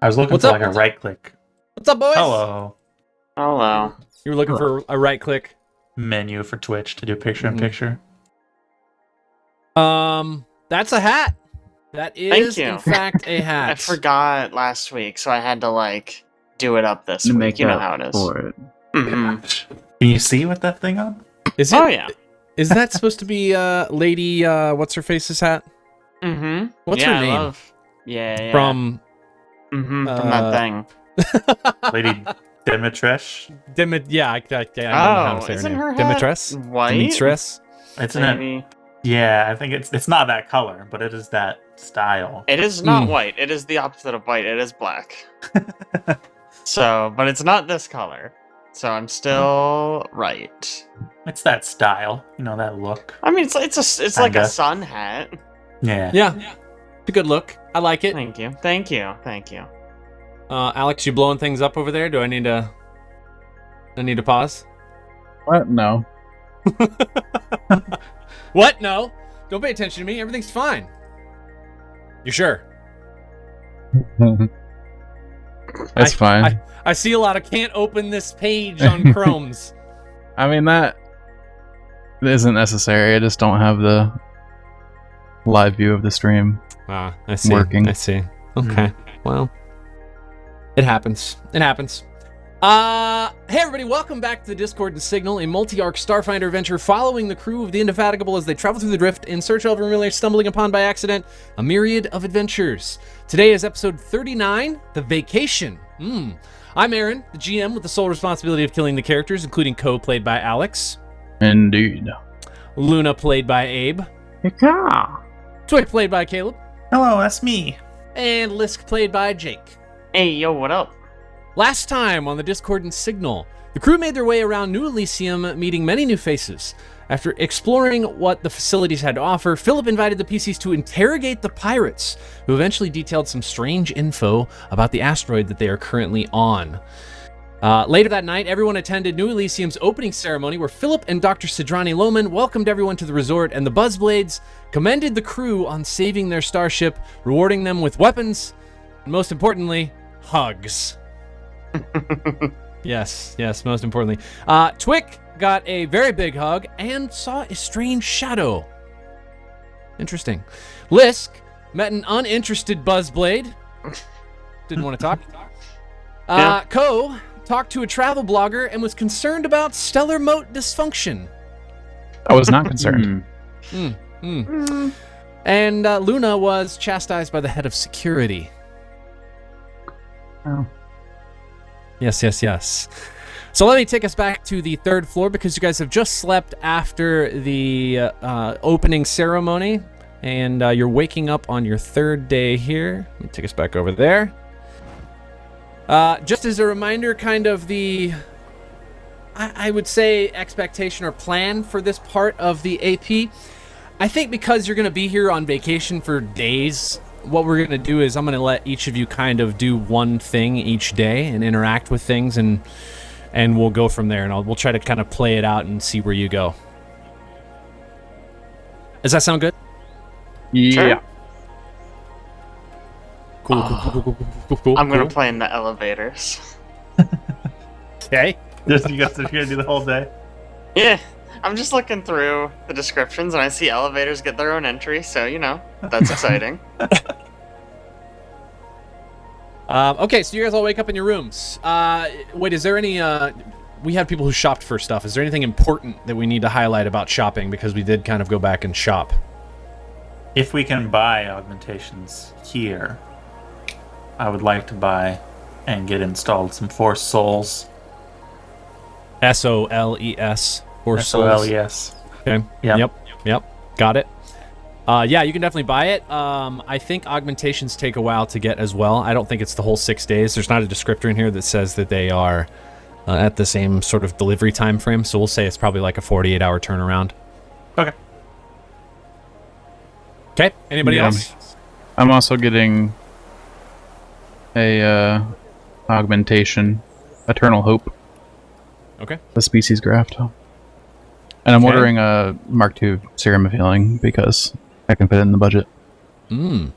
I was looking What's for up? like a right click. What's up, boys? Hello. Hello. You were looking for a right click. Menu for Twitch to do picture in picture. That's a hat. That is, Thank you. in fact, a hat. I forgot last week, so I had to do it up this week. Make You know up how it is. for it. Mm-hmm. Can you see with that thing on? Is it? Oh yeah. Is that supposed to be Lady what's her face's hat? Mm-hmm. What's yeah, her name? I love... Yeah. From from that thing. Lady Demetresh? Yeah, I don't know how to say her isn't name. her hat Demetress? white? Demetress? Isn't it? Maybe. Yeah, I think it's not that color, but it is that style. It is not white. It is the opposite of white. It is black. But it's not this color. So I'm still right. It's that style, that look. I mean, it's like a sun hat. Yeah. Yeah. It's a good look. I like it. Thank you. Alex, you blowing things up over there? Do I need to pause? What? No. What? No. Don't pay attention to me. Everything's fine. You sure? That's fine. I see a lot of can't open this page on Chrome's. I mean, that isn't necessary. I just don't have the live view of the stream. Ah, I see. Working. I see. Okay. Well, it happens. Hey everybody, welcome back to the Discord and Signal, a multi-arc Starfinder adventure following the crew of the Indefatigable as they travel through the drift in search of and really stumbling upon by accident a myriad of adventures. Today is episode 39, The Vacation. I'm Aaron, the GM with the sole responsibility of killing the characters, including Ko, played by Alex. Indeed. Luna, played by Abe. Twik, played by Caleb. Hello, that's me. And Lisk, played by Jake. Hey, yo, what up? Last time on the Discord and Signal, the crew made their way around New Elysium, meeting many new faces. After exploring what the facilities had to offer, Philip invited the PCs to interrogate the pirates, who eventually detailed some strange info about the asteroid that they are currently on. Later that night, everyone attended New Elysium's opening ceremony, where Philip and Dr. Sidrani Lohman welcomed everyone to the resort, and the Buzzblades commended the crew on saving their starship, rewarding them with weapons, and most importantly, hugs. Yes, most importantly. Twik got a very big hug and saw a strange shadow. Interesting. Lisk met an uninterested Buzzblade. Didn't want to talk. Ko talked to a travel blogger and was concerned about stellar moat dysfunction. I was not concerned. And Luna was chastised by the head of security. Oh. Yes. So let me take us back to the third floor because you guys have just slept after the opening ceremony, and you're waking up on your third day here. Let me take us back over there. Just as a reminder, kind of the, I would say, expectation or plan for this part of the AP. I think because you're going to be here on vacation for days, what we're going to do is I'm going to let each of you kind of do one thing each day and interact with things, and we'll go from there, and we'll try to kind of play it out and see where you go. Does that sound good? Yeah. Cool. I'm gonna play in the elevators. Okay. You're gonna do the whole day? Yeah, I'm just looking through the descriptions and I see elevators get their own entry, so that's exciting. Okay, so you guys all wake up in your rooms. Wait, is there any... we have people who shopped for stuff. Is there anything important that we need to highlight about shopping? Because we did kind of go back and shop. If we can buy augmentations here, I would like to buy and get installed some Force Souls. SOLES. Force SOLES. Okay. Yep. Got it. Yeah, you can definitely buy it. I think augmentations take a while to get as well. I don't think it's the whole 6 days. There's not a descriptor in here that says that they are at the same sort of delivery time frame, so we'll say it's probably like a 48-hour turnaround. Okay, anybody else? I'm also getting a augmentation, Eternal Hope. Okay. The species graft. And I'm ordering a Mark II Serum of Healing because I can fit it in the budget. You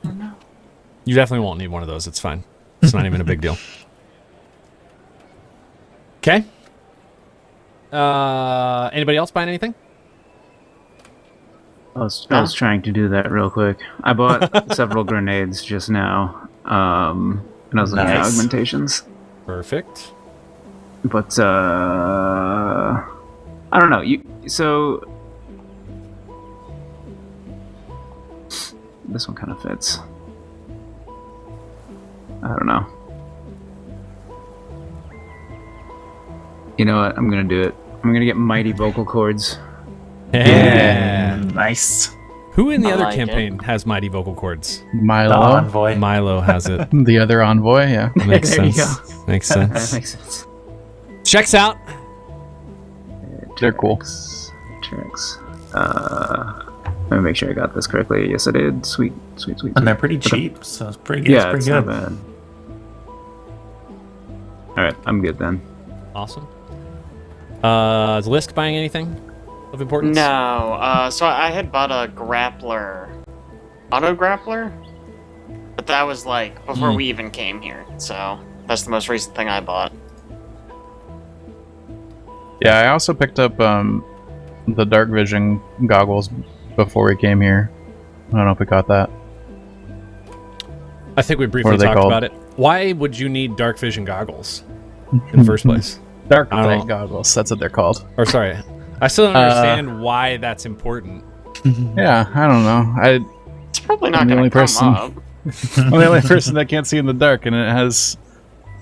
definitely won't need one of those. It's fine. It's not even a big deal. Okay. Anybody else buying anything? I was trying to do that real quick. I bought several grenades just now. And I was looking at augmentations. Perfect. But I don't know. So this one kind of fits. I don't know. You know what? I'm gonna do it. I'm gonna get mighty vocal cords. Yeah. Nice. Who in the I other like campaign has mighty vocal cords? The Milo, envoy. Milo has it. the other envoy. Yeah. Makes There you sense. go. Makes That sense. makes sense. Checks out. They're cool. Tricks. Let me make sure I got this correctly. Yes, I did. Sweet. And they're pretty cheap, so it's pretty good. Yeah, it's it's pretty not good. bad. All right, I'm good then. Awesome. Is Lisk buying anything of importance? No. So I had bought a grappler, auto grappler, but that was like before we even came here. So that's the most recent thing I bought. Yeah, I also picked up the dark vision goggles before we came here. I don't know if we got that. I think we What briefly are they talked called? about it. Why would you need dark vision goggles in the first place? Dark I don't light know. goggles. That's what they're called. Or sorry, I still don't understand why that's important. Yeah, I don't know. It's probably not I'm the going only to come person- up. I'm the only person that can't see in the dark, and it has,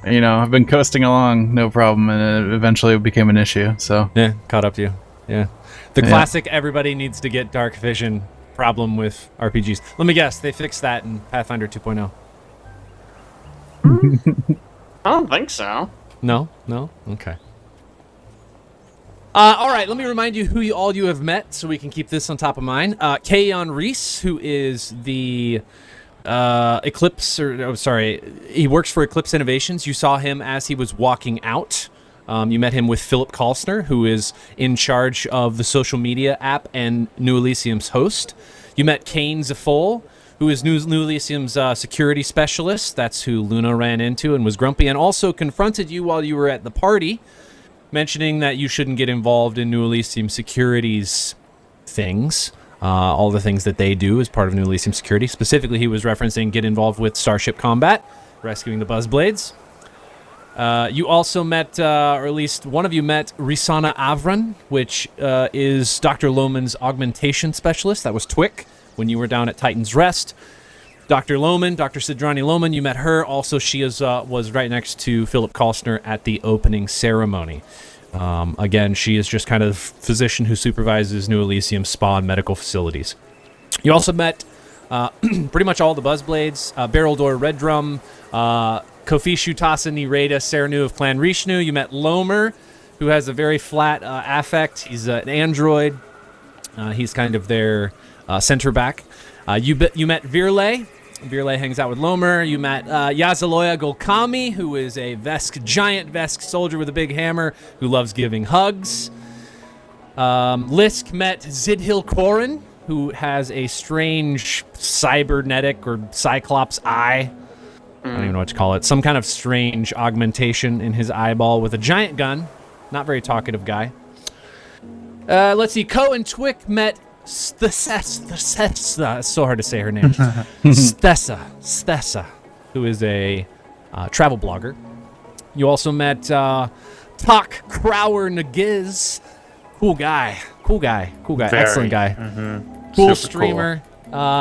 I've been coasting along, no problem, and it eventually became an issue. So Yeah, caught up to you. Yeah. The Yeah. classic everybody needs to get dark vision problem with RPGs. Let me guess, they fixed that in Pathfinder 2.0. I don't think so. No? Okay. All right, let me remind you who all you have met so we can keep this on top of mind. Kayon Reese, who is the he works for Eclipse Innovations. You saw him as he was walking out. You met him with Philip Kalsner, who is in charge of the social media app and New Elysium's host. You met Kane Zafol, who is New Elysium's security specialist. That's who Luna ran into and was grumpy, and also confronted you while you were at the party, mentioning that you shouldn't get involved in New Elysium Security's things, all the things that they do as part of New Elysium Security. Specifically, he was referencing get involved with Starship Combat, rescuing the Buzzblades. You also met, or at least one of you met, Risana Avran, which is Dr. Lohman's augmentation specialist. That was Twik when you were down at Titan's Rest. Dr. Lohman, Dr. Sidrani Lohman, you met her. Also, she was right next to Philip Kalsner at the opening ceremony. Again, she is just kind of physician who supervises New Elysium spa and medical facilities. You also met pretty much all the Buzzblades, Barrel Door Red Drum, Kofi Tasa Nireda Serenu of Clan Rishnu. You met Lomer, who has a very flat affect. He's an android. He's kind of their center back. You met Virle. Virle hangs out with Lomer. You met Yazaloya Golkami, who is a giant Vesk soldier with a big hammer who loves giving hugs. Lisk met Zidhil Korin, who has a strange cybernetic or cyclops eye. I don't even know what to call it. Some kind of strange augmentation in his eyeball with a giant gun. Not very talkative guy. Let's see. Ko and Twik met Stessa. It's so hard to say her name. Stessa, who is a travel blogger. You also met Tak Crower Nagiz. Cool guy. Very. Excellent guy. Mm-hmm. Cool Super streamer.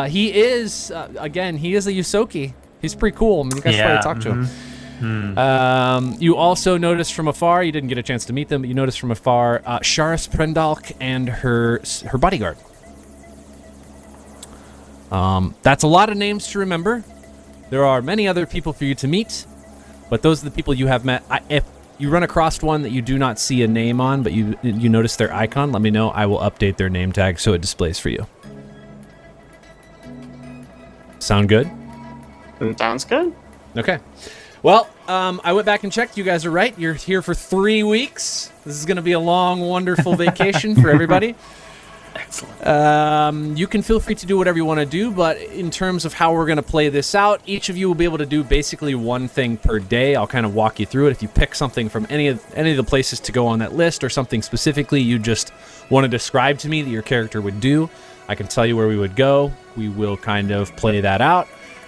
He is, again, he is a Yusoki. He's pretty cool. I mean, you guys probably talked to him. You also noticed from afar, you didn't get a chance to meet them, but you noticed from afar Sharis Prendalk and her bodyguard. That's a lot of names to remember. There are many other people for you to meet, but those are the people you have met. If you run across one that you do not see a name on, but you notice their icon, let me know. I will update their name tag so it displays for you. Sound good? Sounds good. Okay. Well, I went back and checked. You guys are right. You're here for 3 weeks. This is going to be a long, wonderful vacation for everybody. Excellent. You can feel free to do whatever you want to do, but in terms of how we're going to play this out, each of you will be able to do basically one thing per day. I'll kind of walk you through it. If you pick something from any of the places to go on that list, or something specifically you just want to describe to me that your character would do, I can tell you where we would go. We will kind of play that out,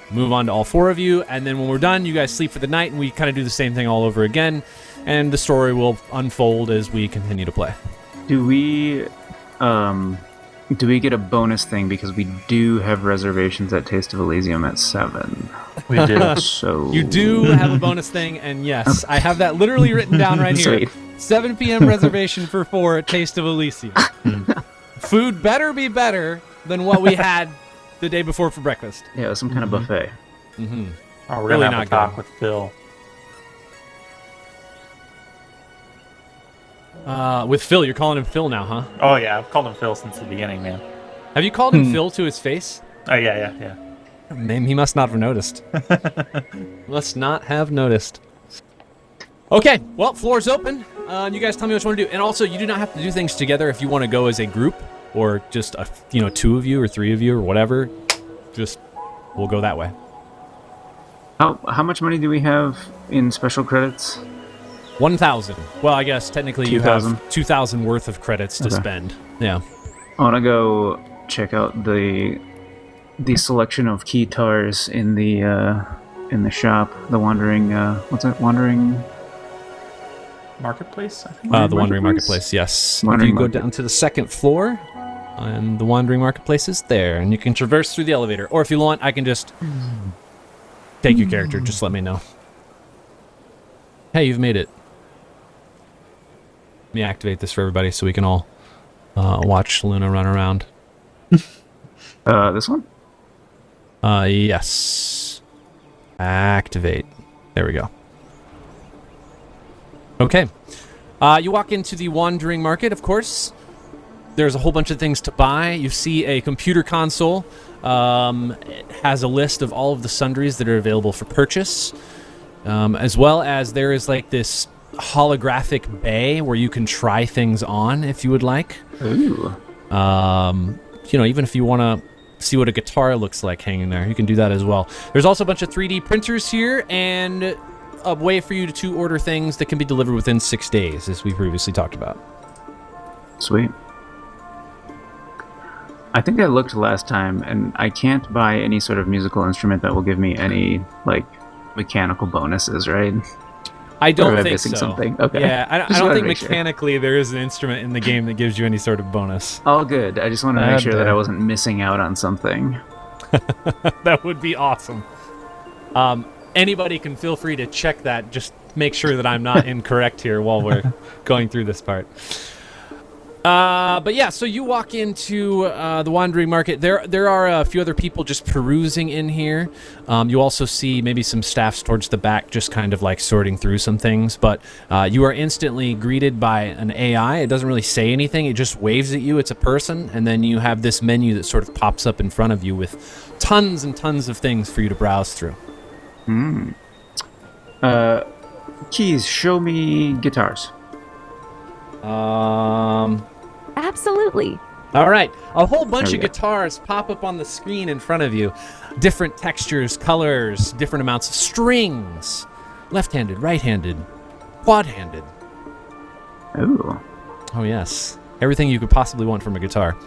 move on to all four of you, and then when we're done, you guys sleep for the night, and we kind of do the same thing all over again, and the story will unfold as we continue to play. Do we get a bonus thing because we do have reservations at Taste of Elysium at 7? We do. So You do have a bonus thing, and yes, I have that literally written down right here. Sweet. 7 p.m. reservation for 4 at Taste of Elysium. Food better be better than what we had the day before for breakfast. Yeah, some kind of buffet. Mm-hmm. Oh, we're Really gonna have not a talk good. with Phil. With Phil, you're calling him Phil now, huh? Oh yeah, I've called him Phil since the beginning, man. Have you called him Phil to his face? Oh yeah. Name he must not have noticed. Must not have noticed. Okay, well, floor's open. You guys tell me what you want to do. And also, you do not have to do things together if you want to go as a group, or just 2 of you or 3 of you or whatever. Just we'll go that way. How much money do we have in special credits? 1,000. Well, I guess technically you 2,000. have 2,000 worth of credits to Okay. spend. Yeah. I want to go check out the selection of guitars in the shop. The wandering what's that? Wandering. Marketplace, I think. The Wandering Marketplace, yes. Wandering You go Market. down to the second floor, and the Wandering Marketplace is there, and you can traverse through the elevator. Or if you want, I can just take your character. Just let me know. Hey, you've made it. Let me activate this for everybody so we can all watch Luna run around. This one? Yes. Activate. There we go. Okay. You walk into the Wandering Market, of course. There's a whole bunch of things to buy. You see a computer console. It has a list of all of the sundries that are available for purchase. As well as there is like this holographic bay where you can try things on if you would like. Ooh. Even if you want to see what a guitar looks like hanging there, you can do that as well. There's also a bunch of 3D printers here, and a way for you to order things that can be delivered within 6 days, as we previously talked about. Sweet. I think I looked last time, and I can't buy any sort of musical instrument that will give me any, mechanical bonuses, right? I Or don't am I think missing so. something? Okay. Yeah, I Just don't wanted think to make sure. mechanically there is an instrument in the game that gives you any sort of bonus. All good. I just wanted to make Bad sure that day. I wasn't missing out on something. That would be awesome. Anybody can feel free to check that. Just make sure that I'm not incorrect here while we're going through this part. But yeah, so you walk into the Wandering Market. There are a few other people just perusing in here. You also see maybe some staffs towards the back just kind of like sorting through some things. But you are instantly greeted by an AI. It doesn't really say anything. It just waves at you. It's a person. And then you have this menu that sort of pops up in front of you with tons and tons of things for you to browse through. Keys, show me guitars. Absolutely. All right. A whole bunch There of we go. guitars pop up on the screen in front of you. Different textures, colors, different amounts of strings. Left-handed, right-handed, quad-handed. Ooh. Oh, yes. Everything you could possibly want from a guitar.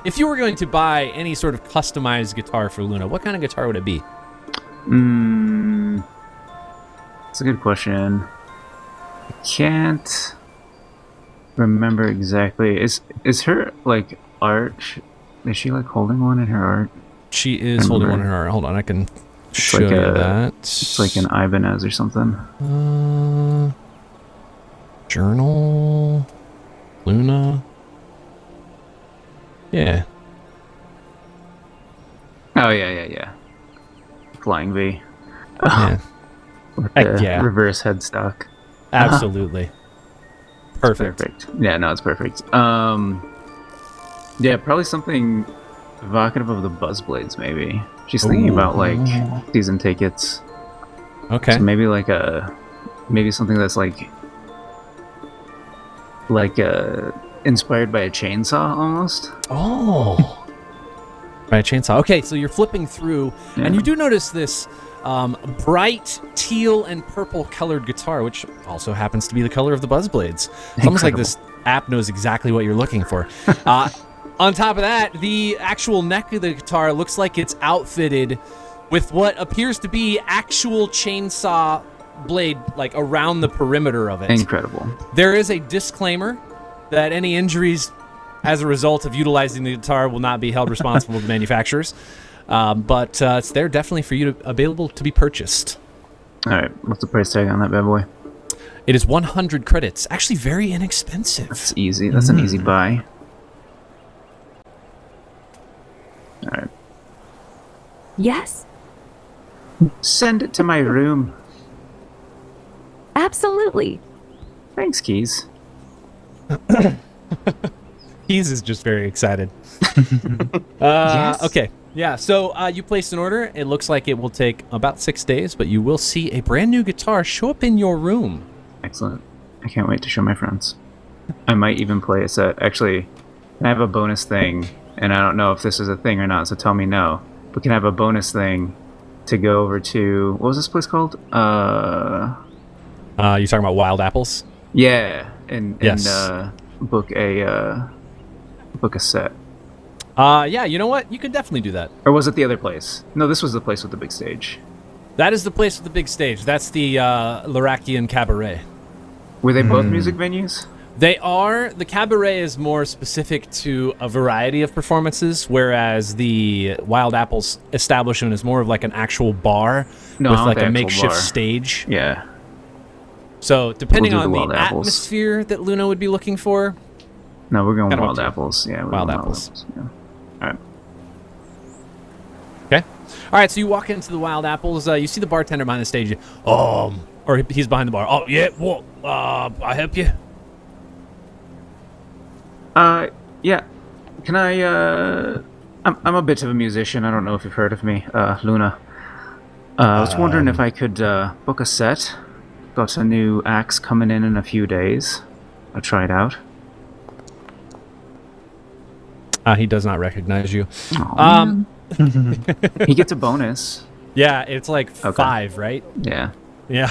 If you were going to buy any sort of customized guitar for Luna, what kind of guitar would it be? That's a good question. I can't remember exactly. Is her art? Is she holding one in her art? She is holding one in her. Hold on, I can show like you a- that. It's like an Ibanez or something. Journal. Luna. Yeah. Oh yeah. Flying V. Yeah. With Heck the yeah. reverse headstock. Absolutely. Perfect. Yeah, no, it's perfect. Yeah, probably something evocative of the Buzzblades, maybe. She's thinking about season tickets. Okay. So maybe something that's like a inspired by a chainsaw almost. Oh. By a chainsaw. Okay, so you're flipping through, and you do notice this bright teal and purple colored guitar, which also happens to be the color of the Buzzblades. It's almost like this app knows exactly what you're looking for. On top of that, the actual neck of the guitar looks like it's outfitted with what appears to be actual chainsaw blade, like around the perimeter of it. Incredible. There There is a disclaimer that any injuries as a result of utilizing the guitar will not be held responsible to manufacturers. But it's there definitely for you to available to be purchased. All right, what's the price tag on that bad boy? It is 100 credits. Actually, very inexpensive. That's easy. That's an easy buy. All right. Yes, Send it to my room. absolutely. Thanks, Keys. Keys is just very excited. Yes. Okay. Yeah, so you placed an order. It looks like it will take about 6 days, but you will see a brand new guitar show up in your room. Excellent. I can't wait to show my friends. I might even play a set. Actually, I have a bonus thing, and I don't know if this is a thing or not, so tell me no. But can I have a bonus thing to go over to... What was this place called? You talking about Wild Apples? Yeah, and Yes. book a set. Yeah, you know what? You could definitely do that. Or was it the other place? No, this was the place with the big stage. That is the place with the big stage. That's the Larakian Cabaret. Were they both music venues? They are. The cabaret is more specific to a variety of performances, whereas the Wild Apples establishment is more of like an actual bar No, I with want like the a actual makeshift bar. stage. Yeah. So depending We'll do on the the Wild Apples. atmosphere that Luna would be looking for, No, we're going Kinda Wild up to you. Apples. Yeah, we're Wild going Apples. Yeah. All right. okay. All right, so you walk into the Wild Apples. You see the bartender behind the stage. Or he's behind the bar. Oh yeah, what? I help you. Yeah. Can I, I'm a bit of a musician. I don't know if you've heard of me, Luna. I was wondering if I could, book a set. Got a new axe coming in a few days. I'll try it out. He does not recognize you. Aw, he gets a bonus. Yeah, it's like Okay. 5, right? Yeah. Yeah.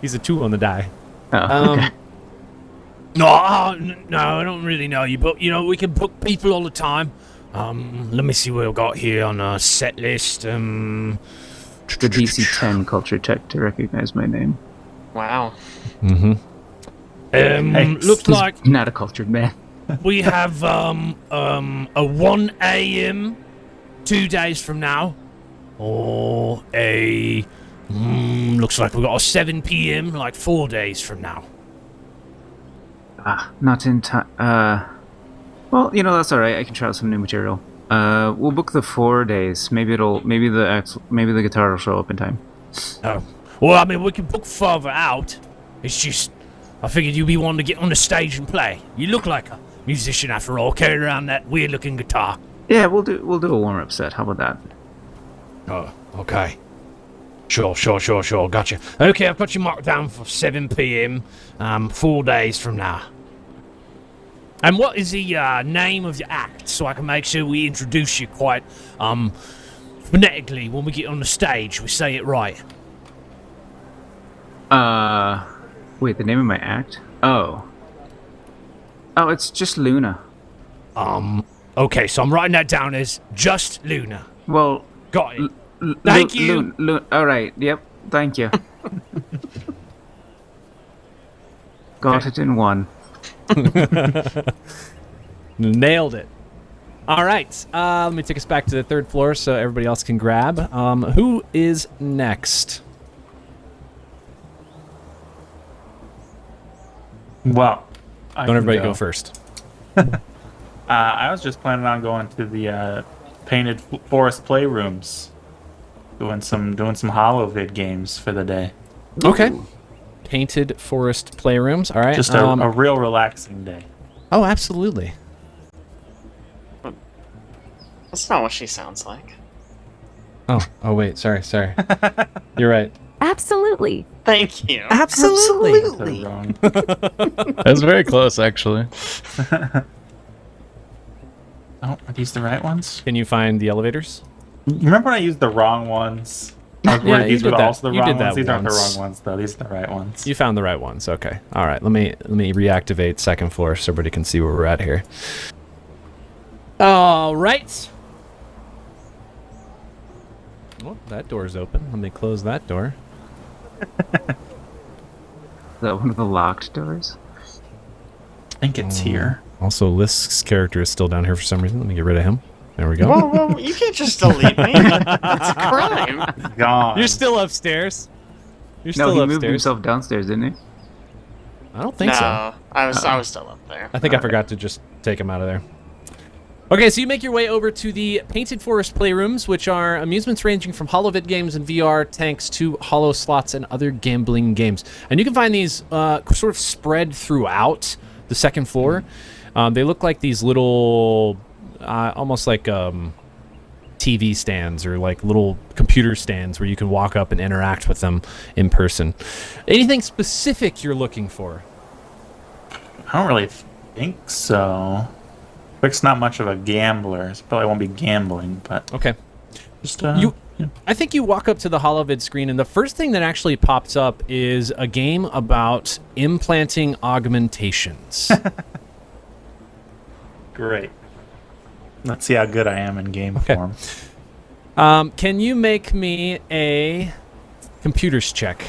He's a 2 on the die. Oh, okay. No, I don't really know you, but we can book people all the time. Let me see what I've got here on a set list. The DC 10 culture check to recognize my name. Wow. Looks like Not a cultured man. we have a 1 a.m. 2 days from now, or a looks like we've got a 7 p.m. like 4 days from now. Not in time. Well, that's all right. I can try out some new material. We'll book the 4 days. Maybe the guitar will show up in time. Oh, well, I mean, we can book further out. It's just, I figured you'd be wanting to get on the stage and play. You look like a musician after all, carrying around that weird-looking guitar. Yeah, we'll do a warm-up set. How about that? Oh, okay. Sure. Gotcha. Okay, I've got you marked down for 7 p.m. 4 days from now. And what is the name of your act, so I can make sure we introduce you quite phonetically when we get on the stage? We say it right. Wait, the name of my act? Oh, it's just Luna. Okay, so I'm writing that down as just Luna. Well, Got it. Thank you. All right. Yep. Thank you. Got it in one. Nailed it. All right. Let me take us back to the 3rd floor so everybody else can grab. Who is next? Well, Don't everybody go first. I was just planning on going to the painted forest playrooms, doing some HoloVid games for the day. Okay. Painted forest playrooms. All right. Just a real relaxing day. Oh, absolutely. That's not what she sounds like. Oh, wait. Sorry. You're right. Absolutely. Thank you. Absolutely. They're wrong. That was very close, actually. Oh, are these the right ones? Can you find the elevators? You remember when I used the wrong ones? I was Yeah, worried you these did were that. also the You wrong did that ones. These aren't the once. wrong ones, though. These are the right ones. You found the right ones. Okay. All right. Let me reactivate second floor so everybody can see where we're at here. All right. Well, that door's open. Let me close that door. Is that one of the locked doors? I think it's here. Also, Lisk's character is still down here for some reason. Let me get rid of him. There we go. Whoa, you can't just delete me. That's a crime. Gone. You're still upstairs. You're No, still he upstairs. moved himself downstairs, didn't he? I don't think so. No, I was still up there. I think I forgot to just take him out of there. Okay, so you make your way over to the Painted Forest Playrooms, which are amusements ranging from HoloVid games and VR tanks to holo slots and other gambling games. And you can find these sort of spread throughout the second floor. They look like these little, almost like TV stands or like little computer stands where you can walk up and interact with them in person. Anything specific you're looking for? I don't really think so. Twik's not much of a gambler, so probably won't be gambling, but Okay. just I think you walk up to the HoloVid screen, and the first thing that actually pops up is a game about implanting augmentations. great. Let's see how good I am in game Okay. form. Can you make me a computers check?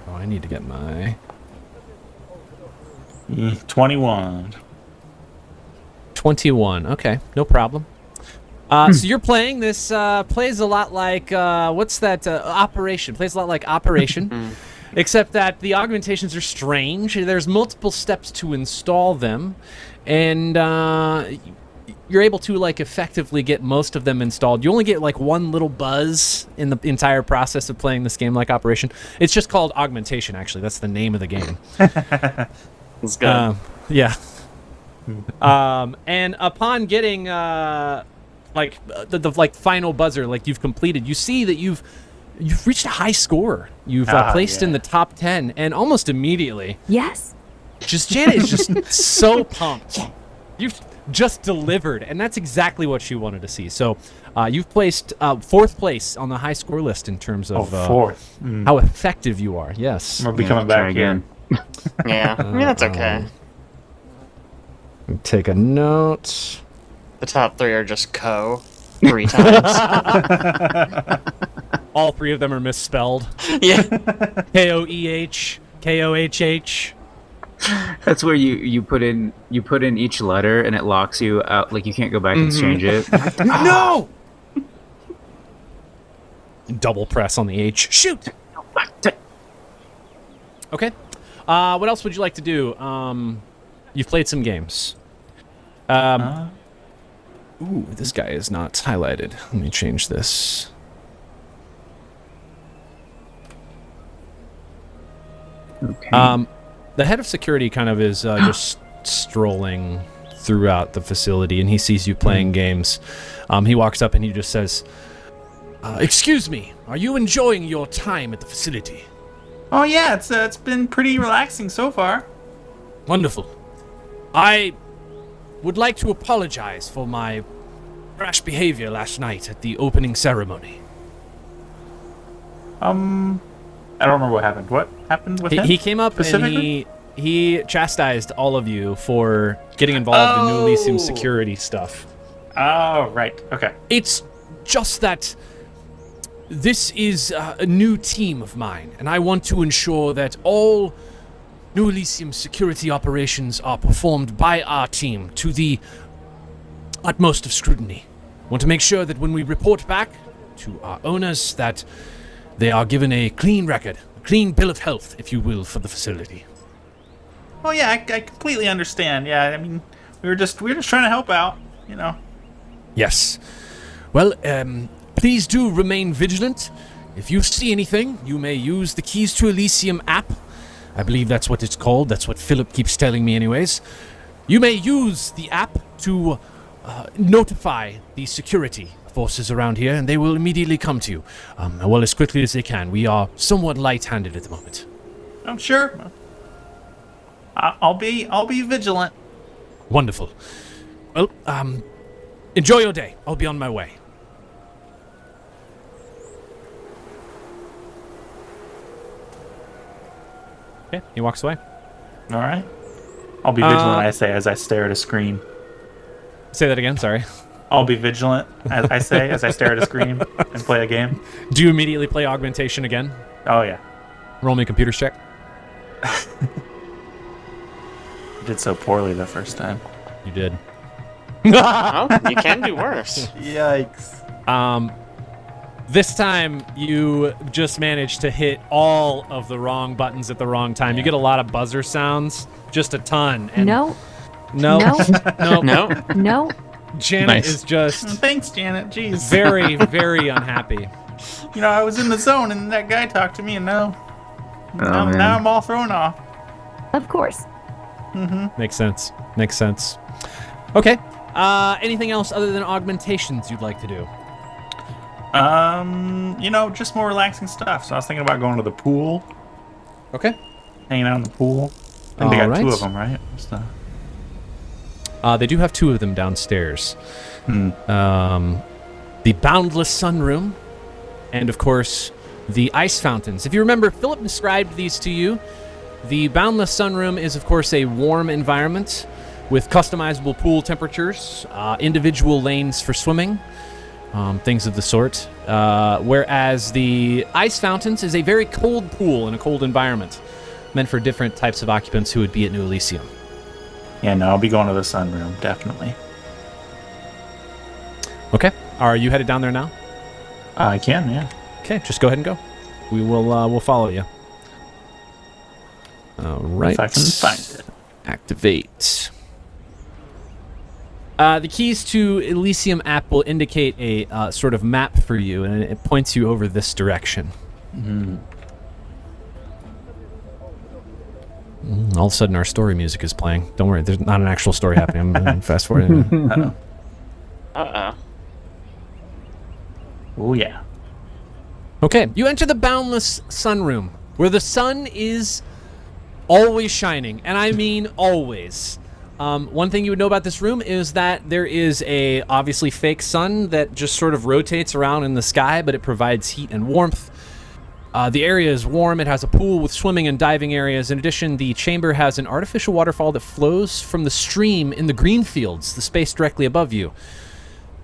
Oh, I need to get my 21. 21. Okay, no problem. So you're playing this. Plays a lot like what's that? Operation. Plays a lot like Operation, except that the augmentations are strange. There's multiple steps to install them, and you're able to like effectively get most of them installed. You only get like one little buzz in the entire process of playing this game like Operation. It's just called Augmentation. Actually, that's the name of the game. It's good. Yeah. And upon getting the final buzzer, like you've completed, you see that you've reached a high score. You've placed in the top 10, and almost immediately, Yes. Janet is just so pumped. You've just delivered, and that's exactly what she wanted to see. So you've placed fourth place on the high score list in terms of Fourth. how effective you are. Yes. We'll be coming Try back again. Yeah, I mean, that's okay. Take a note. The top 3 are just three times. All 3 of them are misspelled. Yeah. Koeh, Kohh. That's where you put in each letter and it locks you out. Like you can't go back and change it. No! Double press on the H. Shoot! Okay. What else would you like to do? You've played some games. Ooh, this guy is not highlighted. Let me change this. Okay. The head of security kind of is just strolling throughout the facility, and he sees you playing games. He walks up and he just says, "Excuse me, are you enjoying your time at the facility?" Oh yeah, it's been pretty relaxing so far. Wonderful. I would like to apologize for my rash behavior last night at the opening ceremony. I don't remember what happened. What happened with him? He came up and specifically? he chastised all of you for getting involved in New Elysium security stuff. Oh, right. Okay. It's just that this is a new team of mine, and I want to ensure that all New Elysium security operations are performed by our team to the utmost of scrutiny. I want to make sure that when we report back to our owners that they are given a clean record, a clean bill of health, if you will, for the facility. Oh yeah, I completely understand. Yeah, I mean, we were just trying to help out, you know. Yes. Well, please do remain vigilant. If you see anything, you may use the Keys to Elysium app. I believe that's what it's called. That's what Philip keeps telling me anyways. You may use the app to notify the security forces around here, and they will immediately come to you. Well, as quickly as they can. We are somewhat light-handed at the moment. I'm sure. I'll be vigilant. Wonderful. Well, enjoy your day. I'll be on my way. Okay, he walks away. All right. I'll be vigilant, I say, as I stare at a screen. Say that again, sorry. I'll be vigilant, as I say, as I stare at a screen and play a game. Do you immediately play Augmentation again? Oh, yeah. Roll me a computer check. I did so poorly the first time. You did. Oh, you can do worse. Yikes. This time, you just managed to hit all of the wrong buttons at the wrong time. You get a lot of buzzer sounds, just a ton. And No. No. No. No. No. Janet Nice. is just Thanks, Janet. Jeez. very, very unhappy. You know, I was in the zone and that guy talked to me, and now man. I'm all thrown off. Of course. Makes sense. Makes sense. Okay. Anything else other than augmentations you'd like to do? You know, just more relaxing stuff. So I was thinking about going to the pool, Okay. hanging out in the pool. I think they got Alright. 2 of them, right? So, They do have 2 of them downstairs. The Boundless Sunroom, and of course, the ice fountains. If you remember, Philip described these to you. The Boundless Sunroom is, of course, a warm environment with customizable pool temperatures, individual lanes for swimming, things of the sort. Whereas the ice fountains is a very cold pool in a cold environment, meant for different types of occupants who would be at New Elysium. yeah, no, I'll be going to the sunroom, definitely. Okay. Are you headed down there now? I can, yeah. Okay, just go ahead and go. We will we'll follow you. All right. If I can find it. Activate. The keys to Elysium app will indicate a sort of map for you, and it points you over this direction. All of a sudden, our story music is playing. Don't worry, there's not an actual story happening. I'm fast forwarding. Uh-oh. Oh, yeah. Okay, you enter the Boundless Sunroom, where the sun is always shining, and I mean always. One thing you would know about this room is that there is a obviously fake sun that just sort of rotates around in the sky, but it provides heat and warmth. The area is warm. It has a pool with swimming and diving areas. In addition, the chamber has an artificial waterfall that flows from the stream in the green fields, the space directly above you.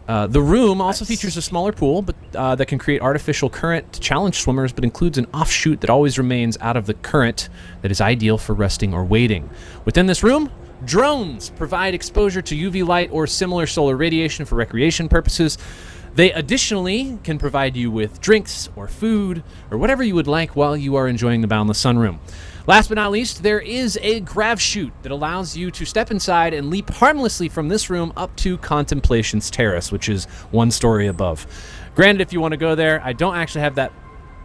The room also features a smaller pool, but that can create artificial current to challenge swimmers, but includes an offshoot that always remains out of the current that is ideal for resting or wading. Within this room, drones provide exposure to UV light or similar solar radiation for recreation purposes. They additionally can provide you with drinks or food or whatever you would like while you are enjoying the Boundless Sunroom. Last but not least, there is a grav chute that allows you to step inside and leap harmlessly from this room up to Contemplation's Terrace, which is 1 story above. Granted, if you want to go there, I don't actually have that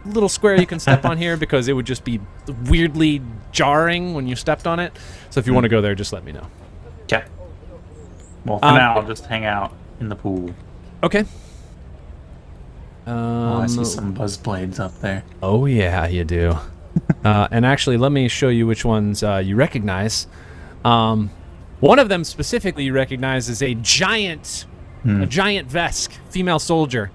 little square you can step on here because it would just be weirdly jarring when you stepped on it. So if you want to go there, just let me know. Okay. Well, for now, I'll just hang out in the pool. Okay. Oh, I see some buzz blades up there. Oh, yeah, you do. And actually, let me show you which ones you recognize. One of them specifically you recognize is a giant Vesk, female soldier.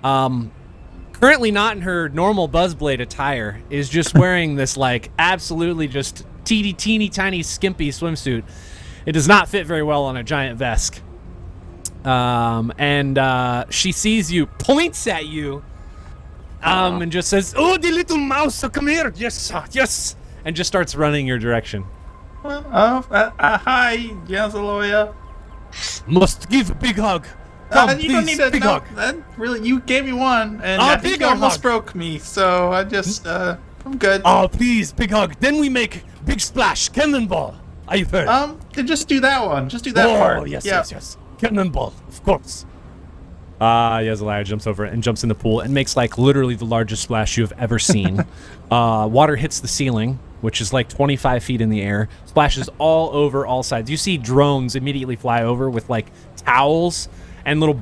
Currently not in her normal Buzzblade attire, is just wearing this, like, absolutely just teeny tiny skimpy swimsuit. It does not fit very well on a giant Vesk. And she sees you, points at you, and just says, "Oh, the little mouse, come here, yes, yes," and just starts running your direction. Hi, yes, lawyer. Must give a big hug. Come, You don't please, need a big no, hug. that really. You gave me one, and I think bigger you almost hug. broke me. So I just, I'm good. Oh, please, big hug. Then we make big splash, cannonball. I've heard. Then just do that one. Just do that part. Oh, yes, Yeah. yes. Cannonball, of course. Yazalaya jumps over and jumps in the pool and makes like literally the largest splash you have ever seen. Water hits the ceiling, which is like 25 feet in the air, splashes all over all sides. You see drones immediately fly over with like towels and little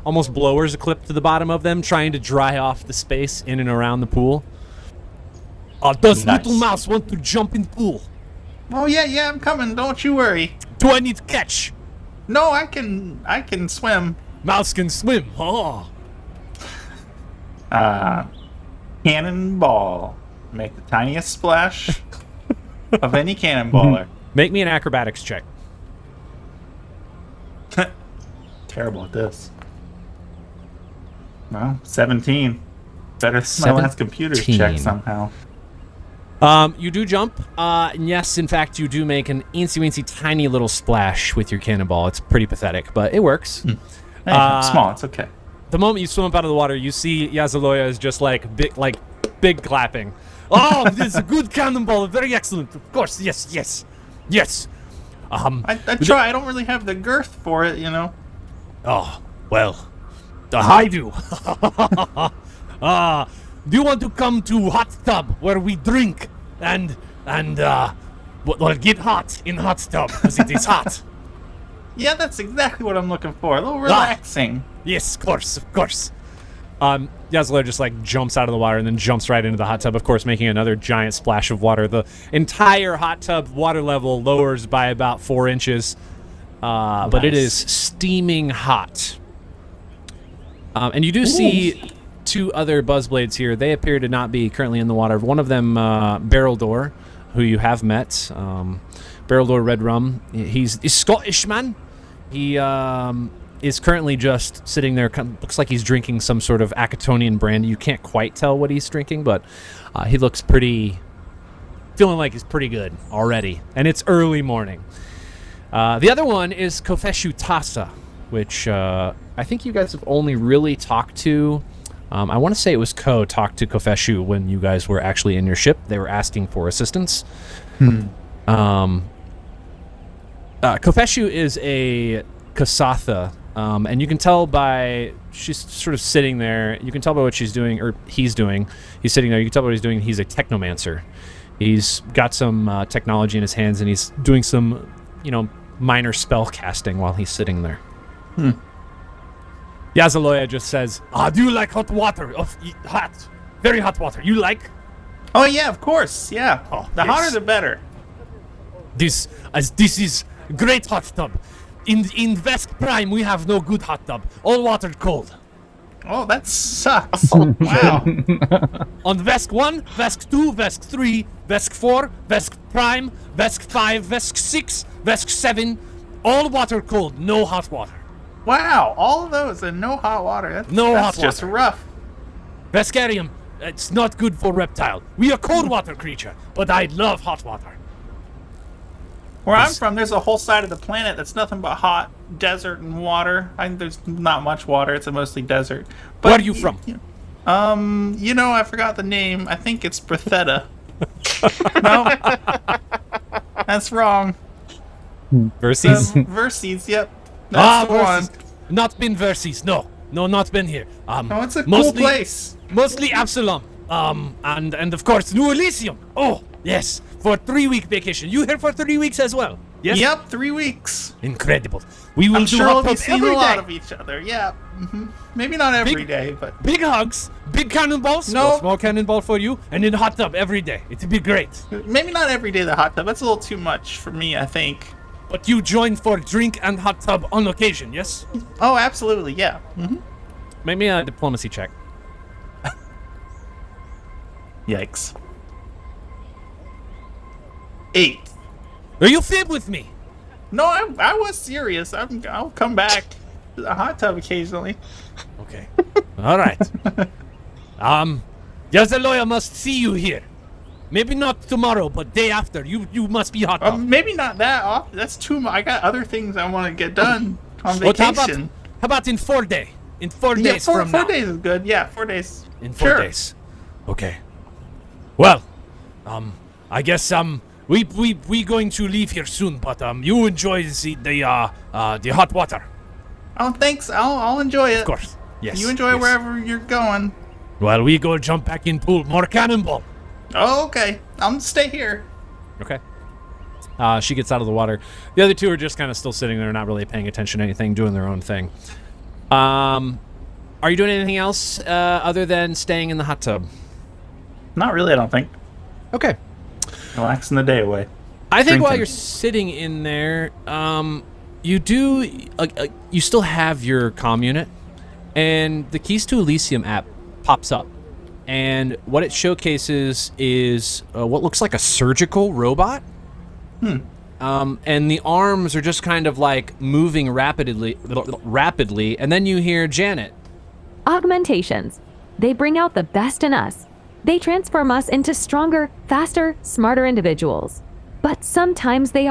almost blowers clipped to the bottom of them, trying to dry off the space in and around the pool. Does Nice. little mouse want to jump in pool? Oh yeah, I'm coming. Don't you worry. Do I need to catch? No, I can swim. Mouse can swim. Oh. Cannonball. Make the tiniest splash of any cannonballer. Make me an acrobatics check. Terrible at this. Well, 17. Better than my last computer 17. check somehow. You do jump, and yes, in fact, you do make an eensy-weensy tiny little splash with your cannonball. It's pretty pathetic, but it works. Hey, small, it's okay. The moment you swim up out of the water, you see Yazaloya is just big clapping. Oh, this is a good cannonball, very excellent. Of course, yes. I try. I don't really have the girth for it, you know. Oh, well, I do. Do you want to come to hot tub where we drink and get hot in hot tub because it is hot? Yeah, that's exactly what I'm looking for. A little relaxing. Yes, of course. Yazler just jumps out of the water and then jumps right into the hot tub, of course, making another giant splash of water. The entire hot tub water level lowers by about 4 inches, but it is steaming hot. And you do see 2 other buzzblades here. They appear to not be currently in the water. One of them, Barrel Door, who you have met. Barrel Door Red Rum. He's a Scottish man. He is currently just sitting there. Looks like he's drinking some sort of Acatonian brandy. You can't quite tell what he's drinking, but he looks feeling like he's pretty good already. And it's early morning. The other one is Kofeshu Tasa, which I think you guys have only really talked to. I want to say it was Ko talked to Kofeshu when you guys were actually in your ship. They were asking for assistance. Kofeshu is a Kasatha, and you can tell by she's sort of sitting there. You can tell by what she's doing, or he's doing. He's sitting there. You can tell by what he's doing. He's a technomancer. He's got some technology in his hands, and he's doing some, minor spell casting while he's sitting there. Yazaloya just says, do you like hot water? Hot. Very hot water. You like? Oh yeah, of course. Yeah. The hotter the better. This is great hot tub. In Vesk Prime, we have no good hot tub. All water cold. Oh, that sucks. Wow. On Vesk 1, Vesk 2, Vesk 3, Vesk 4, Vesk Prime, Vesk 5, Vesk 6, Vesk 7, all water cold, no hot water. Wow, all of those and no hot water. That's hot just water. rough. Veskarium, it's not good for reptile. We are cold water creature, but I love hot water. Where I'm from, there's a whole side of the planet that's nothing but hot desert and water. There's not much water. It's mostly desert. But, Where are you from? I forgot the name. I think it's Bretheta. No, that's wrong. Verses? Verses, yep. That's the one. Versus. Not been Verses, no, not been here. Oh, it's a cool place. Mostly Absalom. And of course New Elysium. Oh, yes, for 3-week vacation. You here for 3 weeks as well? Yes. Yep, 3 weeks. Incredible. We will I'm do sure hot we'll be tub seeing every a lot day. of each other. Yeah. Maybe not every day, but Big hugs, big cannonballs. No. A small cannonball for you, and in hot tub every day. It'd be great. maybe not every day. The hot tub. That's a little too much for me, I think. But you join for drink and hot tub on occasion, yes? Oh, absolutely. Yeah. Make me a diplomacy check. Yikes. 8. Are you fib with me? No, I was serious. I'll come back to the hot tub occasionally. Okay. All right. Yazaloya must see you here. Maybe not tomorrow, but day after. You must be hot tub. Maybe not that often. That's too much. I got other things I want to get done on Well, vacation. how about in 4 days? In 4 Yeah, days 4 from now. days is good. Yeah, 4 days. In 4 Sure. days. Okay. Well, I guess we going to leave here soon, but you enjoy the hot water. Oh, thanks. I'll enjoy it. Of course. Yes. You enjoy yes. wherever you're going. Well, we go jump back in pool. More cannonball. Oh, okay. I'm gonna stay here. Okay. She gets out of the water. The other two are just kind of still sitting there, not really paying attention to anything, doing their own thing. Are you doing anything else other than staying in the hot tub? Not really, I don't think. Okay. Relaxing the day away. I think while Drinking. you're sitting in there, you still have your comm unit, and the Keys to Elysium app pops up. And what it showcases is what looks like a surgical robot. And the arms are just kind of like moving rapidly, and then you hear Janet. Augmentations. They bring out the best in us. They transform us into stronger, faster, smarter individuals. But sometimes they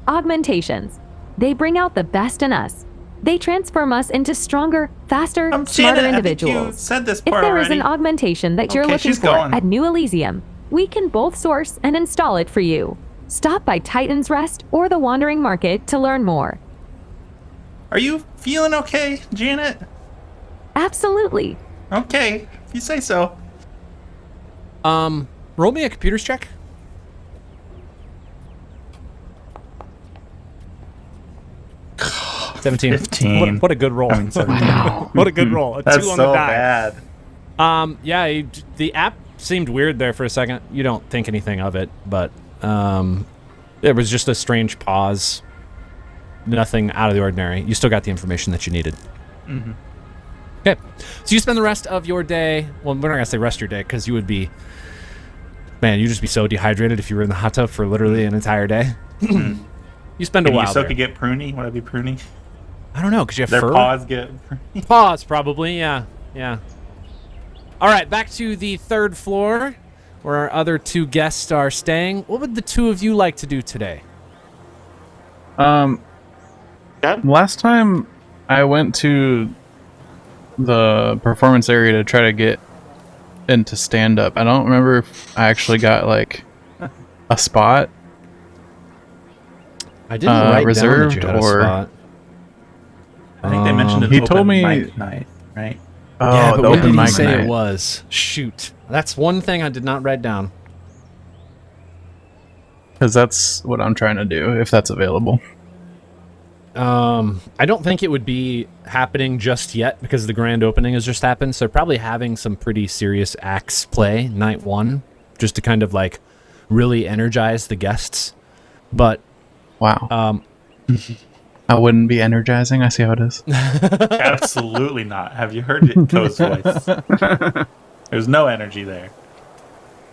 augmentations. They bring out the best in us. They transform us into stronger, faster, smarter Janet, individuals. I think you said this If part there is already. an augmentation that you're Okay, looking she's for going. at New Elysium, we can both source and install it for you. Stop by Titan's Rest or the Wandering Market to learn more. Are you feeling okay, Janet? Absolutely. Okay, if you say so. Roll me a computers check. 17. 15. What a good roll. What a good roll. A That's 2 on so the die. bad. Yeah, the app seemed weird there for a second. You don't think anything of it, but it was just a strange pause. Nothing out of the ordinary. You still got the information that you needed. Okay, so you spend the rest of your day. Well, we're not gonna say rest of your day because you would be, man, you'd just be so dehydrated if you were in the hot tub for literally an entire day. You spend a Can while. you so there. could get pruny? Would I be pruny? I don't know because you have Their fur. paws get pruny. Pause, probably. Yeah. All right, back to the third floor where our other two guests are staying. What would the two of you like to do today? Last time I went to the performance area to try to get into stand up. I don't remember if I actually got like a spot. I didn't write reserved down that you had or- a spot. I think they mentioned it. He told me- mic night, right? Oh, Yeah, but the when open did he mic say night. it was? Shoot. That's one thing I did not write down. Because that's what I'm trying to do, if that's available. I don't think it would be happening just yet because the grand opening has just happened. So probably having some pretty serious acts play night one, just to kind of like really energize the guests. But Wow. I wouldn't be energizing. I see how it is. Absolutely not. Have you heard it, Ko's voice? There's no energy there.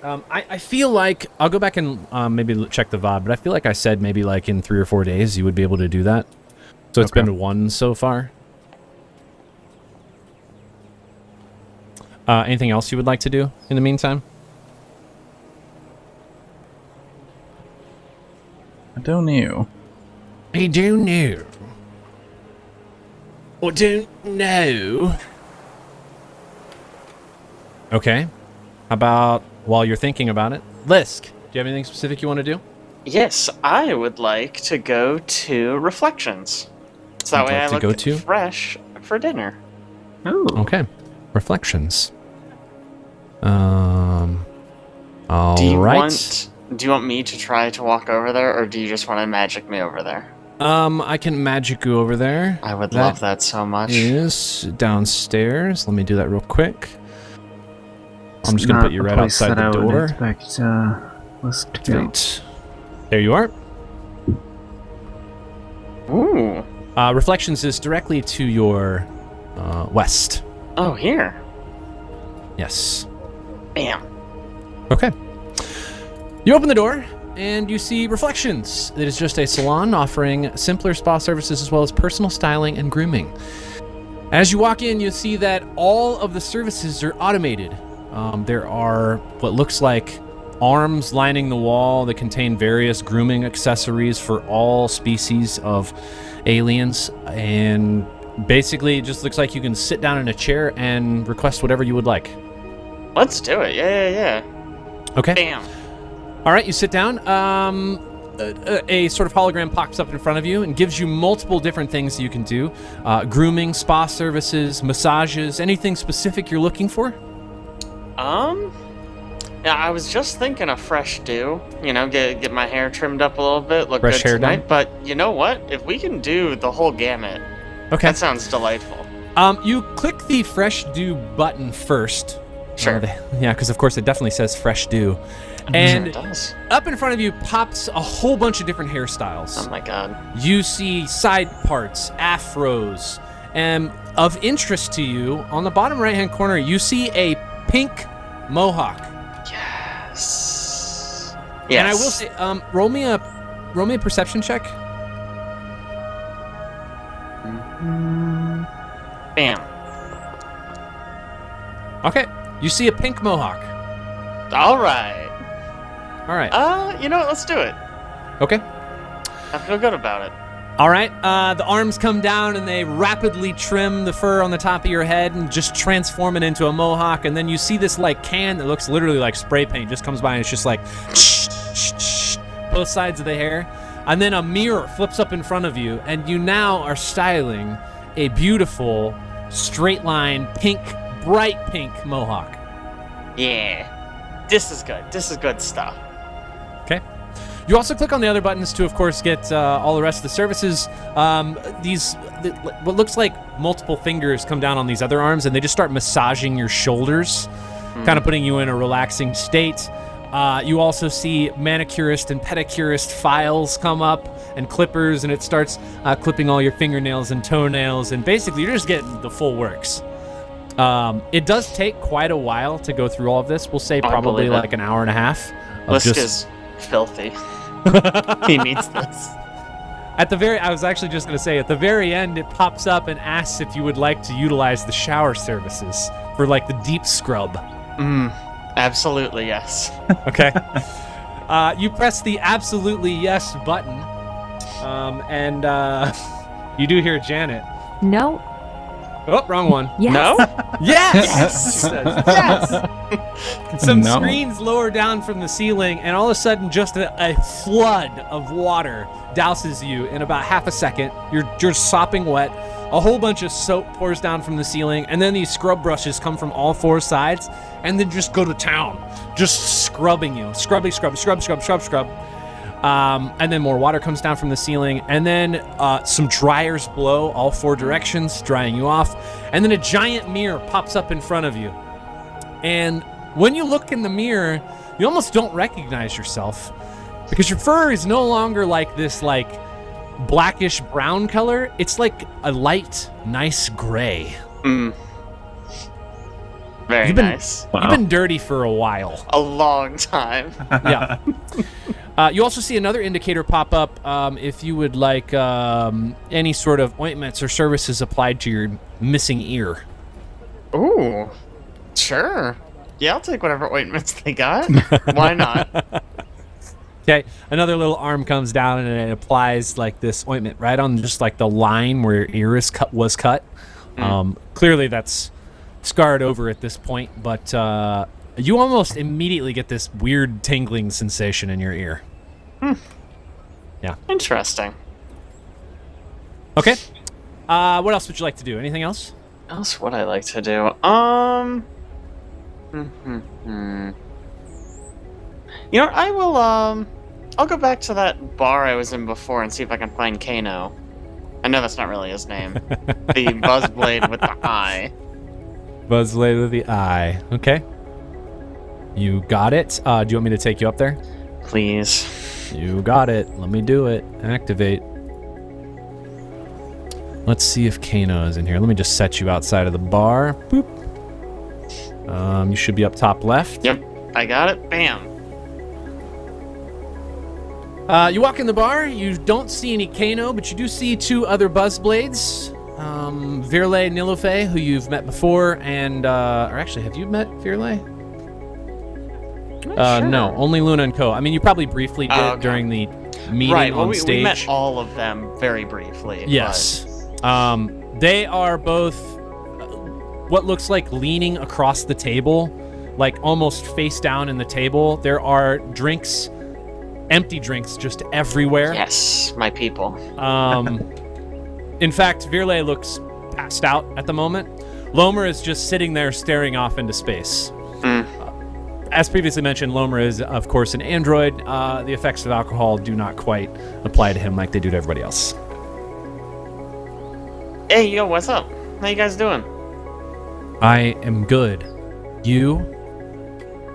I feel like I'll go back and maybe check the VOD, but I feel like I said maybe like in 3 or 4 days you would be able to do that. So it's Okay. been 1 so far. Anything else you would like to do in the meantime? I don't know. I don't know. Or don't know. Okay. How about while you're thinking about it, Lisk, do you have anything specific you want to do? Yes, I would like to go to Reflections. So that You'd way like I to look go to? fresh for dinner. Ooh. Okay. Reflections. All Do you right. want me to try to walk over there, or do you just want to magic me over there? I can magic you over there. I would love that so much. Is downstairs. Let me do that real quick. I'm just It's gonna not put you a right place outside that the I would door. expect, Lisk to go. Right. There you are. Ooh. Reflections is directly to your west. Oh, here. Yes. Bam. Okay. You open the door and you see Reflections. It is just a salon offering simpler spa services as well as personal styling and grooming. As you walk in, you see that all of the services are automated. There are what looks like arms lining the wall that contain various grooming accessories for all species of aliens, and basically it just looks like you can sit down in a chair and request whatever you would like. Let's do it. Yeah. Okay. Bam. All right, you sit down. A sort of hologram pops up in front of you and gives you multiple different things you can do. Grooming, spa services, massages, anything specific you're looking for? Yeah, I was just thinking a fresh do. You know, get my hair trimmed up a little bit, look Fresh good hair tonight. done? But you know what? If we can do the whole gamut, Okay. that sounds delightful. You click the fresh do button first. Sure. Yeah, because of course it definitely says fresh do. And It does. up in front of you pops a whole bunch of different hairstyles. Oh my god. You see side parts, afros, and of interest to you, on the bottom right-hand corner, you see a pink mohawk. Yes. And I will say, roll me a perception check. Bam. Okay, you see a pink mohawk. All right. All right. You know what? Let's do it. Okay. I feel good about it. All right. The arms come down and they rapidly trim the fur on the top of your head and just transform it into a mohawk. And then you see this like can that looks literally like spray paint just comes by and it's just like both sides of the hair. And then a mirror flips up in front of you and you now are styling a beautiful straight line pink, bright pink mohawk. Yeah. This is good. This is good stuff. Okay. You also click on the other buttons to, of course, get all the rest of the services. What looks like multiple fingers come down on these other arms, and they just start massaging your shoulders, kind of putting you in a relaxing state. You also see manicurist and pedicurist files come up and clippers, and it starts clipping all your fingernails and toenails, and basically you're just getting the full works. It does take quite a while to go through all of this. We'll say probably like an hour and a half. Lisk is filthy. He needs this. I was actually just going to say, at the very end, it pops up and asks if you would like to utilize the shower services for like the deep scrub. Absolutely, yes. Okay. You press the absolutely yes button, and you do hear Janet. No. Oh, wrong one. Yes. No? Yes! She says, yes! Some No. screens lower down from the ceiling, and all of a sudden, just a flood of water douses you in about half a second. You're sopping wet. A whole bunch of soap pours down from the ceiling, and then these scrub brushes come from all four sides, and then just go to town, just scrubbing you. Scrub. And then more water comes down from the ceiling, and then some dryers blow all four directions, drying you off, and then a giant mirror pops up in front of you. And when you look in the mirror, you almost don't recognize yourself because your fur is no longer like this like blackish brown color. It's like a light, nice gray. Very nice. You've been dirty for a while. A long time. Yeah. You also see another indicator pop up if you would like any sort of ointments or services applied to your missing ear. Ooh. Sure. Yeah, I'll take whatever ointments they got. Why not? Okay, another little arm comes down and it applies like this ointment right on just like the line where your ear was cut. Clearly that's scarred over at this point, but you almost immediately get this weird tingling sensation in your ear. Yeah. Interesting. Okay. What else would you like to do? Anything else? What else would I like to do? You know, I will, I'll go back to that bar I was in before and see if I can find Kano. I know that's not really his name. The Buzzblade with the eye. Buzzblade with the eye. Okay. You got it. Do you want me to take you up there? Please. You got it. Let me do it. Activate. Let's see if Kano is in here. Let me just set you outside of the bar. Boop. You should be up top left. Yep, I got it. Bam. You walk in the bar. You don't see any Kano, but you do see two other Buzzblades. Virley Nilofe, who you've met before, and or actually, have you met Virley? Sure. No, only Luna and Co. I mean, you probably briefly did okay. during the meeting Right, well, on we stage. met all of them very briefly. Yes. They are both what looks like leaning across the table, like almost face down in the table. There are drinks, empty drinks just everywhere. Yes, my people. In fact, Virley looks passed out at the moment. Lomer is just sitting there staring off into space. As previously mentioned, Lomer is, of course, an android. The effects of alcohol do not quite apply to him like they do to everybody else. Hey, yo, what's up? How you guys doing? I am good. You?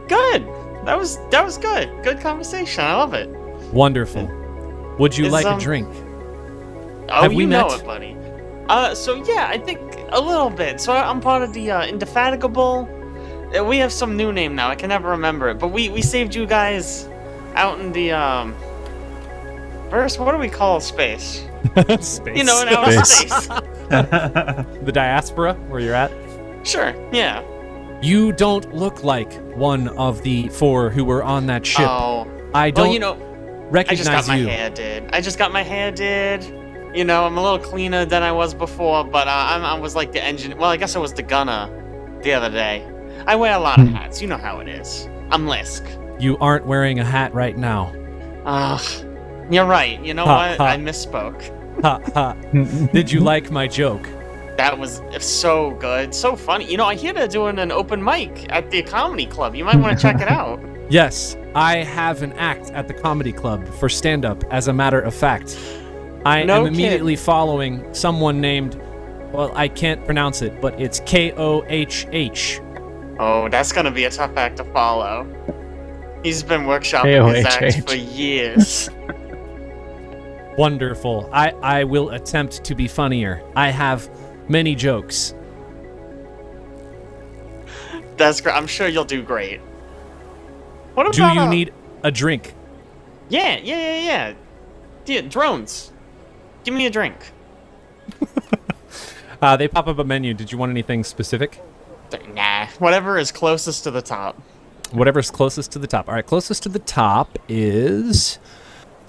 Good. That was good. Good conversation. I love it. Wonderful. Would you Is, like a drink? Oh, Have we you know met? it, buddy. So yeah, I think a little bit. So I'm part of the Indefatigable. We have some new name now. I can never remember it. But we saved you guys out in the Verse. What do we call space? Space. You know, in outer space. The diaspora, where you're at? Sure. Yeah. You don't look like one of the 4 who were on that ship. Oh. I don't Well, you know, recognize I just got my you. hair did. I just got my hair did. You know, I'm a little cleaner than I was before, but I was like the engine. Well, I guess I was the gunner the other day. I wear a lot of hats. You know how it is. I'm Lisk. You aren't wearing a hat right now. Ugh. You're right. You know what? I misspoke. Ha ha. Did you like my joke? That was so good. So funny. You know, I hear they're doing an open mic at the comedy club. You might want to check it out. Yes, I have an act at the comedy club for stand-up, as a matter of fact. I No am kid. immediately following someone named, well, I can't pronounce it, but it's Kohh. Oh, that's gonna be a tough act to follow. He's been workshopping his act KOHH. for years. Wonderful. I will attempt to be funnier. I have many jokes. That's great. I'm sure you'll do great. What Do about you need a drink? Yeah. Yeah, drones. Give me a drink. They pop up a menu. Did you want anything specific? Nah, whatever is closest to the top. Whatever's closest to the top. All right, closest to the top is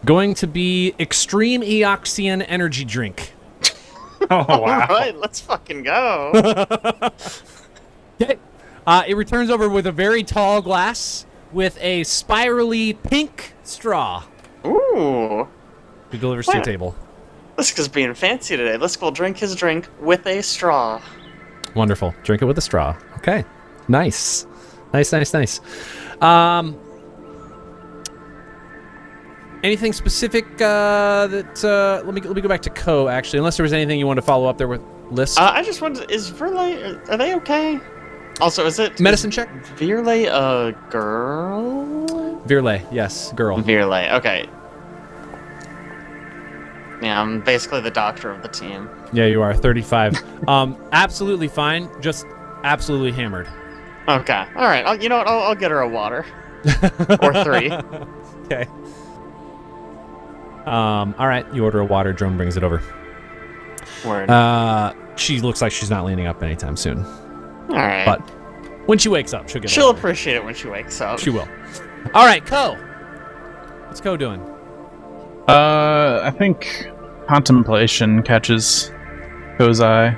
going to be Extreme Eoxian Energy Drink. Oh, wow. All right, let's fucking go. Okay. It returns over with a very tall glass with a spirally pink straw. Ooh, It delivers to your Wow. table. Lisk is being fancy today. Lisk will drink his drink with a straw. Wonderful. Drink it with a straw. Okay. Nice. Nice. Anything specific that let me go back to Ko actually, unless there was anything you wanted to follow up there with Lisk. I just wondered, is Virley, are they okay? Also, is Medicine check? Virley a girl? Virley, yes, girl. Virley, okay. Yeah, I'm basically the doctor of the team. Yeah, you are 35. Absolutely fine, just absolutely hammered. Okay, all right. You know what? I'll get her a water or 3. Okay. All right, you order a water. Drone brings it over. Word. She looks like she's not leaning up anytime soon. all right. But when she wakes up, she'll get. She'll a water. appreciate it when she wakes up. She will. All right, Ko. What's Ko doing? I think Contemplation catches Ko's eye.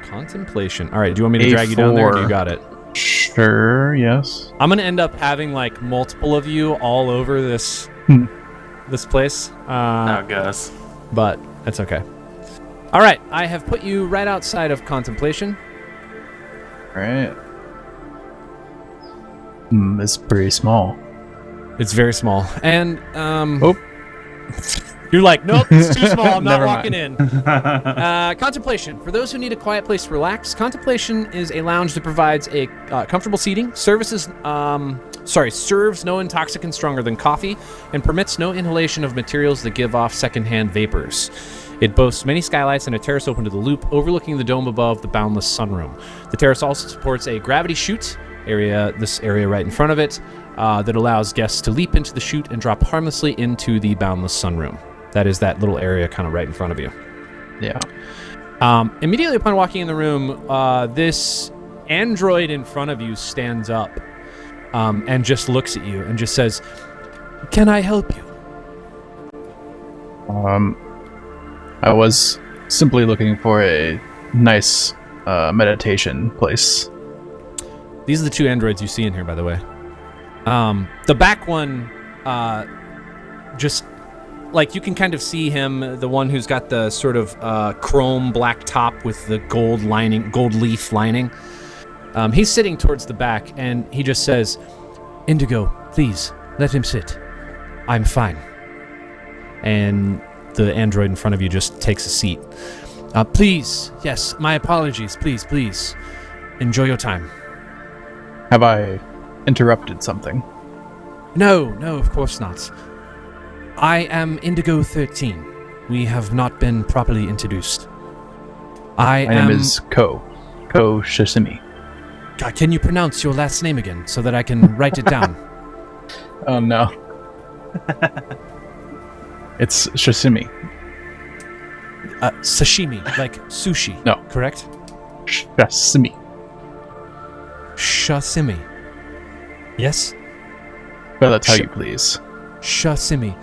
Contemplation. All right. Do you want me to drag you down there? Or do you got it? Sure, yes. I'm gonna end up having like multiple of you all over this this place. How it goes. But that's okay. All right. I have put you right outside of Contemplation. Alright. It's pretty small. It's very small, and Oh. you're like, nope, it's too small. I'm not Never walking mind. in. Contemplation. For those who need a quiet place to relax, Contemplation is a lounge that provides a comfortable seating, serves no intoxicant stronger than coffee, and permits no inhalation of materials that give off secondhand vapors. It boasts many skylights and a terrace open to the loop, overlooking the dome above the boundless sunroom. The terrace also supports a gravity chute area, this area right in front of it, that allows guests to leap into the chute and drop harmlessly into the boundless sunroom. That is that little area kind of right in front of you. Yeah. Immediately upon walking in the room, this android in front of you stands up and just looks at you and just says, "Can I help you?" I was simply looking for a nice meditation place. These are the 2 androids you see in here, by the way. The back one, just like you can kind of see him, the one who's got the sort of chrome black top with the gold lining, gold leaf lining. He's sitting towards the back, and he just says, Indigo, please, let him sit. I'm fine. And the android in front of you just takes a seat. Please, yes, my apologies. Please. Enjoy your time. Have I interrupted something? No, of course not. I am Indigo 13. We have not been properly introduced. My name is Ko Shishimi. Can you pronounce your last name again so that I can write it down? Oh no. It's Shishimi. Sashimi, like sushi. No. Correct? Shishimi. Shasimi. Yes? Spell it how you please. Shasimi.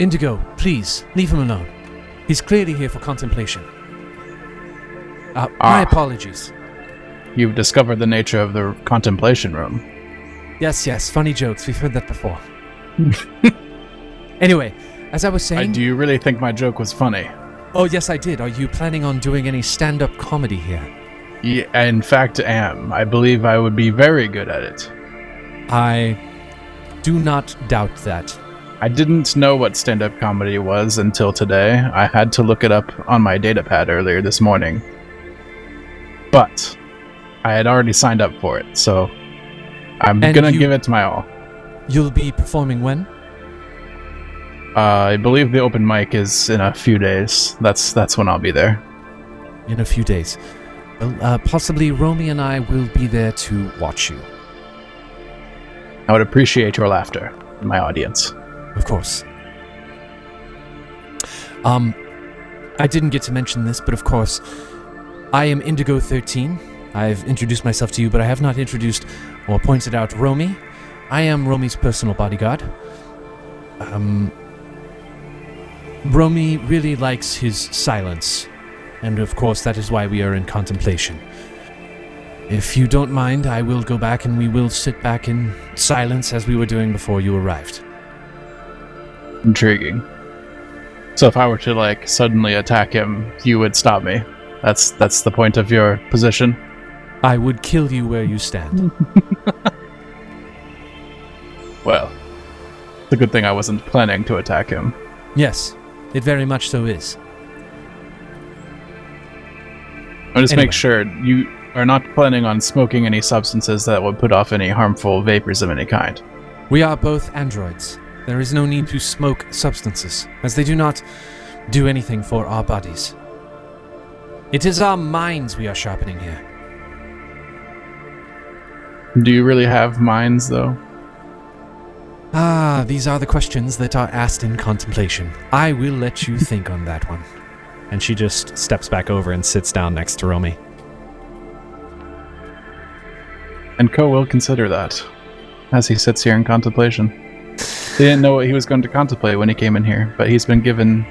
Indigo, please, leave him alone. He's clearly here for contemplation. My apologies. You've discovered the nature of the contemplation room. Yes, funny jokes. We've heard that before. Anyway, as I was saying... Do you really think my joke was funny? Oh, yes, I did. Are you planning on doing any stand-up comedy here? Yeah, I in fact am. I believe I would be very good at it. I do not doubt that. I didn't know what stand-up comedy was until today. I had to look it up on my datapad earlier this morning. But I had already signed up for it, so I'm gonna give it my all. You'll be performing when? I believe the open mic is in a few days. That's when I'll be there. In a few days. Well, possibly Romy and I will be there to watch you. I would appreciate your laughter in my audience. Of course. I didn't get to mention this, but of course, I am Indigo 13. I've introduced myself to you, but I have not introduced or pointed out Romy. I am Romy's personal bodyguard. Romy really likes his silence, and of course that is why we are in contemplation. If you don't mind, I will go back and we will sit back in silence as we were doing before you arrived. Intriguing. So if I were to suddenly attack him, you would stop me. That's the point of your position. I would kill you where you stand. Well, it's a good thing I wasn't planning to attack him. Yes, it very much so is. I'll just make sure you are not planning on smoking any substances that would put off any harmful vapors of any kind. We are both androids. There is no need to smoke substances, as they do not do anything for our bodies. It is our minds we are sharpening here. Do you really have minds, though? These are the questions that are asked in contemplation. I will let you think on that one. And she just steps back over and sits down next to Romy. And Ko will consider that, as he sits here in contemplation. He didn't know what he was going to contemplate when he came in here, but he's been given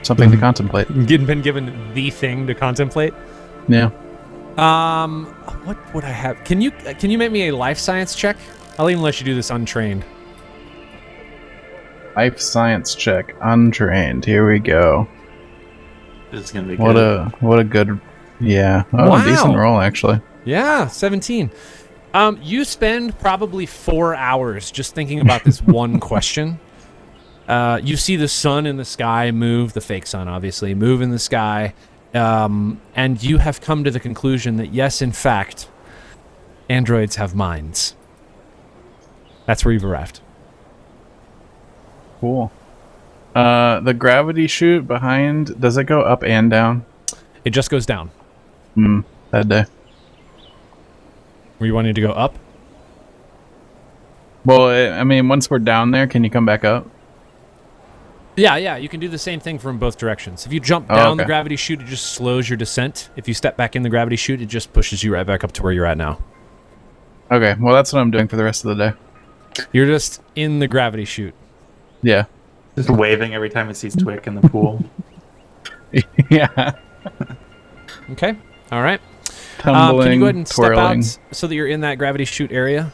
something to contemplate. Been given the thing to contemplate? Yeah. What would I have? Can you make me a life science check? I'll even let you do this untrained. Life science check, untrained. Here we go. This is gonna be good. What a good, yeah. Oh, wow. Decent roll actually. Yeah, 17. You spend probably 4 hours just thinking about this one question. You see the sun in the sky move, the fake sun obviously, move in the sky, and you have come to the conclusion that yes, in fact, androids have minds. That's where you've arrived. Cool. The gravity chute behind, does it go up and down? It just goes down. That day. Were you wanting to go up? Well, I mean, once we're down there, can you come back up? Yeah, you can do the same thing from both directions. If you jump down the gravity chute, it just slows your descent. If you step back in the gravity chute, it just pushes you right back up to where you're at now. Okay, well, that's what I'm doing for the rest of the day. You're just in the gravity chute. Yeah. Just waving every time he sees Twik in the pool. Yeah. Okay, all right. Tumbling, can you go ahead and twirling. step out so that you're in that gravity chute area?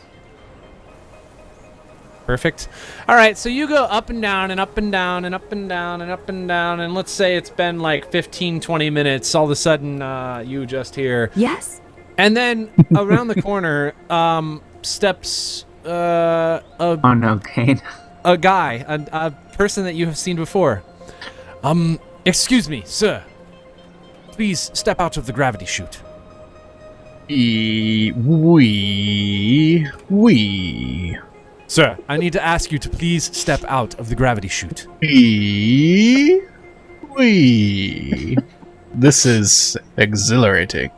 Perfect. All right, so you go up and down and up and down and up and down and up and down, and let's say it's been like 15, 20 minutes. All of a sudden, you just hear... Yes? And then around the corner steps Oh no, Kane. a guy, a person that you have seen before. Excuse me, sir. Please step out of the gravity chute. We. Sir, I need to ask you to please step out of the gravity chute. We. This is exhilarating.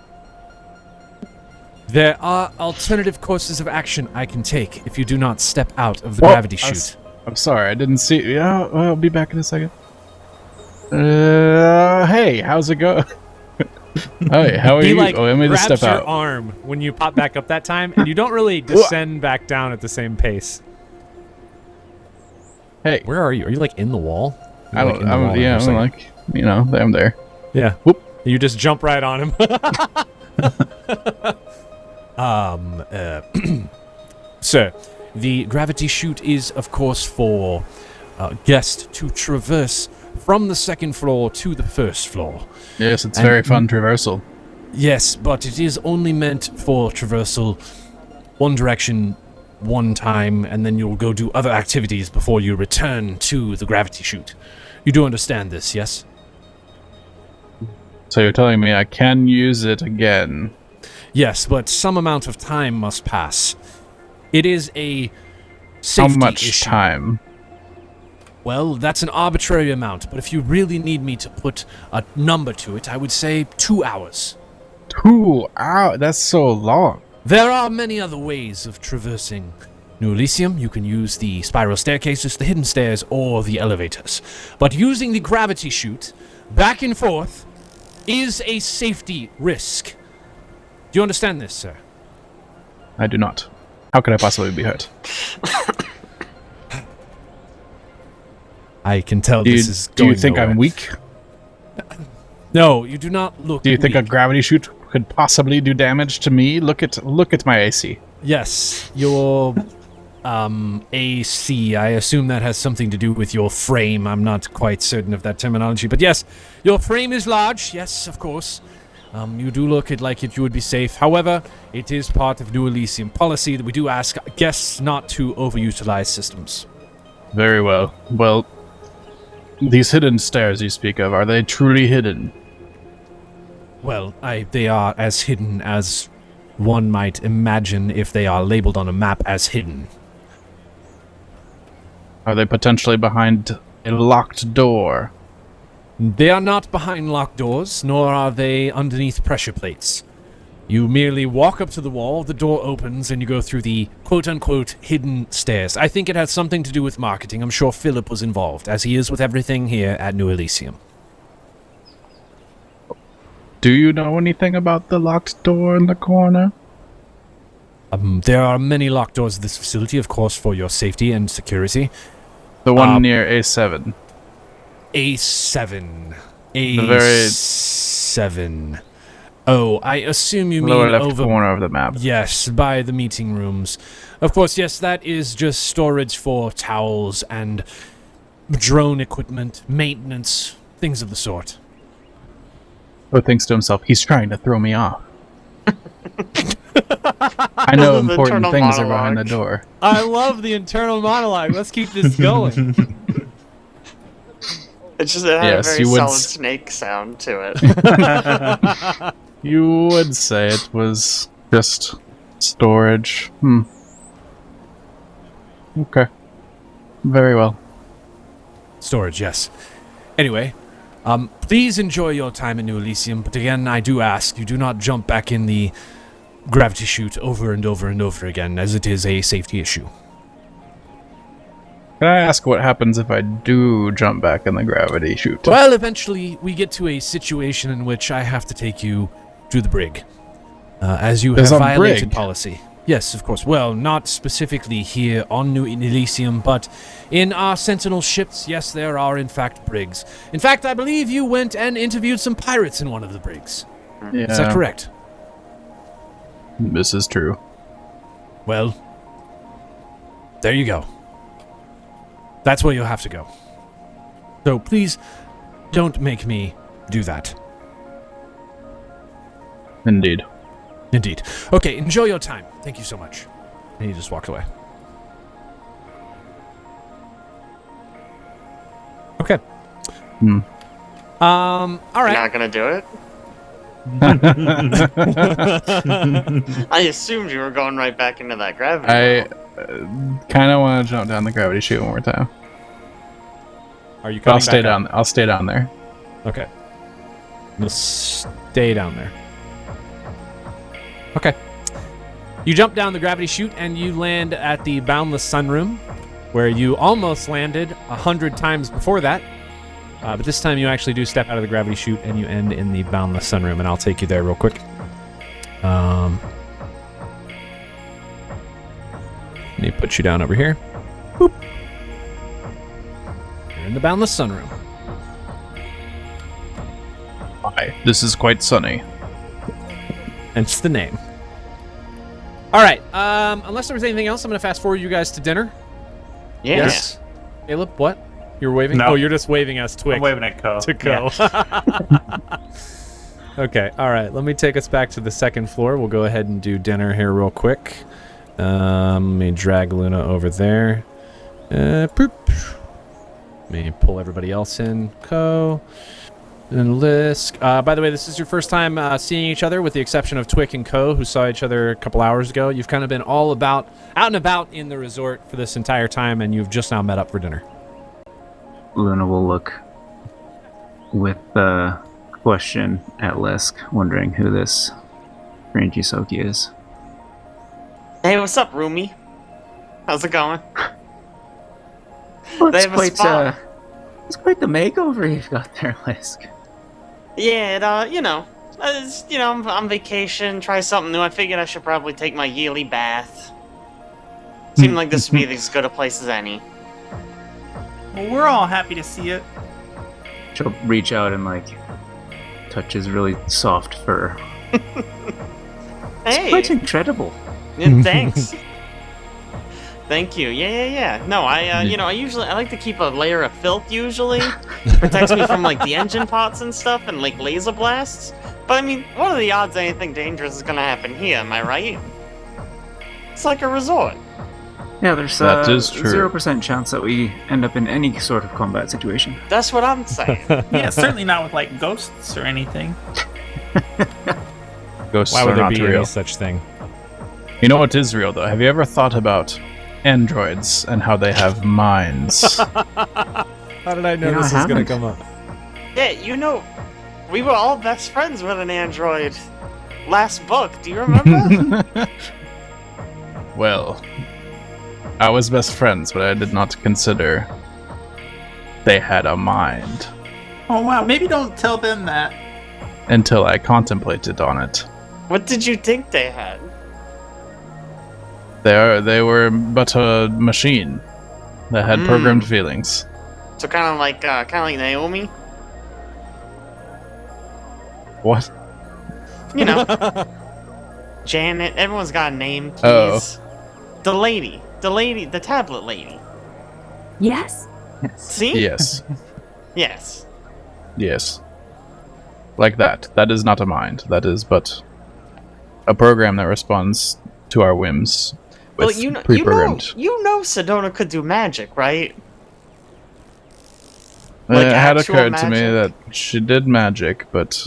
There are alternative courses of action I can take if you do not step out of the gravity chute. I'm sorry, I didn't see. Yeah, I'll be back in a second. Hey, how's it going? Hey, how are He you? like Oh, let me just grabs step your out. arm when you pop back up that time, and you don't really descend back down at the same pace. Hey, Where are you? Are you like in the wall? I You're, don't. like, in the wall I'm, yeah, or I'm something. like, you know, I'm there. Yeah. Whoop. You just jump right on him. Sir, the gravity chute is, of course, for guests to traverse from the second floor to the first floor. Yes, it's And- very fun traversal. Yes, but it is only meant for traversal one direction, one time, and then you'll go do other activities before you return to the gravity chute. You do understand this, yes? So you're telling me I can use it again? Yes, but some amount of time must pass. It is a How safety much issue. time? Well, that's an arbitrary amount, but if you really need me to put a number to it, I would say 2 hours. 2 hours? That's so long. There are many other ways of traversing New Elysium. You can use the spiral staircases, the hidden stairs, or the elevators. But using the gravity chute back and forth is a safety risk. Do you understand this, sir? I do not. How could I possibly be hurt? I can tell Do this is you going think nowhere. I'm weak? No, you do not look Do you think a weak. gravity chute could possibly do damage to me? Look at my AC. Yes, your AC. I assume that has something to do with your frame. I'm not quite certain of that terminology, but yes, your frame is large. Yes, of course. You do look like you would be safe. However, it is part of New Elysium policy that we do ask guests not to overutilize systems. Very well. Well, these hidden stairs you speak of, are they truly hidden? Well, they are as hidden as one might imagine if they are labeled on a map as hidden. Are they potentially behind a locked door? They are not behind locked doors, nor are they underneath pressure plates. You merely walk up to the wall, the door opens, and you go through the quote-unquote hidden stairs. I think it has something to do with marketing. I'm sure Philip was involved, as he is with everything here at New Elysium. Do you know anything about the locked door in the corner? There are many locked doors at this facility, of course, for your safety and security. The one near A7. A7. The very A7. Oh, I assume you mean lower left over... corner of the map. Yes, by the meeting rooms. Of course, yes, that is just storage for towels and drone equipment, maintenance, things of the sort. Who thinks to himself, he's trying to throw me off. I know This is important internal things are behind the monologue. door. I love the internal monologue. Let's keep this going. It's just it had Yes, a very you would solid s- snake sound to it. You would say it was just storage. Okay. Very well. Storage, yes. Anyway, please enjoy your time in New Elysium, but again, I do ask, you do not jump back in the gravity chute over and over and over again, as it is a safety issue. Can I ask what happens if I do jump back in the gravity chute? Well, eventually, we get to a situation in which I have to take you to the brig, as you There's have a violated brig? policy. Yes, of course. Well, not specifically here on New Elysium, but in our Sentinel ships, yes, there are in fact brigs. In fact, I believe you went and interviewed some pirates in one of the brigs. Yeah, Is that correct? This is true. Well, there you go. That's where you'll have to go. So please, don't make me do that. Indeed. Indeed. Okay, enjoy your time. Thank you so much. And he just walked away. All You're right. not gonna do it? I assumed you were going right back into that gravity. I well. kind of want to jump down the gravity chute one more time. Are you But coming I'll stay back up? down. I'll stay down there. Okay. You'll stay down there. Okay. You jump down the gravity chute and you land at the Boundless Sunroom, where you almost landed 100 times before that. But this time you actually do step out of the gravity chute and you end in the Boundless Sunroom, and I'll take you there real quick. Let me put you down over here. Boop. You're in the Boundless Sunroom. Hi. This is quite sunny. Hence the name. All right. Unless there was anything else, I'm going to fast forward you guys to dinner. Yeah. Yes. Caleb, what? You're waving? No. Oh, you're just waving us, Twik. I'm waving at Ko. To go. Okay. All right. Let me take us back to the second floor. We'll go ahead and do dinner here real quick. Let me drag Luna over there. Poop. Let me pull everybody else in. Ko. And Lisk. By the way, this is your first time seeing each other, with the exception of Twik and Ko, who saw each other a couple hours ago. You've kind of been all about, out and about in the resort for this entire time, and you've just now met up for dinner. Luna will look with question at Lisk, wondering who this Rangy Soki is. Hey, what's up, Rumi? How's it going? Well, They have a spot. it's quite the makeover you've got there, Lisk. Yeah, I'm on vacation, try something new. I figured I should probably take my yearly bath. Seemed like this would be as good a place as any. Well, we're all happy to see it. She'll reach out and touch his really soft fur. Hey, Quite incredible. yeah, thanks. Thank you. Yeah. No, I like to keep a layer of filth usually. Protects me from the engine pots and stuff and laser blasts. But I mean, what are the odds anything dangerous is gonna happen here, am I right? It's like a resort. Yeah, there's That is true. 0% chance that we end up in any sort of combat situation. That's what I'm saying. Yeah, certainly not with ghosts or anything. Ghosts Why are would there not be real. any such thing? You know what is real, though? Have you ever thought about androids and how they have minds? How did I know You know, this I was going to haven't. come up? Yeah, we were all best friends with an android. Last book, do you remember? Well, I was best friends, but I did not consider they had a mind Oh wow, maybe don't tell them that. until I contemplated on it. What did you think they had? They were but a machine that had programmed feelings. So kind of like Naomi, What? you know. Janet, everyone's got a name, please. Oh. The lady, the tablet lady. Yes? See? Yes. Yes. Yes. Like that. That is not a mind. That is but a program that responds to our whims with Well, you know, pre-programmed. Sedona could do magic, right? It like had actual occurred to me magic? that she did magic, but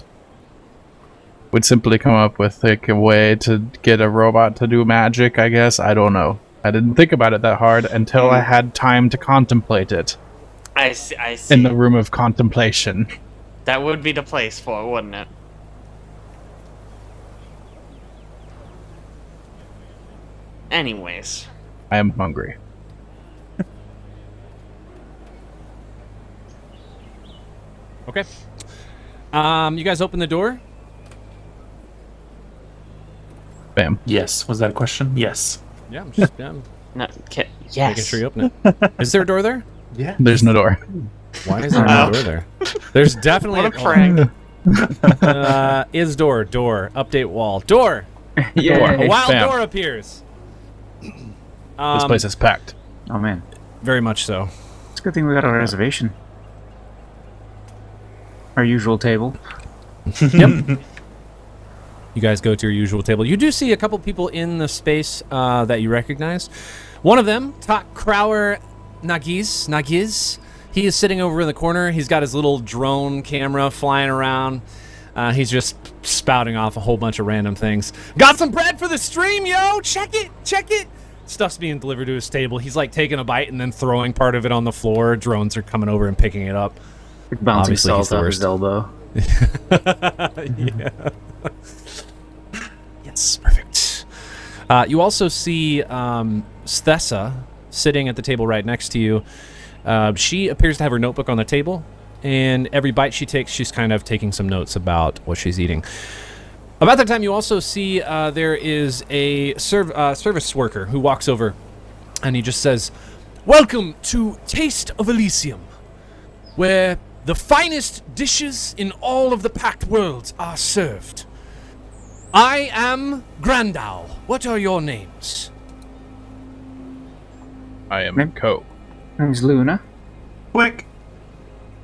would simply come up with a way to get a robot to do magic, I guess. I don't know. I didn't think about it that hard until I had time to contemplate it I see. in the room of contemplation. That would be the place for it, wouldn't it? Anyways. I am hungry. Okay. You guys open the door. Bam. Yes. Was that a question? Yes. Yeah, I'm just Yes. making sure you open it. Is there a door there? Yeah. There's no door. Why is there no door there? There's definitely What a prank. is door. Update wall. Door. Yeah. A wild Bam. door appears. This place is packed. Oh man, Very much so. it's a good thing we got a reservation. Our usual table. Yep. You guys go to your usual table. You do see a couple people in the space that you recognize. One of them, Tak Crower Nagiz, He is sitting over in the corner. He's got his little drone camera flying around. He's just spouting off a whole bunch of random things. Got some bread for the stream, yo! Check it! Stuff's being delivered to his table. He's like taking a bite and then throwing part of it on the floor. Drones are coming over and picking it up. Bouncing Obviously, he's salt the off worst. his elbow. Yeah. Yes, perfect. You also see Sthessa sitting at the table right next to you. She appears to have her notebook on the table, and every bite she takes, she's kind of taking some notes about what she's eating. About that time, you also see there is a service worker who walks over, and he just says, "Welcome to Taste of Elysium, where the finest dishes in all of the Pact Worlds are served. I am Grandau. What are your names?" I am Ko. My name's Luna. Quick.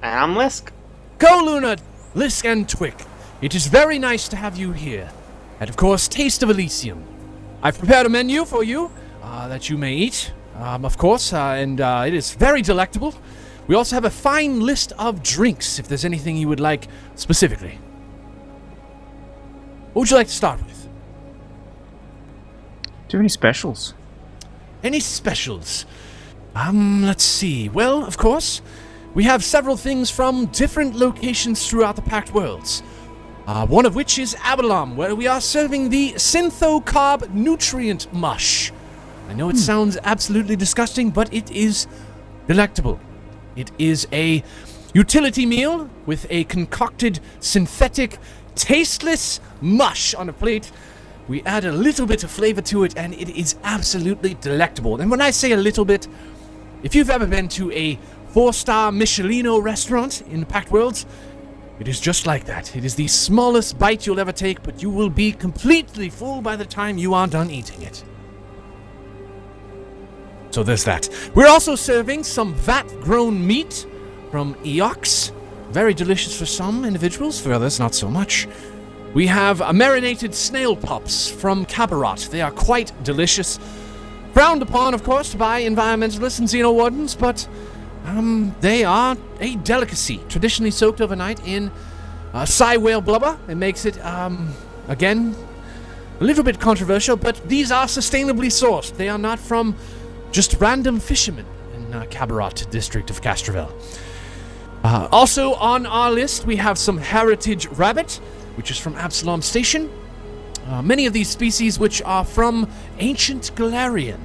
And I'm Lisk. Go, Luna, Lisk, and Twik. It is very nice to have you here. And of course, Taste of Elysium. I've prepared a menu for you that you may eat, of course, and it is very delectable. We also have a fine list of drinks if there's anything you would like specifically. What would you like to start with? Do you have any specials? Any specials? Let's see. Well, of course, we have several things from different locations throughout the Pact Worlds. One of which is Avalon, where we are serving the Syntho-Carb Nutrient Mush. I know it sounds absolutely disgusting, but it is delectable. It is a utility meal with a concocted, synthetic, tasteless mush on a plate. We add a little bit of flavor to it, and it is absolutely delectable. And when I say a little bit, if you've ever been to a 4-star Michelino restaurant in the Pact Worlds, it is just like that. It is the smallest bite you'll ever take, but you will be completely full by the time you are done eating it. So there's that. We're also serving some vat-grown meat from Eox. Very delicious for some individuals, for others not so much. We have marinated snail pups from Cabarot. They are quite delicious. Frowned upon, of course, by environmentalists and xenowardens, but they are a delicacy, traditionally soaked overnight in whale blubber. It makes it, again, a little bit controversial, but these are sustainably sourced. They are not from just random fishermen in Cabarot district of Castrovel. Also on our list, we have some heritage rabbit, which is from Absalom Station. Many of these species which are from ancient Galarian,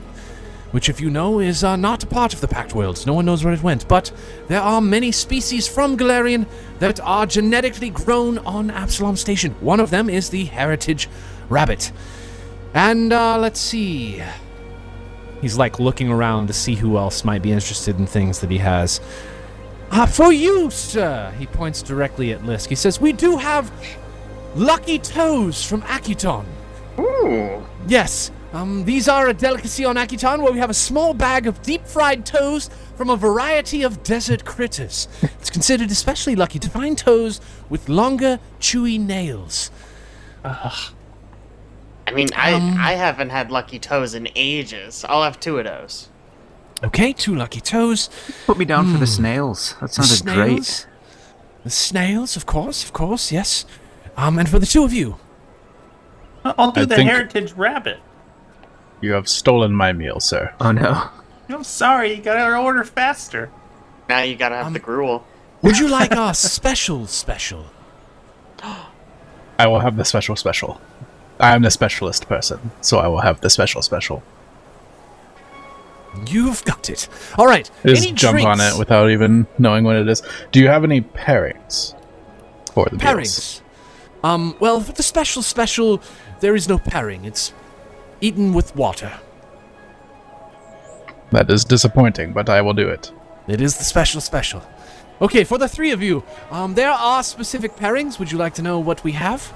which, if you know, is not a part of the Pact Worlds. No one knows where it went, but there are many species from Galarian that are genetically grown on Absalom Station. One of them is the heritage rabbit. And let's see. He's like looking around to see who else might be interested in things that he has. For you, sir, he points directly at Lisk. He says, we do have lucky toes from Akiton. Ooh. Yes, these are a delicacy on Akiton where we have a small bag of deep-fried toes from a variety of desert critters. It's considered especially lucky to find toes with longer, chewy nails. I mean, I haven't had lucky toes in ages. I'll have 2 of those. Okay, 2 lucky toes. Put me down for the snails. That sounded great. The snails, of course, yes. And for the 2 of you. I'll do I the think- heritage rabbit. You have stolen my meal, sir. Oh no. I'm sorry, you gotta order faster. Now you gotta have the gruel. Would you like our special? I will have the special. I am the specialist person, so I will have the special. You've got it. All right. Just Any jump on drinks? it without even knowing what it is. Do you have any pairings for the meals? Pairings. Well, for the special, there is no pairing. It's eaten with water. That is disappointing, but I will do it. It is the special. Okay, for the 3 of you, there are specific pairings. Would you like to know what we have?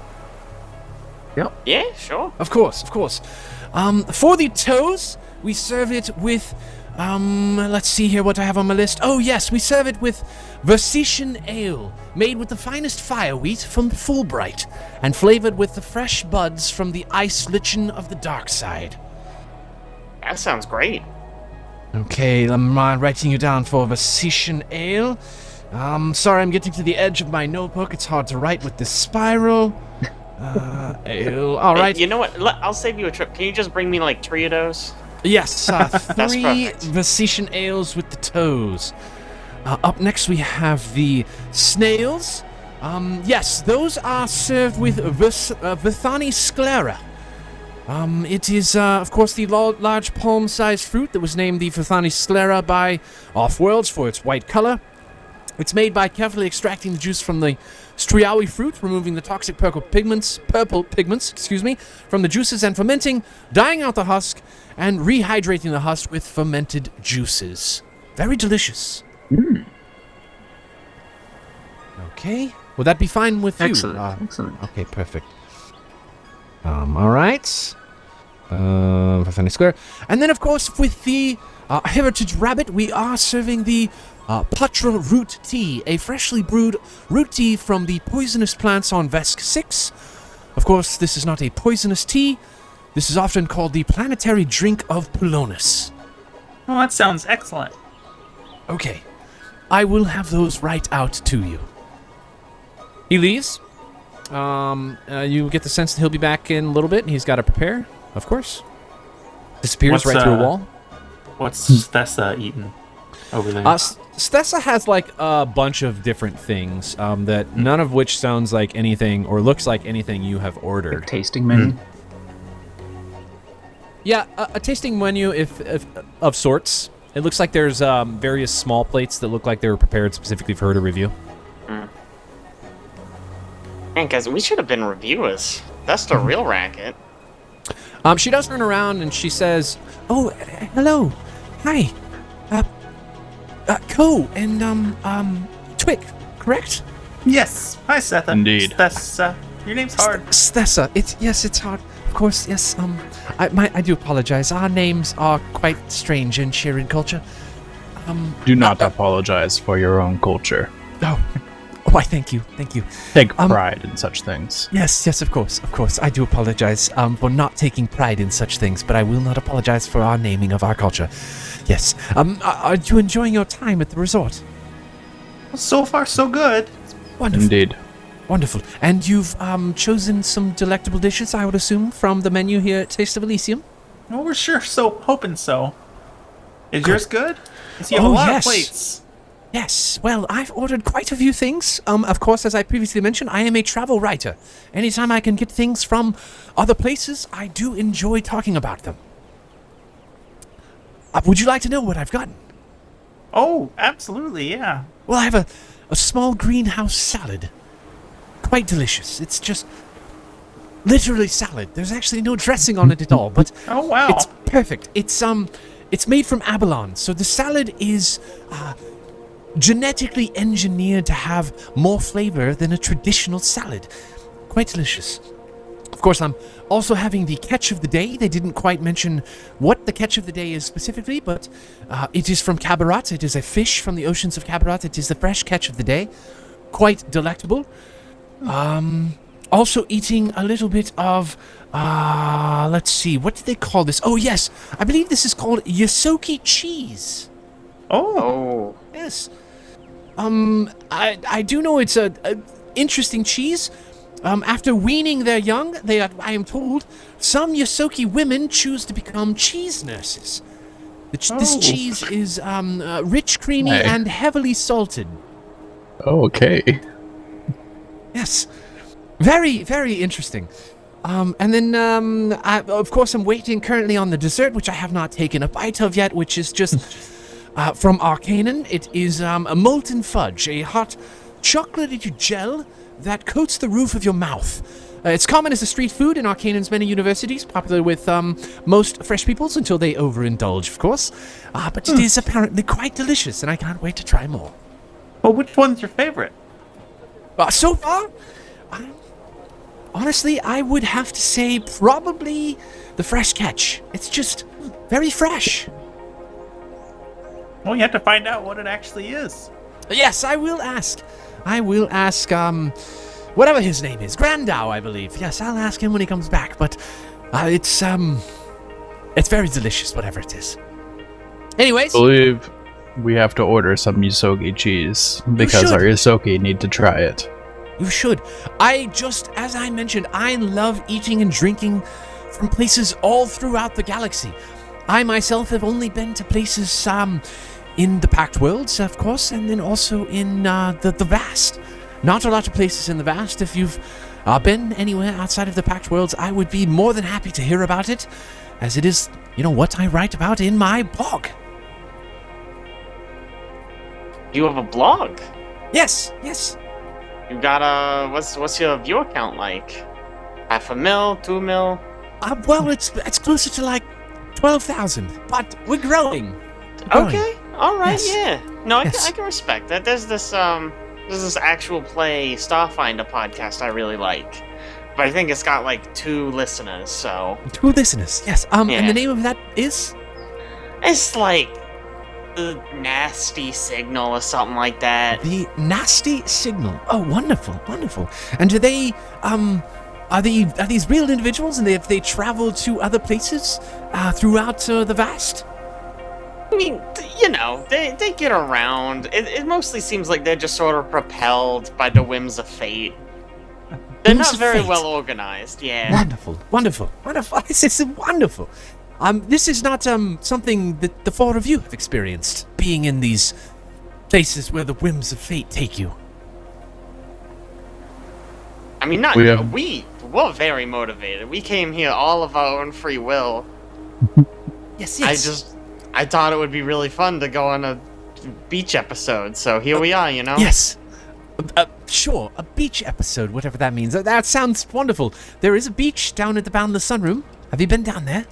Yeah, sure. Of course. For the toes, we serve it with, let's see here what I have on my list. Oh yes, we serve it with Versician Ale, made with the finest fire wheat from Fulbright, and flavored with the fresh buds from the ice lichen of the dark side. That sounds great. Okay, I'm writing you down for Vacetian Ale. Sorry, I'm getting to the edge of my notebook. It's hard to write with this spiral. Ale. All right. Hey, you know what? I'll save you a trip. Can you just bring me like 3 of those? Yes, 3 perfect. Vacetian ales with the toes. Up next, we have the snails. Yes, those are served with Vithani sclera. It is, of course, the large palm-sized fruit that was named the Vithani sclera by Offworlds for its white color. It's made by carefully extracting the juice from the striawi fruit, removing the toxic purple pigments, from the juices and fermenting, dyeing out the husk, and rehydrating the husk with fermented juices. Very delicious. Okay. Will that be fine with you? Excellent. Okay, perfect. All right. Vithani Square. And then, of course, with the Heritage Rabbit, we are serving the Patra Root Tea, a freshly brewed root tea from the poisonous plants on Vesk 6. Of course, this is not a poisonous tea. This is often called the planetary drink of Polonus. Oh, that sounds excellent. Okay. I will have those right out to you. He leaves. You get the sense that he'll be back in a little bit, and he's got to prepare, of course. Disappears right through a wall. What's Stessa eating over there? Stessa has like a bunch of different things that none of which sounds like anything or looks like anything you have ordered. Tasting menu. Yeah, a tasting menu if of sorts. It looks like there's various small plates that look like they were prepared specifically for her to review. Man, guys, we should have been reviewers. That's the real racket. She does turn around and she says, "Oh, hello, hi, Ko and Twik, correct?" Yes. Hi, Setha. Indeed. Stessa. Your name's hard. Stessa. It's hard. Of course, yes. I do apologize. Our names are quite strange in Shirin culture. Do not apologize for your own culture. Oh, why? Thank you. Take pride in such things. Yes, of course. I do apologize for not taking pride in such things, but I will not apologize for our naming of our culture. Yes. Are you enjoying your time at the resort? So far, so good. Wonderful. Indeed. Wonderful. And you've chosen some delectable dishes, I would assume, from the menu here at Taste of Elysium? Well, we're sure hoping so. Is yours good? You have a lot of plates. Yes, well, I've ordered quite a few things. Of course, as I previously mentioned, I am a travel writer. Anytime I can get things from other places, I do enjoy talking about them. Would you like to know what I've gotten? Oh, absolutely, yeah. Well, I have a small greenhouse salad. Quite delicious. It's just literally salad. There's actually no dressing on it at all, but Oh, wow. it's perfect. It's made from abalone, so the salad is genetically engineered to have more flavor than a traditional salad. Quite delicious. Of course, I'm also having the catch of the day. They didn't quite mention what the catch of the day is specifically, but it is from Kabarat. It is a fish from the oceans of Kabarat. It is the fresh catch of the day. Quite delectable. Also eating a little bit of, let's see, what do they call this? Oh, yes, I believe this is called Yosoki cheese. Oh. Yes. I do know it's a interesting cheese. After weaning their young, I am told, some Yosoki women choose to become cheese nurses. This cheese is rich, creamy, and heavily salted. Okay. Yes. Very, very interesting. And then, of course, I'm waiting currently on the dessert, which I have not taken a bite of yet, which is just from Arcanon. It is a molten fudge, a hot chocolatey gel that coats the roof of your mouth. It's common as a street food in Arcanon's many universities, popular with most fresh peoples until they overindulge, of course. But it is apparently quite delicious, and I can't wait to try more. Well, which one's your favorite? So far, honestly, I would have to say probably the fresh catch. It's just very fresh. Well, you have to find out what it actually is. Yes, I will ask. Whatever his name is, Grandau, I believe. Yes, I'll ask him when he comes back. But it's very delicious, whatever it is. Anyways, believe we have to order some Yusogi cheese because should. our Yusoki need to try it. you should. As I mentioned, I love eating and drinking from places all throughout the galaxy. I myself have only been to places in the Pact Worlds, of course, and then also in the Vast. Not a lot of places in the Vast. If you've been anywhere outside of the Pact Worlds, I would be more than happy to hear about it, as it is, what I write about in my blog. You have a blog? Yes. You got what's your viewer count like? 500,000, 2 mil? Well, it's closer to like 12,000, but we're growing. Okay, all right, Yes. yeah. No, Yes. I can respect that. There's this actual play Starfinder podcast I really like, but I think it's got like 2 listeners. So 2 listeners, yes. Yeah. And the name of that is? it's like the Nasty Signal or something like that. The Nasty Signal. Oh, wonderful. And do they, are these real individuals, and have they traveled to other places throughout the Vast? I mean, they get around. It mostly seems like they're just sort of propelled by the whims of fate. They're Whims not of very fate. well organized, yeah. Wonderful. This is wonderful. This is not something that the 4 of you have experienced, being in these places where the whims of fate take you. I mean, we're very motivated. We came here all of our own free will. Yes. I thought it would be really fun to go on a beach episode, so here we are, Yes. Sure, a beach episode, whatever that means. That sounds wonderful. There is a beach down at the Boundless Sunroom. Have you been down there?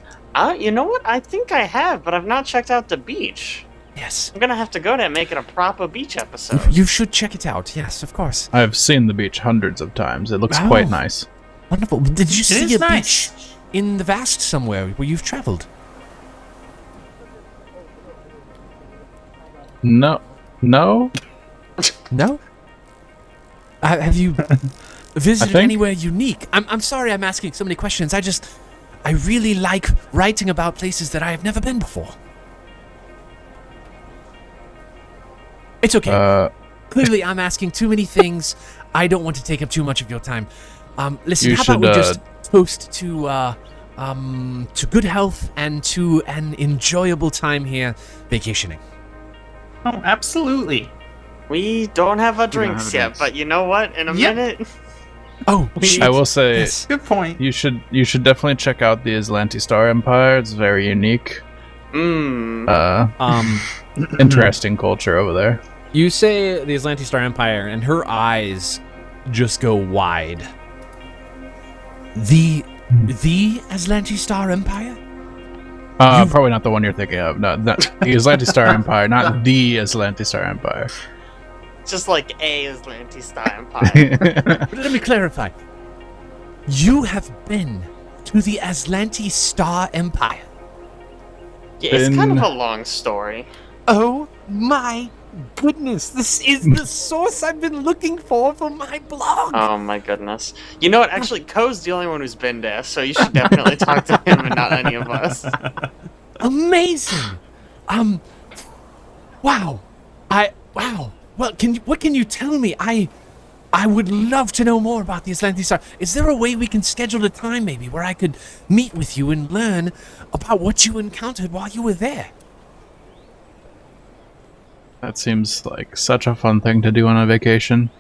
You know what? I think I have, but I've not checked out the beach. Yes. I'm gonna have to go there and make it a proper beach episode. You should check it out. Yes, of course. I've seen the beach hundreds of times. It looks quite nice. Wonderful. Did you see is a nice. beach in the Vast somewhere where you've traveled? No. No? Have you visited think- anywhere unique? I'm sorry I'm asking so many questions. I really like writing about places that I have never been before. It's okay. Clearly, I'm asking too many things. I don't want to take up too much of your time. Listen, You how about we should, just toast to good health and to an enjoyable time here vacationing. Oh, absolutely. We don't have our drinks have yet, drinks. but you know what? In a Yep. minute, Oh, shoot. I will say Yes. Good point. you should definitely check out the Aslanti Star Empire. It's very unique. Interesting culture over there. You say the Aslanti Star Empire, and her eyes just go wide. The Aslanti Star Empire? Probably not the one you're thinking of. No, the Aslanti Star Empire, not the Aslanti Star Empire. just like A is Atlantis Star Empire. But let me clarify. You have been to the Aslanti Star Empire. Yeah, it's kind of a long story. Oh my goodness. This is the source I've been looking for my blog. Oh my goodness. You know what? Actually, Ko's the only one who's been there, so you should definitely talk to him and not any of us. Amazing. Wow. Wow. Well, what can you tell me? I would love to know more about the Aslanti Star. Is there a way we can schedule a time maybe where I could meet with you and learn about what you encountered while you were there? That seems like such a fun thing to do on a vacation.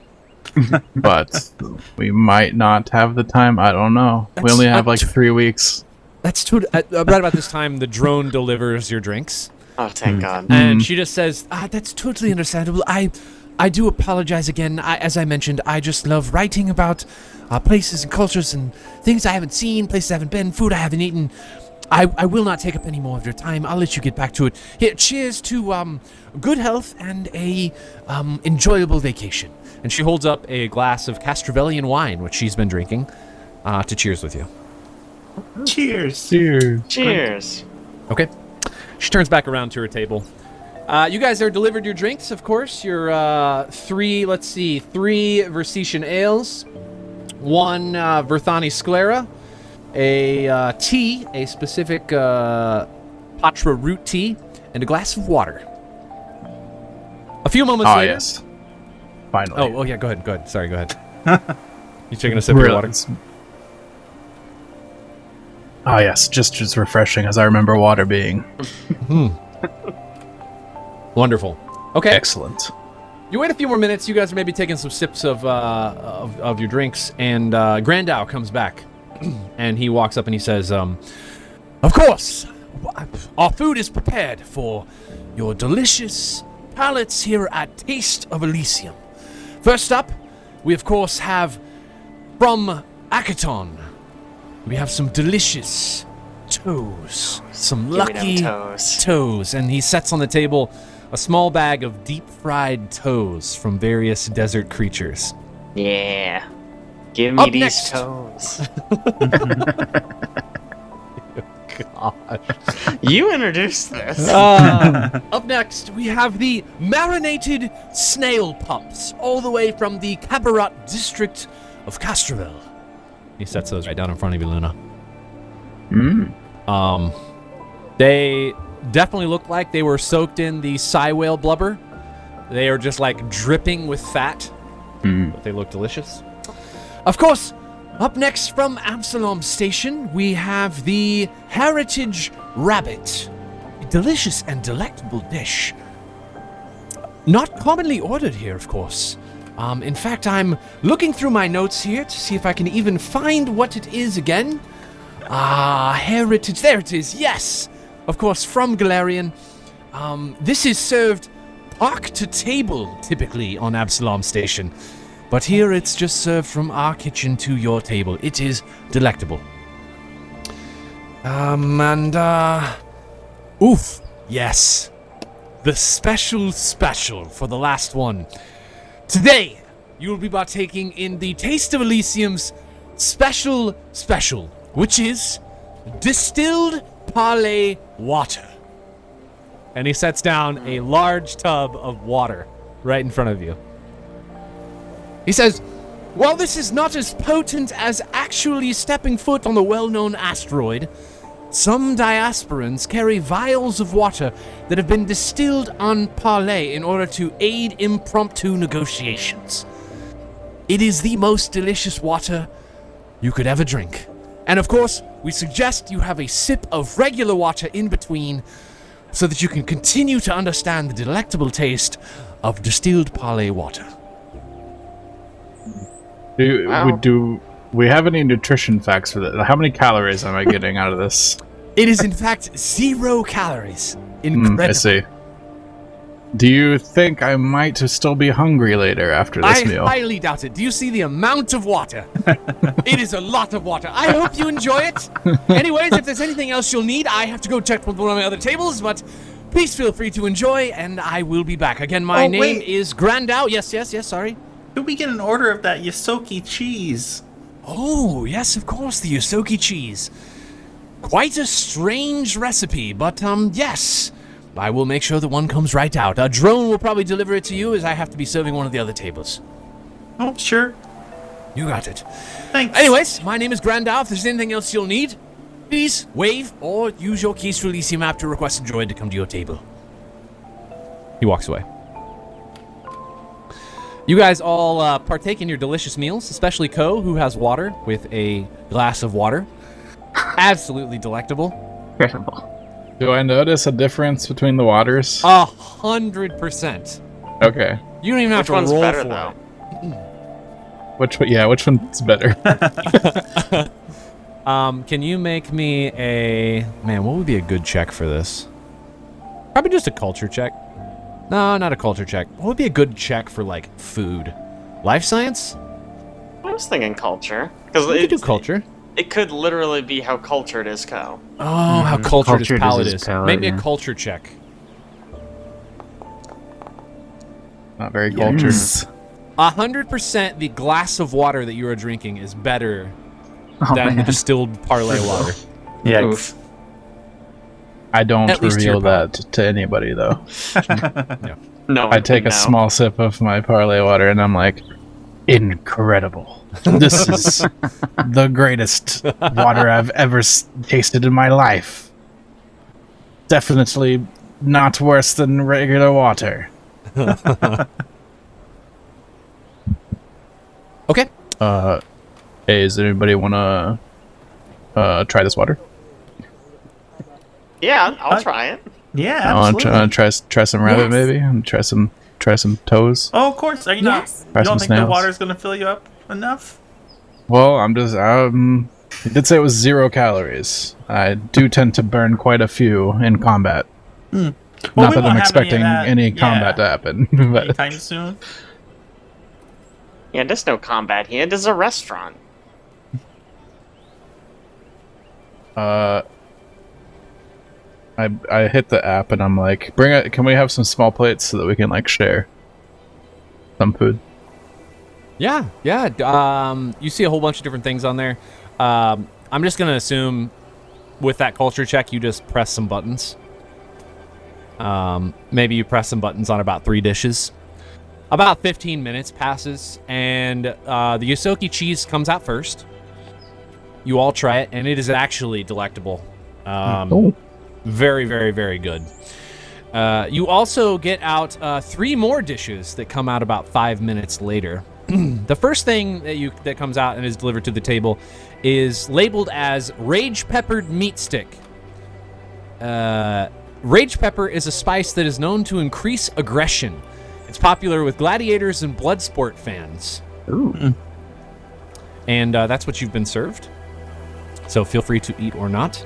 But we might not have the time. I don't know. We That's only have not like tr- 3 weeks. That's too. Right about this time, the drone delivers your drinks. Oh, thank God. And she just says, that's totally understandable. I do apologize again. As I mentioned, I just love writing about places and cultures and things I haven't seen, places I haven't been, food I haven't eaten. I will not take up any more of your time. I'll let you get back to it. Here, cheers to good health and a enjoyable vacation. And she holds up a glass of Castrovellian wine, which she's been drinking, to cheers with you. Cheers. Cheers. Okay. She turns back around to her table. You guys are delivered your drinks, of course. Your three Versician ales, one Verthani Sclera, a tea, a specific Patra root tea, and a glass of water. A few moments Oh later. yes. Finally. Oh, yeah. Go ahead. Sorry. Go ahead. You taking a sip of your water? Oh yes, just as refreshing as I remember water being. Wonderful. Okay. Excellent. You wait a few more minutes. You guys are maybe taking some sips of your drinks, and Grandau comes back, and he walks up and he says, "Of course, our food is prepared for your delicious palates here at Taste of Elysium. First up, we of course have from Akaton. We have some delicious toes, some Give me them lucky toes, and he sets on the table a small bag of deep-fried toes from various desert creatures. Yeah. Give me Up these next. toes. Gosh. You introduced this. Up next, we have the marinated snail pups, all the way from the Cabaret district of Castroville. He sets those right down in front of you, Luna. They definitely look like they were soaked in the sea whale blubber. They are just like dripping with fat, but they look delicious. Of course, up next from Absalom Station, we have the Heritage Rabbit. A delicious and delectable dish. Not commonly ordered here, of course. In fact, I'm looking through my notes here to see if I can even find what it is again. Heritage. There it is. Yes. Of course, from Galarian. This is served park to table, typically, on Absalom Station. But here it's just served from our kitchen to your table. It is delectable. Oof. Yes. The special for the last one. Today, you will be partaking in the Taste of Elysium's special, which is distilled parlay water. And he sets down a large tub of water right in front of you. He says, while this is not as potent as actually stepping foot on the well-known asteroid, some diasporans carry vials of water that have been distilled on parlay in order to aid impromptu negotiations. It is the most delicious water you could ever drink. And of course, we suggest you have a sip of regular water in between so that you can continue to understand the delectable taste of distilled parlay water. Do we have any nutrition facts for that? How many calories am I getting out of this? It is in fact 0 calories. Incredible. I see. Do you think I might still be hungry later after this meal? I highly doubt it. Do you see the amount of water? It is a lot of water. I hope you enjoy it. Anyways, if there's anything else you'll need, I have to go check with one of my other tables, but please feel free to enjoy, and I will be back. Again, my name is Grandau. Yes, sorry. Could we get an order of that Yosoki cheese? Oh, yes, of course, the Yosoki cheese. Quite a strange recipe, but, yes. I will make sure that one comes right out. A drone will probably deliver it to you, as I have to be serving one of the other tables. Oh, sure. You got it. Thanks. Anyways, my name is Grandau. If there's anything else you'll need, please wave or use your Keys to Elysium app to request a droid to come to your table. He walks away. You guys all partake in your delicious meals, especially Ko, who has water with a glass of water. Absolutely delectable. Incredible. Do I notice a difference between the waters? 100%. Okay. You don't even have Which to one's roll better, for though? Which one's better? it. Can you make me a... Man, what would be a good check for this? Probably just a culture check. No, not a culture check. What would be a good check for, like, food? Life science? I was thinking culture. We Because could do culture. It could literally be how cultured is Ko. Oh, how cultured his palate is. palate, Make me a yeah. culture check. Not very cultured. 100% the glass of water that you are drinking is better Oh, than the man. distilled parlay water. Yikes. I don't At least to reveal your that to anybody, though. No, I take a small sip of my parlay water and I'm like, incredible. This is the greatest water I've ever tasted in my life. Definitely not worse than regular water. Okay. Hey, does anybody want to try this water? Yeah, I'll try it. Yeah, I want absolutely. to try some rabbit, Yes. maybe, and try some toes. Oh, of course. Are you Yes. not? Try You don't some think the snails. water's gonna fill you up enough? Well, I'm just He did say it was 0 calories. I do tend to burn quite a few in combat. Well, Not we that won't I'm have expecting that- any yeah, combat to happen. But anytime soon. Yeah, there's no combat here. There's a restaurant. I hit the app and I'm like, can we have some small plates so that we can like share some food? Yeah. You see a whole bunch of different things on there. I'm just gonna assume with that culture check, you just press some buttons. Maybe you press some buttons on about 3 dishes. About 15 minutes passes, and the Yosoki cheese comes out first. You all try it, and it is actually delectable. Very, very, very good. You also get out 3 more dishes that come out about 5 minutes later. The first thing that comes out and is delivered to the table is labeled as Rage Peppered Meat Stick. Rage pepper is a spice that is known to increase aggression. It's popular with gladiators and blood sport fans. Ooh. And that's what you've been served. So feel free to eat or not.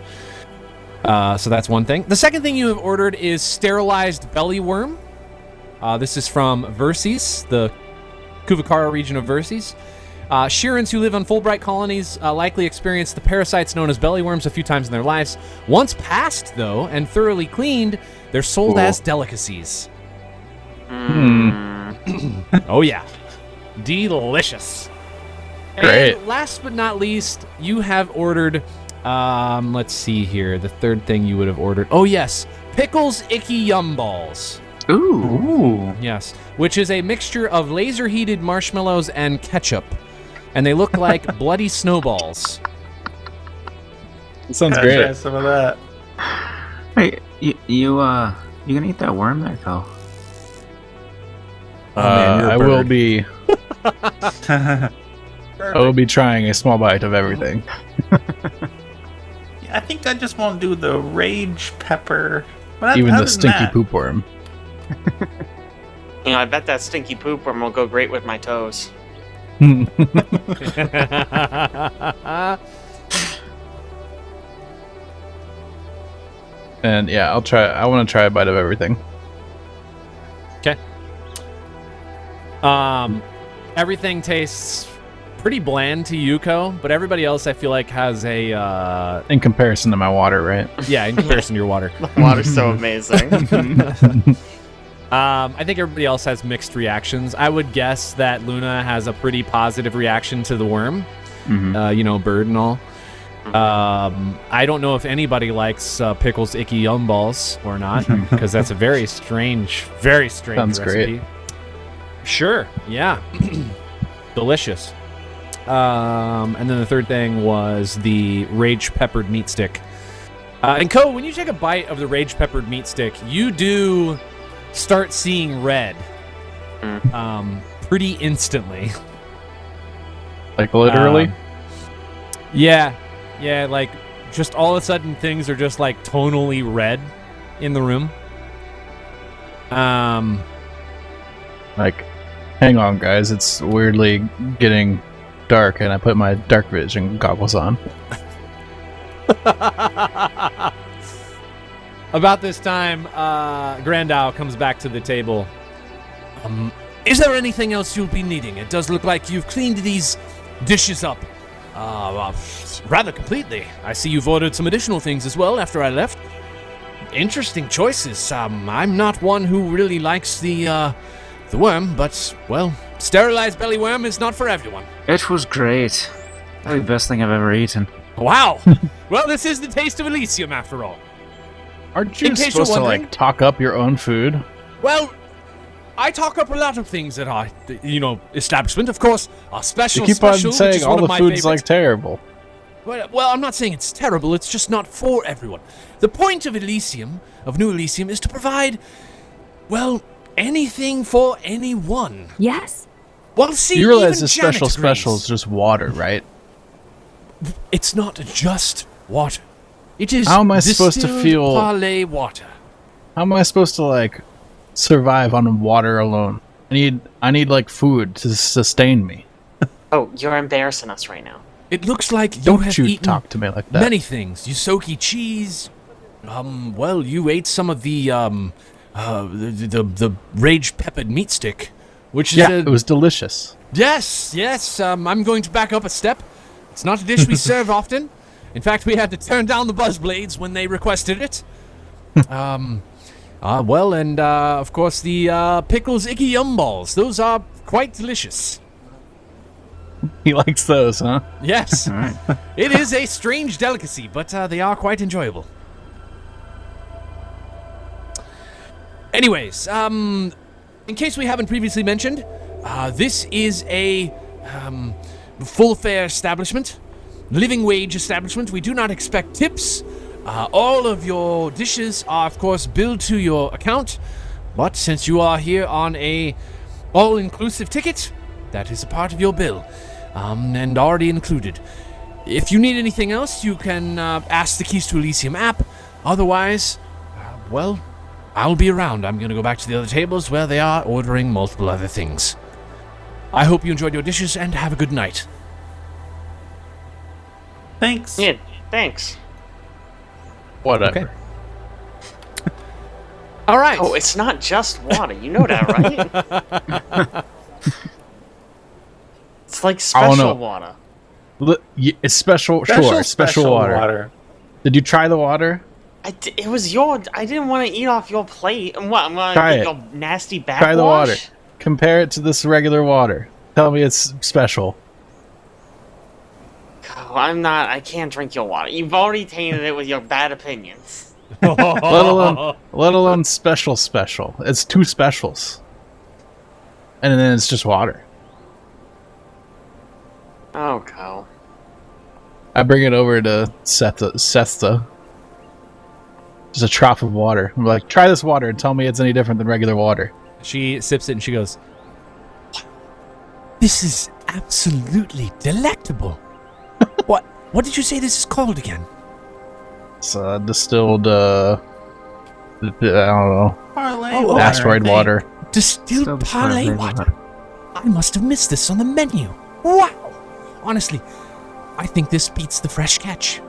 So that's one thing. The second thing you have ordered is sterilized belly worm. This is from Verces, the Kuvakara region of Verces. Shirans who live on Fulbright colonies likely experience the parasites known as belly worms a few times in their lives. Once passed, though, and thoroughly cleaned, they're sold as delicacies. Oh, yeah. Delicious. Great. And last but not least, you have ordered, let's see here, the third thing you would have ordered. Oh, yes, Pickles Icky Yum Balls. Ooh. Ooh. Yes, which is a mixture of laser-heated marshmallows and ketchup. And they look like bloody snowballs. It sounds Gotta try great. some of that. Hey, you gonna eat that worm there, Cal? man, you're a I will bird. be. I will be trying a small bite of everything. Yeah, I think I just won't do the rage pepper. But Even other the than stinky that- poop worm. You know, I bet that stinky poop worm will go great with my toes. And yeah, I'll try. I want to try a bite of everything. Okay. Everything tastes pretty bland to Yuko, but everybody else I feel like has a In comparison to my water, right? yeah, in comparison to your water. Water's so amazing. I think everybody else has mixed reactions. I would guess that Luna has a pretty positive reaction to the worm. Bird and all. I don't know if anybody likes Pickles Icky Yum Balls or not, because that's a very strange Sounds recipe. great. Sure, yeah. Delicious. And then the third thing was the Rage Peppered Meat Stick. And Ko, when you take a bite of the Rage Peppered Meat Stick, you do start seeing red pretty instantly. Like literally. Yeah, like just all of a sudden things are just like tonally red in the room. Like, hang on, guys. It's weirdly getting dark, and I put my dark vision goggles on. About this time, Grandau comes back to the table. Is there anything else you'll be needing? It does look like you've cleaned these dishes up rather completely. I see you've ordered some additional things as well after I left. Interesting choices. I'm not one who really likes the worm, but, well, sterilized belly worm is not for everyone. It was great. Probably the best thing I've ever eaten. Wow. Well, this is the taste of Elysium, after all. Aren't you In case you're supposed to wondering- like talk up your own food? Well, I talk up a lot of things at our, establishment. Of course, our You special, keep on which saying is all one the of my food's favorites. like terrible. Well, I'm not saying it's terrible, it's just not for everyone. The point of Elysium, of New Elysium, is to provide, well, anything for anyone. Yes. Well, see, You realize even this special Janet special agrees. is just water, right? It's not just water. It is How am I supposed to distilled feel- Parlay water. How am I supposed to like survive on water alone? I need like food to sustain me. Oh, you're embarrassing us right now. It looks like you Don't have you eaten talk to me like that. many things. You soaky cheese. Well, you ate some of the rage peppered meat stick, which is Yeah, it was delicious. Yes. I'm going to back up a step. It's not a dish we serve often. In fact, we had to turn down the buzzblades when they requested it. Of course, the pickles icky yum balls. Those are quite delicious. He likes those, huh? Yes. All right. It is a strange delicacy, but they are quite enjoyable. Anyways, in case we haven't previously mentioned, this is a full fare establishment, living wage establishment. We do not expect tips. All of your dishes are, of course, billed to your account, but since you are here on a all-inclusive ticket, that is a part of your bill, and already included. If you need anything else, you can ask the Keys to Elysium app. Otherwise, I'll be around. I'm going to go back to the other tables where they are ordering multiple other things. I hope you enjoyed your dishes and have a good night. Thanks. Yeah, thanks. Whatever. Okay. All right. Oh, it's not just water. You know that, right? It's like I don't know. special water. It's special. Sure, special water. Did you try the water? It was your. I didn't want to eat off your plate. And what? I'm gonna Try get it. your nasty backwash? Try the water. Compare it to this regular water. Tell me it's special. Oh, I'm not. I can't drink your water. You've already tainted it with your bad opinions. Let alone special. It's two specials. And then it's just water. Oh, go. I bring it over to Sesta. Just a trough of water. I'm like, try this water and tell me it's any different than regular water. She sips it and she goes, "This is absolutely delectable." What did you say this is called again? It's distilled, I don't know, Parlay asteroid water. Distilled Still parlay parlay water. I must have missed this on the menu. Wow. Honestly, I think this beats the fresh catch.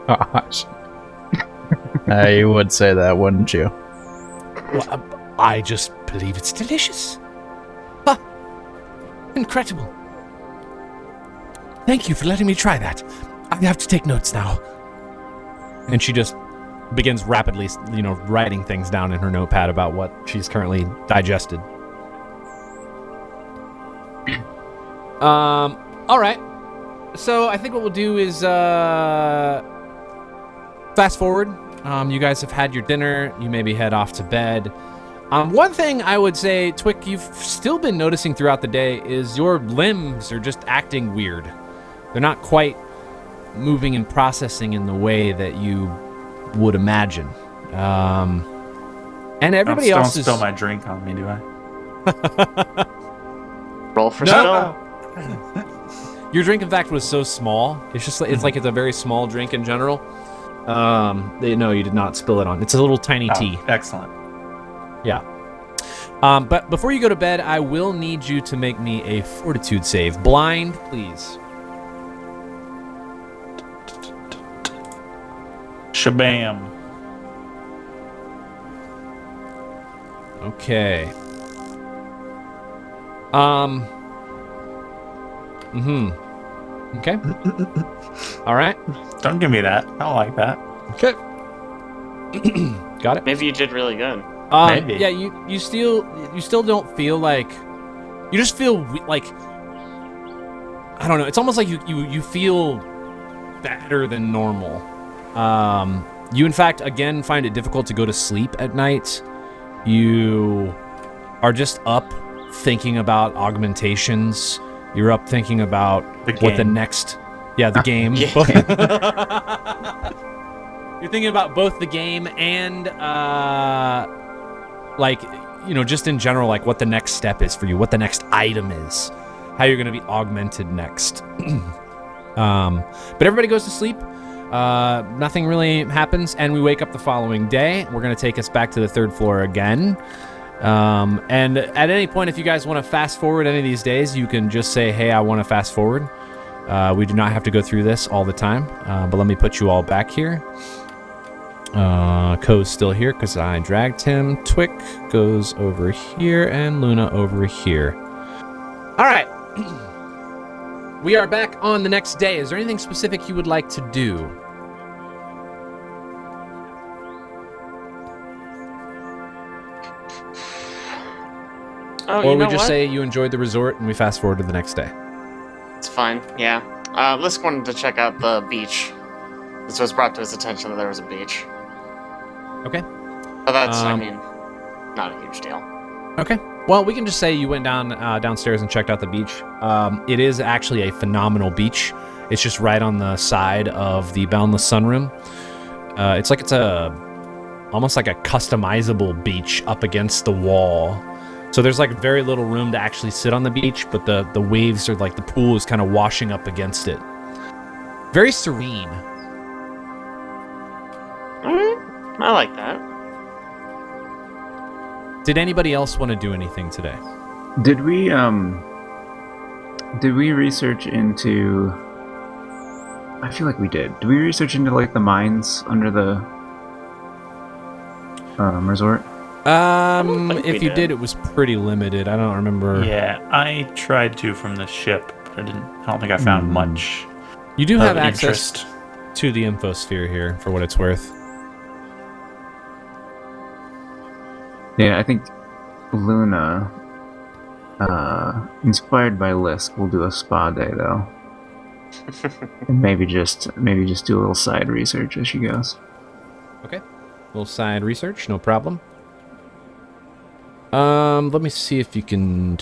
Gosh. You would say that, wouldn't you? Well, I just believe it's delicious. Huh. Incredible. Thank you for letting me try that. I have to take notes now. And she just begins rapidly, writing things down in her notepad about what she's currently digested. All right. So I think what we'll do is fast forward. You guys have had your dinner. You maybe head off to bed. One thing I would say, Twik, you've still been noticing throughout the day is your limbs are just acting weird. They're not quite moving and processing in the way that you would imagine. And everybody Don't else is... spill my drink on me, do I? Roll for No. spill. Your drink, in fact, was so small. It's like it's a very small drink in general. No, you did not spill it on. It's a little tiny tea. Excellent. Yeah. But before you go to bed, I will need you to make me a fortitude save. Blind, please. Shabam. Okay. Okay. All right. Don't give me that. I don't like that. Okay. Got it. Maybe you did really good. Maybe. Yeah, you still don't feel like, you just feel like, I don't know. It's almost like you feel better than normal. You in fact again find it difficult to go to sleep at night. You are just up thinking about augmentations. You're up thinking about The what the game. next Yeah, the game. Yeah. You're thinking about both the game and, like, you know, just in general, like what the next step is for you, what the next item is, how you're going to be augmented next. But everybody goes to sleep. Nothing really happens, and we wake up the following day. We're going to take us back to the 3rd floor again. And at any point, if you guys want to fast forward any of these days, you can just say, hey, I want to fast forward. We do not have to go through this all the time, but let me put you all back here. Ko's still here because I dragged him. Twik goes over here, and Luna over here. All right. We are back on the next day. Is there anything specific you would like to do? Oh, Or you we know just what? say you enjoyed the resort and we fast forward to the next day. It's fine, yeah. Lisk wanted to check out the beach. This was brought to his attention that there was a beach. Okay. But that's, I mean, not a huge deal. Okay. Well, we can just say you went downstairs and checked out the beach. It is actually a phenomenal beach. It's just right on the side of the Boundless Sunroom. It's almost like a customizable beach up against the wall. So there's like very little room to actually sit on the beach, but the waves are like the pool is kind of washing up against it. Very serene. I like that. Did anybody else want to do anything today? Did we research into? I feel like we did. Did we research into like the mines under the resort? think If we you did, it was pretty limited. I don't remember. Yeah, I tried to from the ship, but I don't think I found much. You do have of access interest. to the infosphere here, for what it's worth. Yeah, I think Luna, inspired by Lisk, will do a spa day though, and maybe just do a little side research as she goes. Okay. Little side research, no problem. Let me see if you can.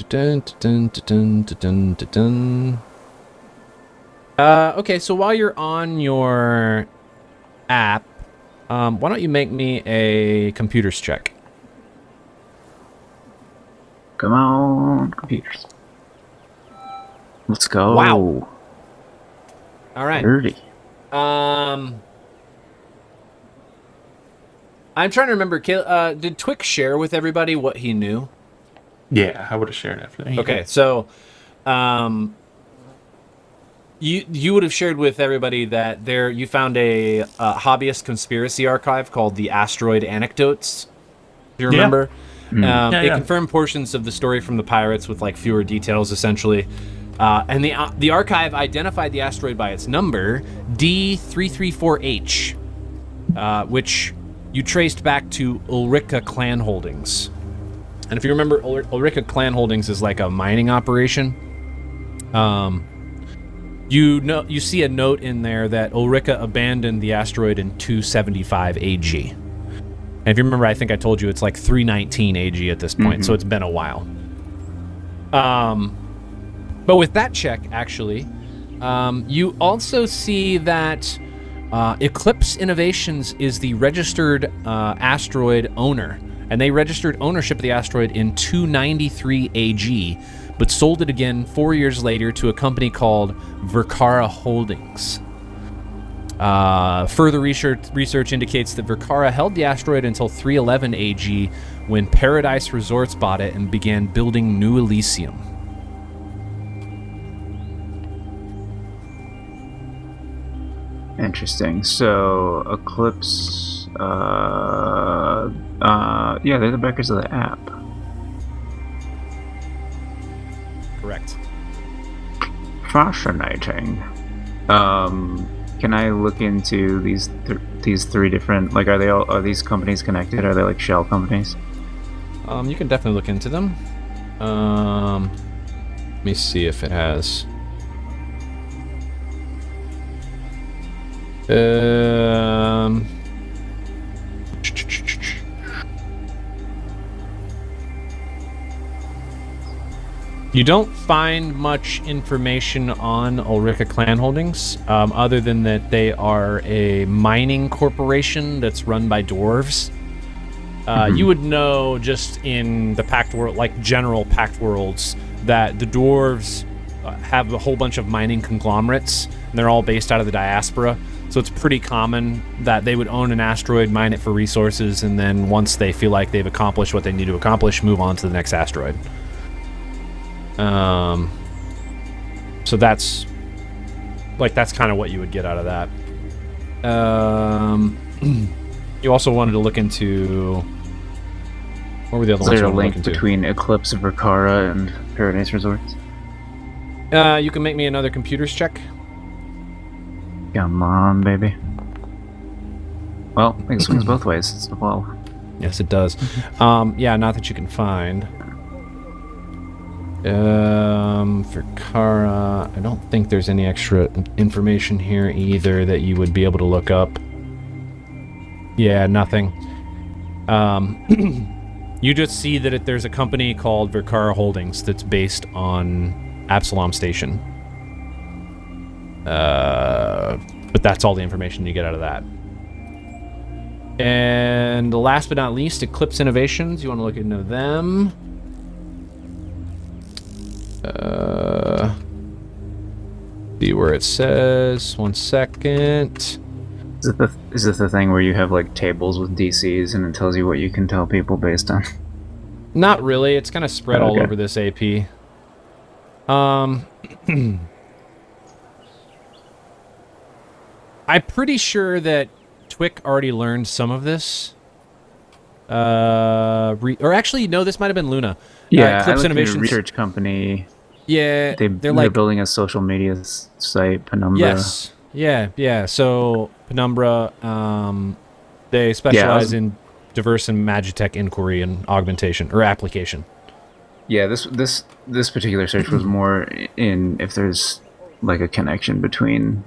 Okay, so while you're on your app, why don't you make me a computers check? Come on, computers. Let's go. Wow. All right. 30. I'm trying to remember. Did Twik share with everybody what he knew? Yeah, I would have shared everything. Okay, so you would have shared with everybody that you found a hobbyist conspiracy archive called the Asteroid Anecdotes. Do you remember? It confirmed portions of the story from the pirates with like fewer details, essentially. And the archive identified the asteroid by its number, D334H, which you traced back to Ulrika Clan Holdings. And if you remember, Ulrika Clan Holdings is like a mining operation. You see a note in there that Ulrika abandoned the asteroid in 275 AG. And if you remember, I think I told you it's like 319 AG at this point, so it's been a while. But with that check, actually, you also see that Eclipse Innovations is the registered asteroid owner. And they registered ownership of the asteroid in 293 AG, but sold it again 4 years later to a company called Verkara Holdings. Further research indicates that Verkara held the asteroid until 311 AG when Paradise Resorts bought it and began building New Elysium. Interesting. So, Eclipse, yeah, they're the backers of the app. Correct. Fascinating. Can I look into these three different, like, are these companies connected? Are they like shell companies? You can definitely look into them. Let me see if it has. You don't find much information on Ulrika Clan Holdings, other than that they are a mining corporation that's run by dwarves. You would know just in the Pact World, like general Pact Worlds, that the dwarves have a whole bunch of mining conglomerates, and they're all based out of the diaspora. So it's pretty common that they would own an asteroid, mine it for resources, and then once they feel like they've accomplished what they need to accomplish, move on to the next asteroid. So that's kind of what you would get out of that. You also wanted to look into, what were the other ones? Is there you a wanted to link look into? between Eclipse of Rikara and Paradise Resorts? You can make me another computers check. Come on, baby. Well, I think it swings both ways. It's well. Yes, it does. Yeah, not that you can find. For Kara, I don't think there's any extra information here either that you would be able to look up. Yeah, nothing. You just see that there's a company called Verkara Holdings that's based on Absalom Station. But that's all the information you get out of that. And last but not least, Eclipse Innovations. You want to look into them. See where it says. 1 second. Is this the thing where you have like tables with DCs and it tells you what you can tell people based on? Not really. It's kind of spread all Okay. over this AP. I'm pretty sure that Twik already learned some of this. Or actually, no, this might have been Luna. Yeah, Eclipse I looked at a Innovations. research company. Yeah, They're like building a social media site, Penumbra. yes, yeah. So Penumbra, they specialize in diverse and magitech inquiry and augmentation or application. Yeah, this particular search was more in if there's like a connection between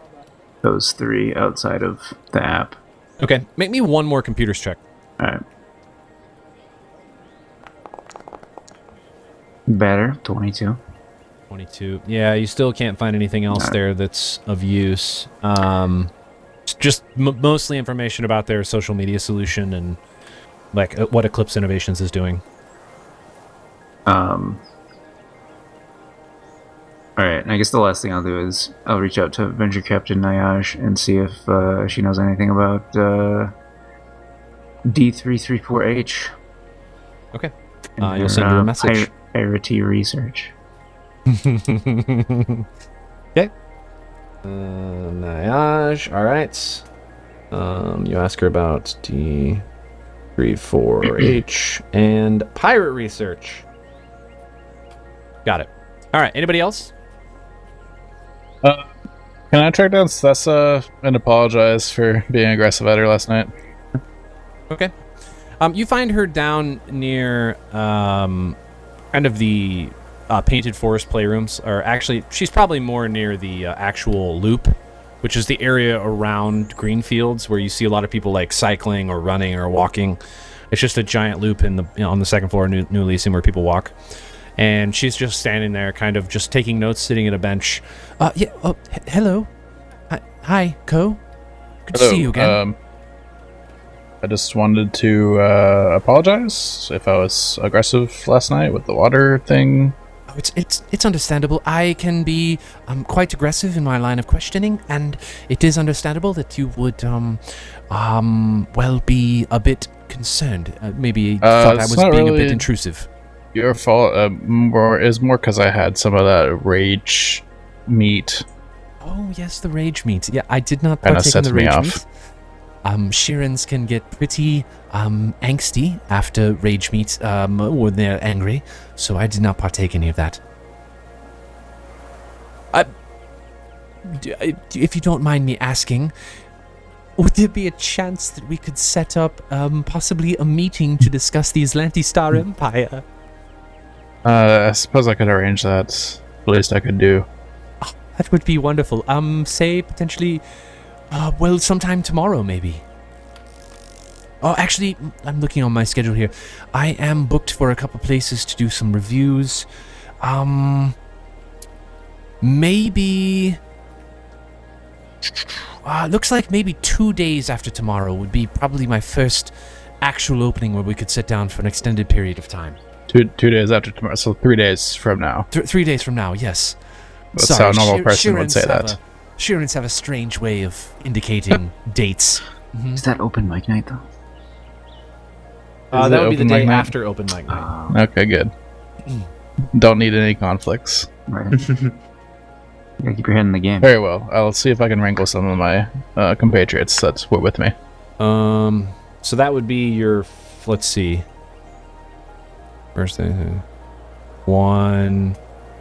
those three outside of the app. Okay, make me one more computers check. All right. Better, 22. 22. Yeah, you still can't find anything else there that's of use. It's just mostly information about their social media solution and like what Eclipse Innovations is doing. All right, I guess the last thing I'll do is I'll reach out to Venture Captain Nyaj and see if she knows anything about D334H. Okay. and You'll her, send her a message. Piracy research. Okay. Nyaj, all right. You ask her about D34H and pirate research. Got it. All right. Anybody else? Can I track down Thessa and apologize for being aggressive at her last night? Okay. You find her down near kind of the Painted Forest playrooms, or actually, she's probably more near the actual loop, which is the area around Greenfields where you see a lot of people like cycling or running or walking. It's just a giant loop in the on the second floor of New Elysium where people walk. And she's just standing there, kind of just taking notes, sitting at a bench. Yeah. Oh, hello. Hi, Ko. Good to see you again. I just wanted to apologize if I was aggressive last night with the water thing. Oh, it's understandable. I can be quite aggressive in my line of questioning, and it is understandable that you would well be a bit concerned. Maybe thought I was being a bit intrusive. Your fault. More because I had some of that rage meat. Oh yes, the rage meat. Yeah, I did not Kinda partake in sets the me rage off. meat. Shirens can get pretty angsty after rage meat when they're angry, so I did not partake any of that. If you don't mind me asking, would there be a chance that we could set up possibly a meeting to discuss the Atlantis Star Empire? I suppose I could arrange that. The least I could do. Oh, that would be wonderful. Say potentially, well, sometime tomorrow, maybe. Oh, actually, I'm looking on my schedule here. I am booked for a couple places to do some reviews. Maybe. Looks like maybe 2 days after tomorrow would be probably my first actual opening where we could sit down for an extended period of time. 2 days after tomorrow, so 3 days from now. 3 days from now, yes. That's how a normal person would say that. Shirans have a strange way of indicating dates. Is that open mic night though? That would be the open day mic night? after open mic night. Okay, good. Don't need any conflicts. Right. You gotta keep your head in the game. Very well. I'll see if I can wrangle some of my compatriots that were with me. So that would be your. Let's see. First day. 1,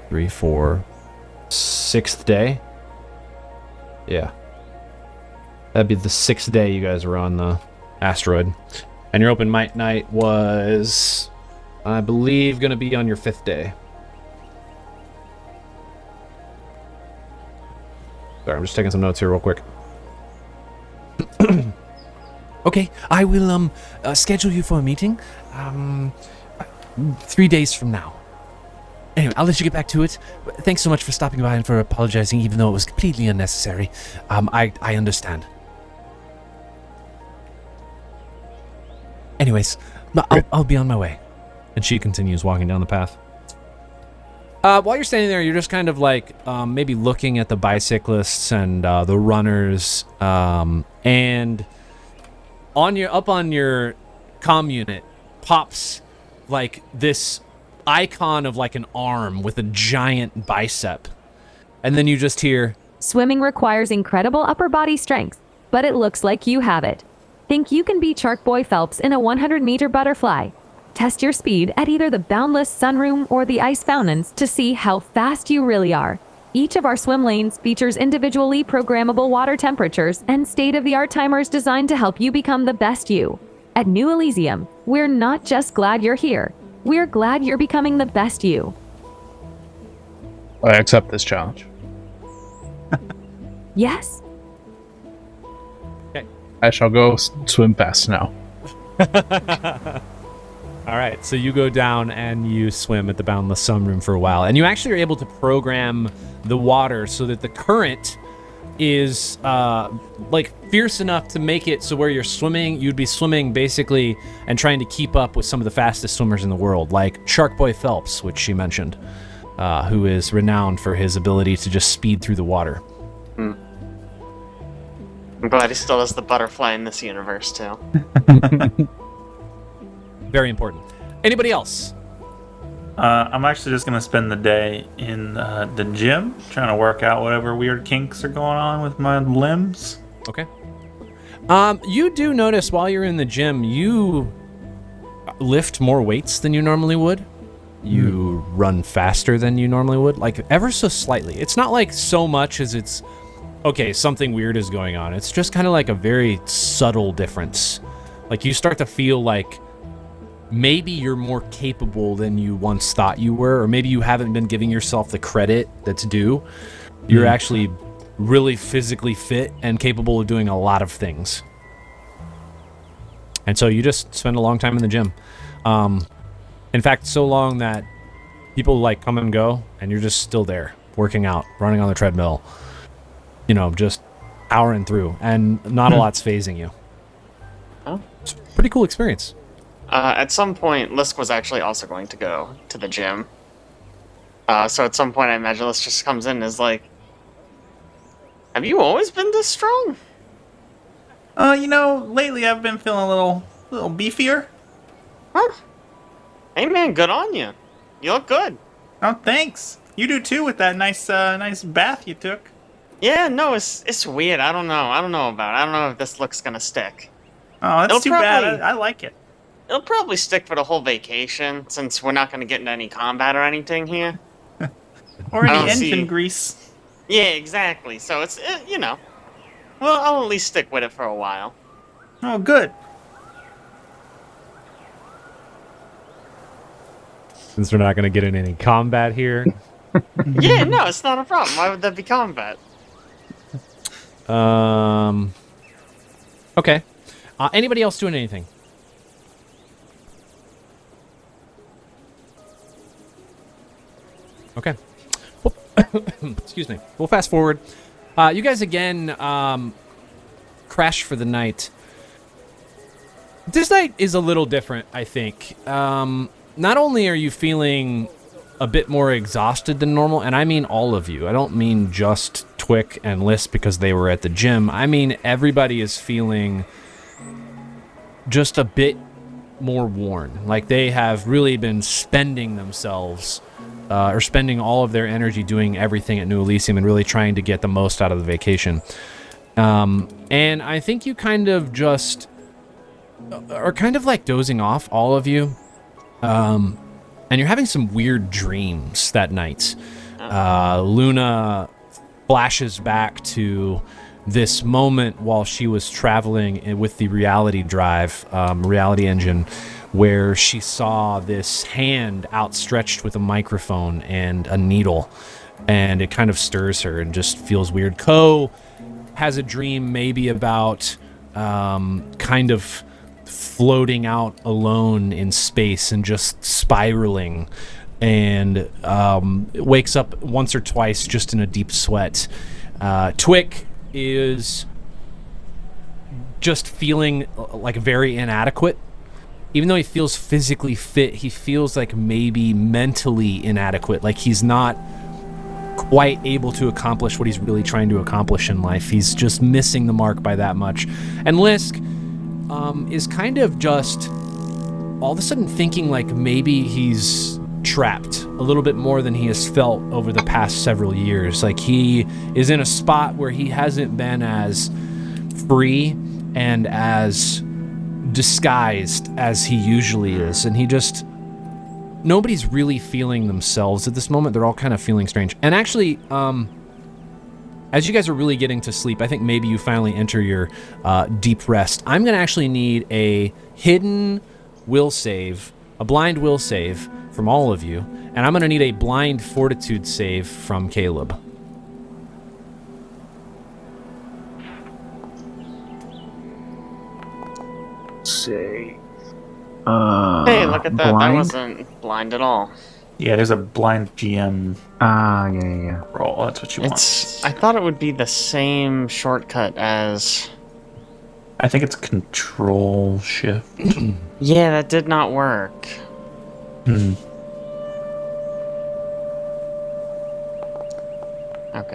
3, 4. 6th day. Yeah. That'd be the 6th day you guys were on the asteroid. And your open mic night was, I believe, going to be on your 5th day. Sorry, I'm just taking some notes here real quick. Okay, I will schedule you for a meeting 3 days from now. Anyway, I'll let you get back to it. Thanks so much for stopping by and for apologizing, even though it was completely unnecessary. I understand. Anyways, I'll be on my way. And she continues walking down the path. While you're standing there, you're just kind of like maybe looking at the bicyclists and the runners, and on your comm unit pops like this icon of like an arm with a giant bicep, and then you just hear, Swimming requires incredible upper body strength, but it looks like you have it. Think you can beat Shark Boy Phelps in a 100-meter butterfly? Test your speed at either the boundless sunroom or the ice fountains to see how fast you really are. Each of our swim lanes features individually programmable water temperatures and state-of-the-art timers designed to help you become the best you. At New Elysium, we're not just glad you're here, we're glad you're becoming the best you. I accept this challenge. Yes. I shall go swim fast now. all right, so you go down and you swim at the boundless sunroom for a while, and you actually are able to program the water so that the current is like fierce enough to make it so where you're swimming, you'd be swimming basically and trying to keep up with some of the fastest swimmers in the world, like Shark Boy Phelps, which she mentioned, who is renowned for his ability to just speed through the water. I'm glad he still has the butterfly in this universe, too. Very important. Anybody else? I'm actually just gonna spend the day in the gym, trying to work out whatever weird kinks are going on with my limbs. Okay. You do notice while you're in the gym, you lift more weights than you normally would. You run faster than you normally would, like ever so slightly. It's not like so much as it's, okay, something weird is going on. It's just kind of like a very subtle difference. Like you start to feel like maybe you're more capable than you once thought you were, or maybe you haven't been giving yourself the credit that's due. You're actually really physically fit and capable of doing a lot of things. And so you just spend a long time in the gym. In fact, so long that people like come and go, and you're just still there, working out, running on the treadmill, you know, just powering through, and not a lot's phasing you. Oh. It's a pretty cool experience. At some point, Lisk was actually also going to go to the gym. So at some point, I imagine Lisk just comes in and is like, have you always been this strong? Lately I've been feeling a little beefier. Huh? Hey man, good on you. You look good. Oh, thanks. You do too with that nice bath you took. Yeah, no, it's weird. I don't know about it. I don't know if this look's gonna stick. Oh, that's It'll too bad. probably- I like it. It'll probably stick for the whole vacation, since we're not gonna get into any combat or anything here. Or I any don't engine see- grease. Yeah, exactly. So it's, well, I'll at least stick with it for a while. Oh, good. Since we're not going to get in any combat here. Yeah, no, it's not a problem. Why would that be combat? Okay. Anybody else doing anything? Okay. Well, excuse me. We'll fast forward. You guys again crash for the night. This night is a little different, I think. Not only are you feeling a bit more exhausted than normal, and I mean all of you. I don't mean just Twik and Lisk because they were at the gym. I mean everybody is feeling just a bit more worn. Like they have really been spending themselves or spending all of their energy doing everything at New Elysium and really trying to get the most out of the vacation. And I think you kind of just are kind of like dozing off, all of you. And you're having some weird dreams that night. Luna flashes back to this moment while she was traveling with the reality drive, reality engine, where she saw this hand outstretched with a microphone and a needle, and it kind of stirs her and just feels weird. Ko has a dream maybe about kind of floating out alone in space and just spiraling, and wakes up once or twice just in a deep sweat. Twik is just feeling like very inadequate. Even though he feels physically fit, he feels like maybe mentally inadequate, like he's not quite able to accomplish what he's really trying to accomplish in life. He's just missing the mark by that much. And Lisk is kind of just all of a sudden thinking like maybe he's trapped a little bit more than he has felt over the past several years. Like he is in a spot where he hasn't been as free and as disguised as he usually is, and he just, nobody's really feeling themselves at this moment. They're all kind of feeling strange. And actually, as you guys are really getting to sleep, I think maybe you finally enter your deep rest. I'm going to actually need a hidden will save, a blind will save from all of you, and I'm going to need a blind fortitude save from Caleb. Say. Hey, look at that. That Blind? wasn't blind at all. Yeah, there's a blind GM Yeah. roll. That's what you want. I thought it would be the same shortcut as... I think it's Control Shift. Yeah, that did not work. Okay,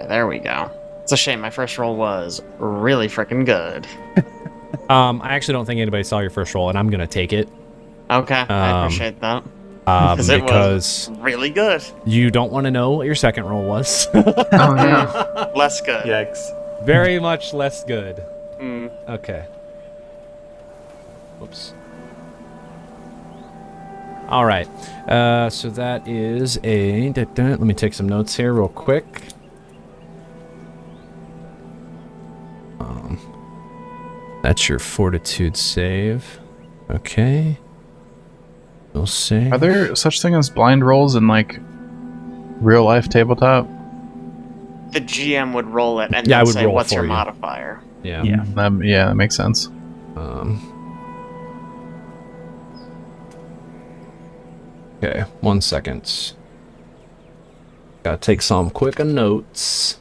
there we go. It's a shame. My first roll was really freaking good. I actually don't think anybody saw your first roll, and I'm going to take it. Okay, I appreciate that. Because it was really good. You don't want to know what your second roll was. Oh no. Less good. Yikes. Very much less good. Mm. Okay. Whoops. All right. So that is a... Let me take some notes here real quick. That's your fortitude save. Okay. We'll see. Are there such thing as blind rolls in like real life tabletop? The GM would roll it and Yeah, I then would say, roll what's for your you. modifier? Yeah. Yeah. Yeah, that makes sense. Okay, 1 second. Gotta take some quick notes.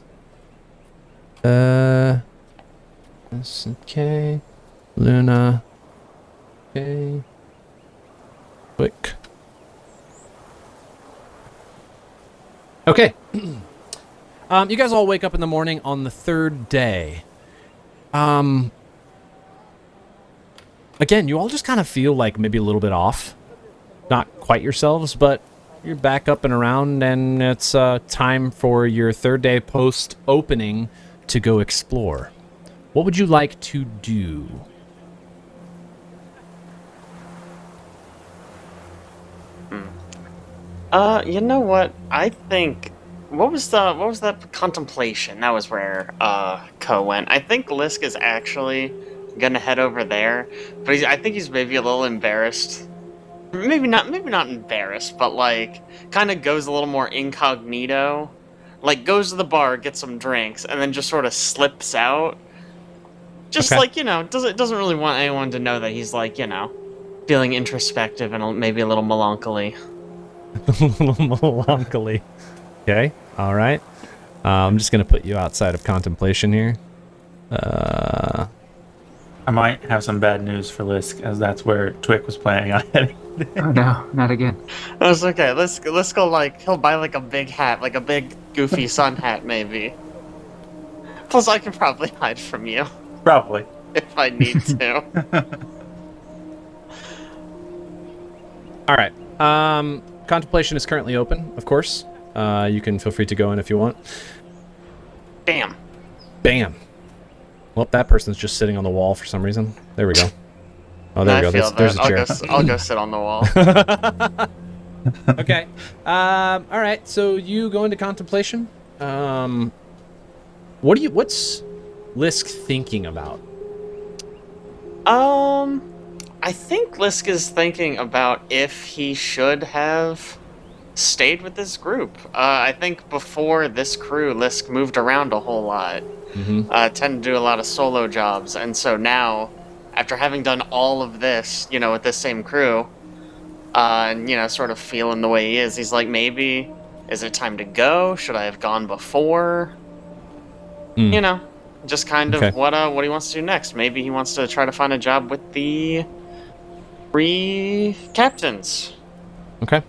Okay. Luna. Okay. Quick. Okay. You guys all wake up in the morning on the third day. Again, you all just kind of feel like maybe a little bit off. Not quite yourselves, but you're back up and around, and it's time for your third day post-opening to go explore. What would you like to do? You know what? I think what was that contemplation? That was where Ko went. I think Lisk is actually gonna head over there, but I think he's maybe a little embarrassed. Maybe not embarrassed, but like kind of goes a little more incognito. Like goes to the bar, gets some drinks, and then just sort of slips out. Just Okay. like, doesn't really want anyone to know that he's like, feeling introspective and maybe a little melancholy. Melancholy. Okay. All right. I'm just gonna put you outside of contemplation here. I might have some bad news for Lisk, as that's where Twik was planning on heading. Oh no, not again. I was okay. Let's go. Like he'll buy like a big hat, like a big goofy sun hat, maybe. Plus, I can probably hide from you Probably. if I need to. All right. Contemplation is currently open, of course. You can feel free to go in if you want. Bam. Bam. Well, that person's just sitting on the wall for some reason. There we go. Oh, there we go. There's a chair. I'll go sit on the wall. Okay. All right. So you go into contemplation. What's Lisk thinking about? I think Lisk is thinking about if he should have stayed with this group. I think before this crew, Lisk moved around a whole lot. Tended to do a lot of solo jobs, and so now, after having done all of this, with this same crew, and sort of feeling the way he is, he's like, maybe is it time to go? Should I have gone before? Just kind of what he wants to do next. Maybe he wants to try to find a job with the 3 captains. Okay.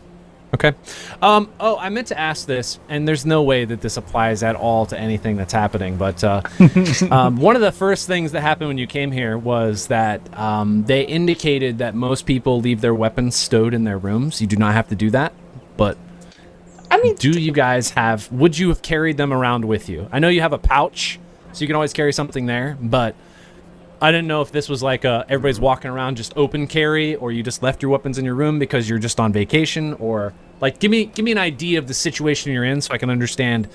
Oh, I meant to ask this, and there's no way that this applies at all to anything that's happening, but one of the first things that happened when you came here was that they indicated that most people leave their weapons stowed in their rooms. You do not have to do that, but I mean, would you have carried them around with you? I know you have a pouch, so you can always carry something there, but I didn't know if this was like everybody's walking around just open carry, or you just left your weapons in your room because you're just on vacation, or like give me an idea of the situation you're in so I can understand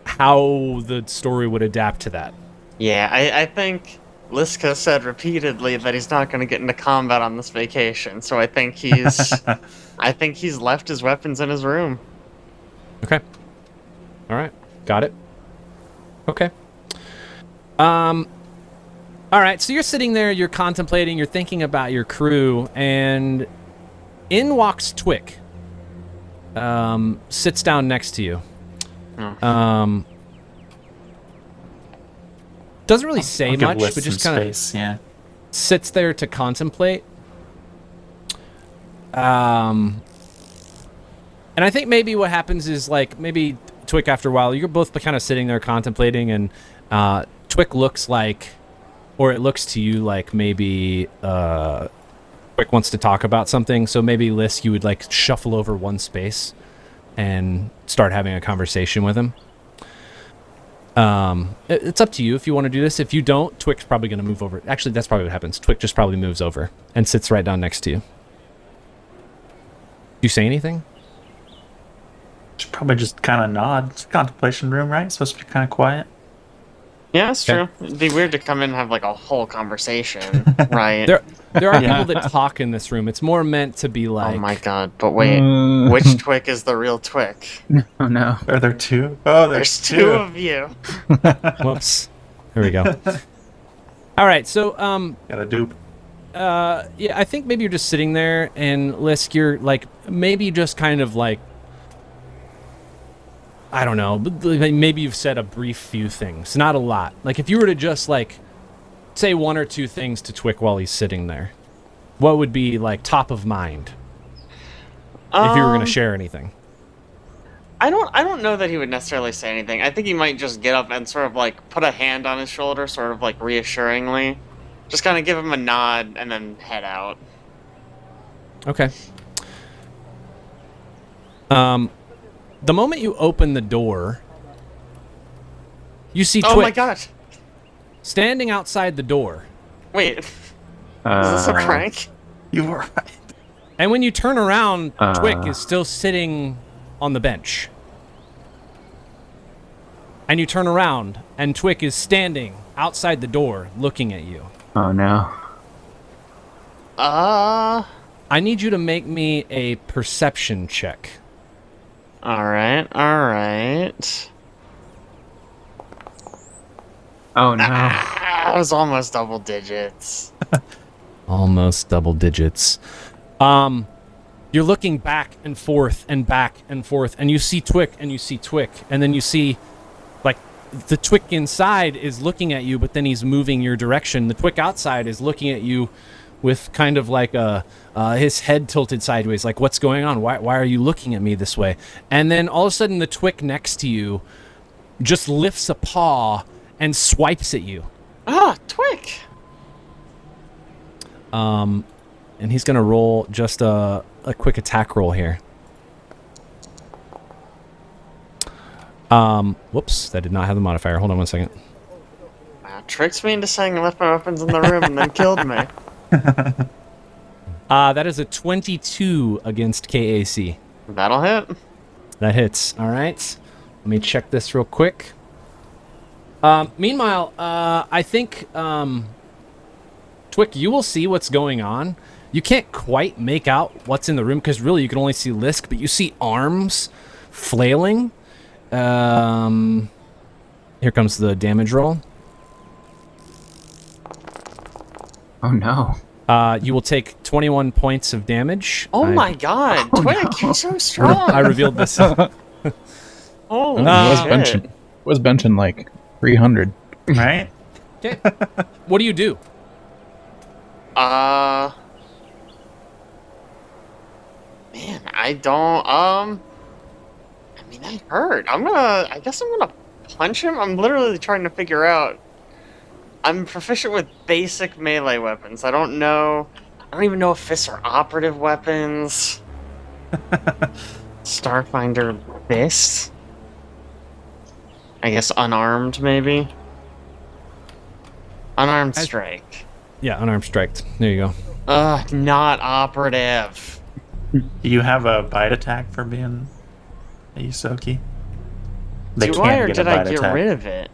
how the story would adapt to that. Yeah, I think Lisk has said repeatedly that he's not going to get into combat on this vacation, so I think he's left his weapons in his room. Okay. All right. Got it. Okay. All right, so you're sitting there, you're contemplating, you're thinking about your crew, and in walks Twik. Sits down next to you. Doesn't really say much, but just kind of sits there to contemplate. And I think maybe what happens is, like, maybe Twik, after a while, you're both kind of sitting there contemplating, and Twik looks like, or it looks to you like maybe Twik wants to talk about something, so maybe Lisk, you would like shuffle over one space and start having a conversation with him. It's up to you if you want to do this. If you don't, Twik's probably going to move over. Actually, that's probably what happens. Twik just probably moves over and sits right down next to you. Do you say anything? Should probably just kind of nod. It's a contemplation room, right? It's supposed to be kind of quiet. Yeah, that's true. It'd be weird to come in and have like a whole conversation, right? There are people that talk in this room. It's more meant to be like... Oh my god, but wait, which Twik is the real Twik? Oh no. Are there 2? Oh, There's 2 of you. Whoops. Here we go. All right, so... Got a dupe. Yeah, I think maybe you're just sitting there, and Lisk, you're like, maybe just kind of like, I don't know, but maybe you've said a brief few things, not a lot. Like, if you were to just, like, say 1 or 2 things to Twik while he's sitting there, what would be, like, top of mind? If you were going to share anything. I don't know that he would necessarily say anything. I think he might just get up and sort of, like, put a hand on his shoulder, sort of, like, reassuringly. Just kind of give him a nod and then head out. Okay. The moment you open the door, you see Twik. Oh my god! Standing outside the door. Wait, is this a prank? You were right. And when you turn around, Twik is still sitting on the bench. And you turn around, and Twik is standing outside the door, looking at you. Oh no. I need you to make me a perception check. Alright. Oh no. That was almost double digits. Almost double digits. You're looking back and forth and back and forth, and you see Twik and you see Twik, and then you see, like, the Twik inside is looking at you, but then he's moving your direction. The Twik outside is looking at you with kind of like his head tilted sideways, like, what's going on? Why are you looking at me this way? And then all of a sudden, the Twik next to you just lifts a paw and swipes at you. Ah, Twik! And he's gonna roll just a quick attack roll here. Whoops, that did not have the modifier. Hold on one second. Wow, tricks me into saying I left my weapons in the room and then killed me. That is a 22 against KAC. That'll hit. That hits. All right. Let me check this real quick. Meanwhile, I think, Twik, you will see what's going on. You can't quite make out what's in the room because really you can only see Lisk, but you see arms flailing. Here comes the damage roll. Oh no. You will take 21 points of damage. Oh my god, Twik, you're so strong! I revealed this. Holy shit. Was benching like 300. Right? Okay. What do you do? Man, I don't, I mean, that hurt. I guess I'm gonna punch him? I'm literally trying to figure out. I'm proficient with basic melee weapons. I don't even know if fists are operative weapons. Starfinder fist? I guess unarmed, maybe? Unarmed strike. Yeah, unarmed strike. There you go. Not operative. Do you have a bite attack for being a Yusoki? Do I, or did I get rid of it?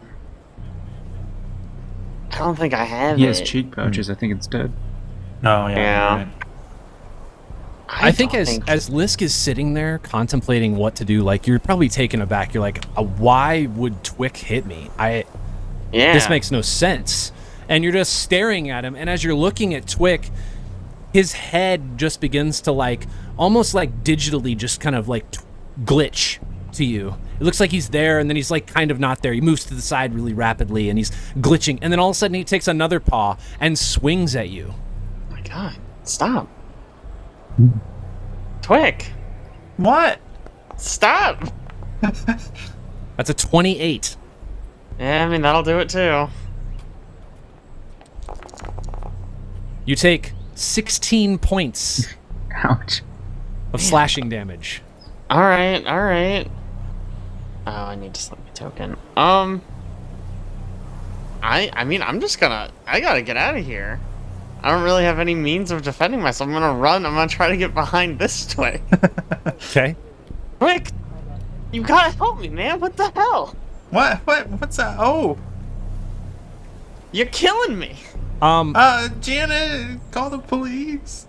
I don't think I have He it. has cheek pouches. I think it's dead. Oh, yeah. Yeah. Right. I think as Lisk is sitting there contemplating what to do, like, you're probably taken aback. You're like, why would Twik hit me? Yeah. This makes no sense. And you're just staring at him, and as you're looking at Twik, his head just begins to, like, almost like digitally just kind of like glitch to you. It looks like he's there, and then he's like kind of not there. He moves to the side really rapidly, and he's glitching, and then all of a sudden he takes another paw and swings at you. Oh my god. Stop. Twik. What? Stop. That's a 28. Yeah, I mean, that'll do it too. You take 16 points Ouch. of slashing damage. Alright. Oh, I need to slip my token. I mean, I gotta get out of here. I don't really have any means of defending myself. I'm gonna run. I'm gonna try to get behind this Twik. Okay. Twik! You gotta help me, man. What the hell? What's that? Oh! You're killing me. Janet, call the police.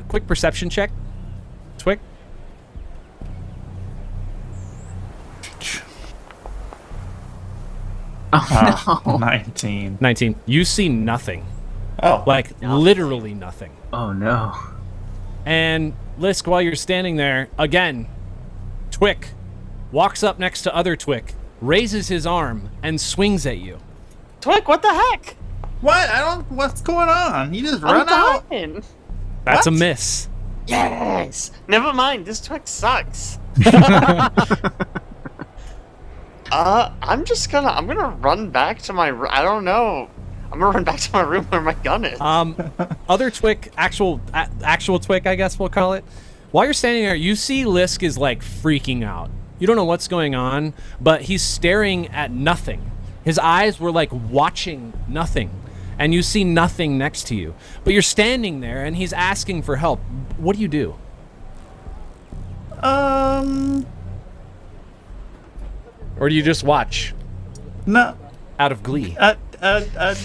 Quick perception check. Twik. Oh no. 19. 19. You see nothing. Oh. Like, literally nothing. Oh no. And Lisk, while you're standing there, again, Twik walks up next to other Twik, raises his arm, and swings at you. Twik, what the heck? What? What's going on? You just run out? Dying. That's What? a miss. Yes. Never mind. This Twik sucks. I'm gonna run back to my. I don't know. I'm gonna run back to my room where my gun is. Other Twik, actual Twik, I guess we'll call it. While you're standing there, you see Lisk is like freaking out. You don't know what's going on, but he's staring at nothing. His eyes were like watching nothing, and you see nothing next to you. But you're standing there, and he's asking for help. What do you do? Or do you just watch No. out of glee?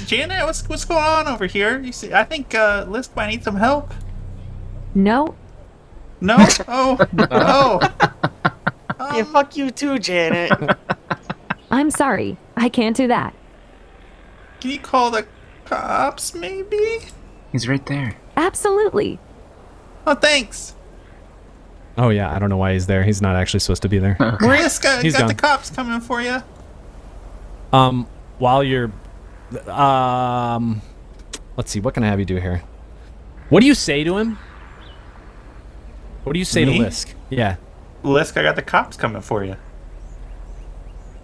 Janet, what's going on over here? You see, I think Lisk might need some help. No, No? Oh. Oh. Yeah, fuck you too, Janet. I'm sorry. I can't do that. Can you call the cops, maybe? He's right there. Absolutely. Oh, thanks. Oh yeah, I don't know why he's there. He's not actually supposed to be there. Lisk, He's got gone. the cops coming for you. While you're, let's see, what can I have you do here? What do you say to him? What do you say Me? to Lisk? Yeah. Lisk, I got the cops coming for you.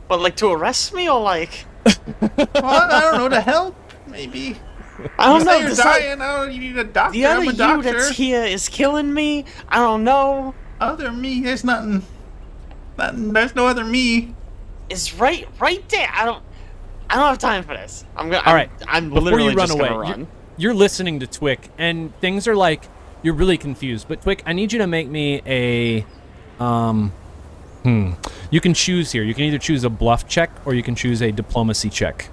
But like to arrest me or like? Well, I don't know, to help, maybe. I don't You know. say you're this dying, oh, you need a doctor, the other I'm a you doctor. that's here is killing me. I don't know. Other me, there's nothing, there's no other me. It's right there. I don't have time for this. All right. I'm Before literally you run just away, gonna run. you're listening to Twik, and things are like you're really confused. But Twik, I need you to make me a, You can choose here. You can either choose a bluff check or you can choose a diplomacy check.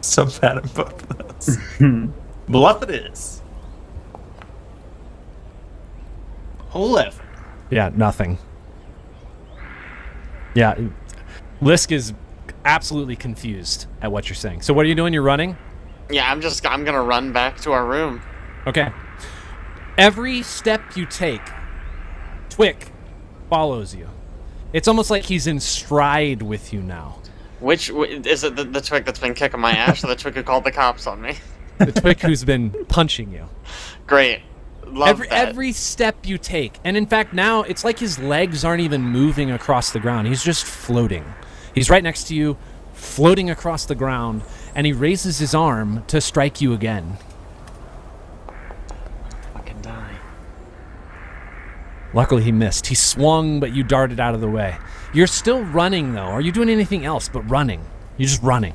So bad at both of those. Bluff it is. 11. Yeah, nothing. Yeah, Lisk is absolutely confused at what you're saying. So what are you doing? You're running? Yeah, I'm gonna run back to our room. Okay. Every step you take, Twik follows you. It's almost like he's in stride with you now. Which is it? The Twik that's been kicking my ass, or the Twik who called the cops on me? The Twik who's been punching you. Great, love that. Every step you take, and in fact now it's like his legs aren't even moving across the ground. He's just floating. He's right next to you, floating across the ground, and he raises his arm to strike you again. Fucking die. Luckily he missed. He swung, but you darted out of the way. You're still running though. Are you doing anything else but running? You're just running.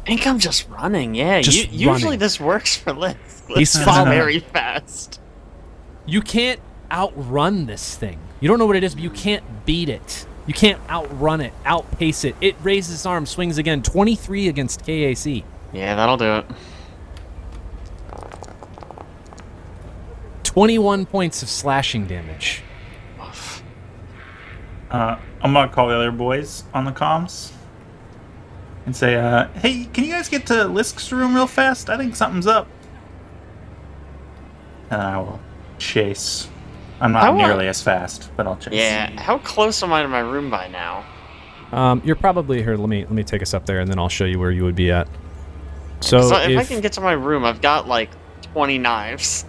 I think I'm just running. Yeah, Just usually running. this works for Lisk. He's Lisk is following. very fast. You can't outrun this thing. You don't know what it is, but you can't beat it. You can't outrun it, outpace it. It raises its arm, swings again. 23 against KAC. Yeah, that'll do it. 21 points of slashing damage. I'm gonna call the other boys on the comms and say, hey, can you guys get to Lisk's room real fast? I think something's up. And I will chase. I'm not nearly as fast, but I'll chase. Yeah, how close am I to my room by now? You're probably here. Let me take us up there, and then I'll show you where you would be at. So If I can get to my room, I've got like 20 knives.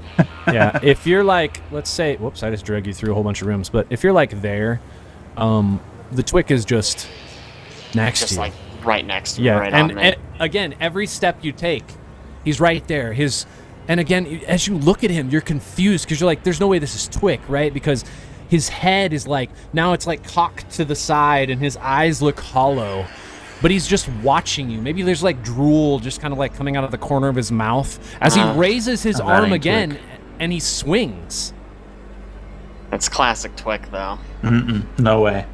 yeah, if you're like, let's say, whoops, I just dragged you through a whole bunch of rooms. But if you're like there, the Twik is just next Just to you. like right next to me, Yeah, right on me. and again, every step you take, he's right there. And again, as you look at him, you're confused because you're like, there's no way this is Twik, right? Because his head is like, now it's like cocked to the side and his eyes look hollow, but he's just watching you. Maybe there's like drool just kind of like coming out of the corner of his mouth as he raises his that arm ain't again Twik. and he swings. It's classic Twik, though. No way.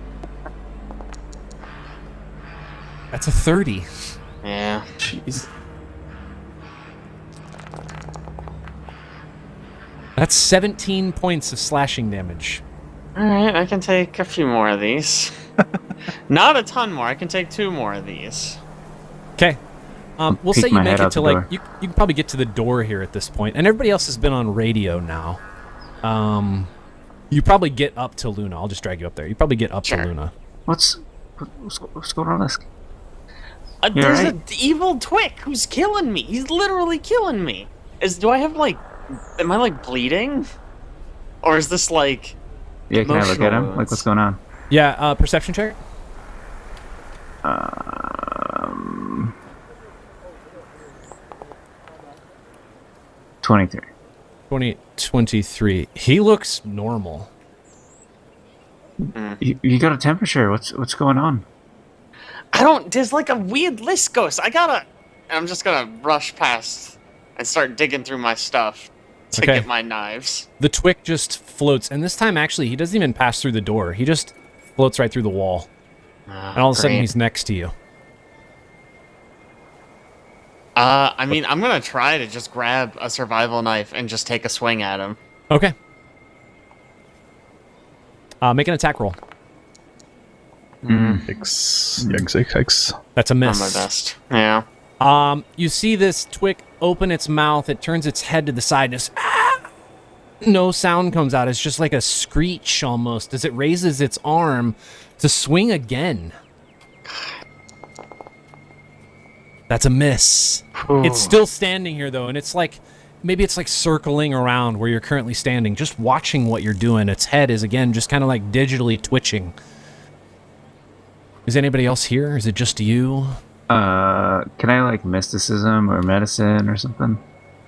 That's a 30. Yeah. Jeez. That's 17 points of slashing damage. Alright, I can take a few more of these. Not a ton more. I can take 2 more of these. Okay. We'll peek say you my make head it out to the like door. you can probably get to the door here at this point, and everybody else has been on radio now. You probably get up to Luna. I'll just drag you up there. You probably get up Sure. to Luna. What's going on, Lisk? There's right. an evil Twik who's killing me. He's literally killing me. Do I have like... Am I like bleeding? Or is this like... Yeah, can I look at him? Emotional Like, what's going on? Yeah, perception check. 23. 23. He looks normal. You got a temperature. What's going on? I don't... There's like a weird Lisk ghost. I'm just gonna rush past and start digging through my stuff to Okay. get my knives. The Twik just floats, and this time actually he doesn't even pass through the door. He just floats right through the wall, and all of a sudden he's next to you. I mean, I'm gonna try to just grab a survival knife and just take a swing at him. Okay. Make an attack roll. Yikes. That's a On miss. my best. Yeah. You see this Twik open its mouth. It turns its head to the side and no sound comes out. It's just like a screech almost as it raises its arm to swing again. That's a miss. It's still standing here though, and it's like maybe it's like circling around where you're currently standing, just watching what you're doing. Its head is again just kind of like digitally twitching. Is anybody else here? Is it just you? Can I like mysticism or medicine or something?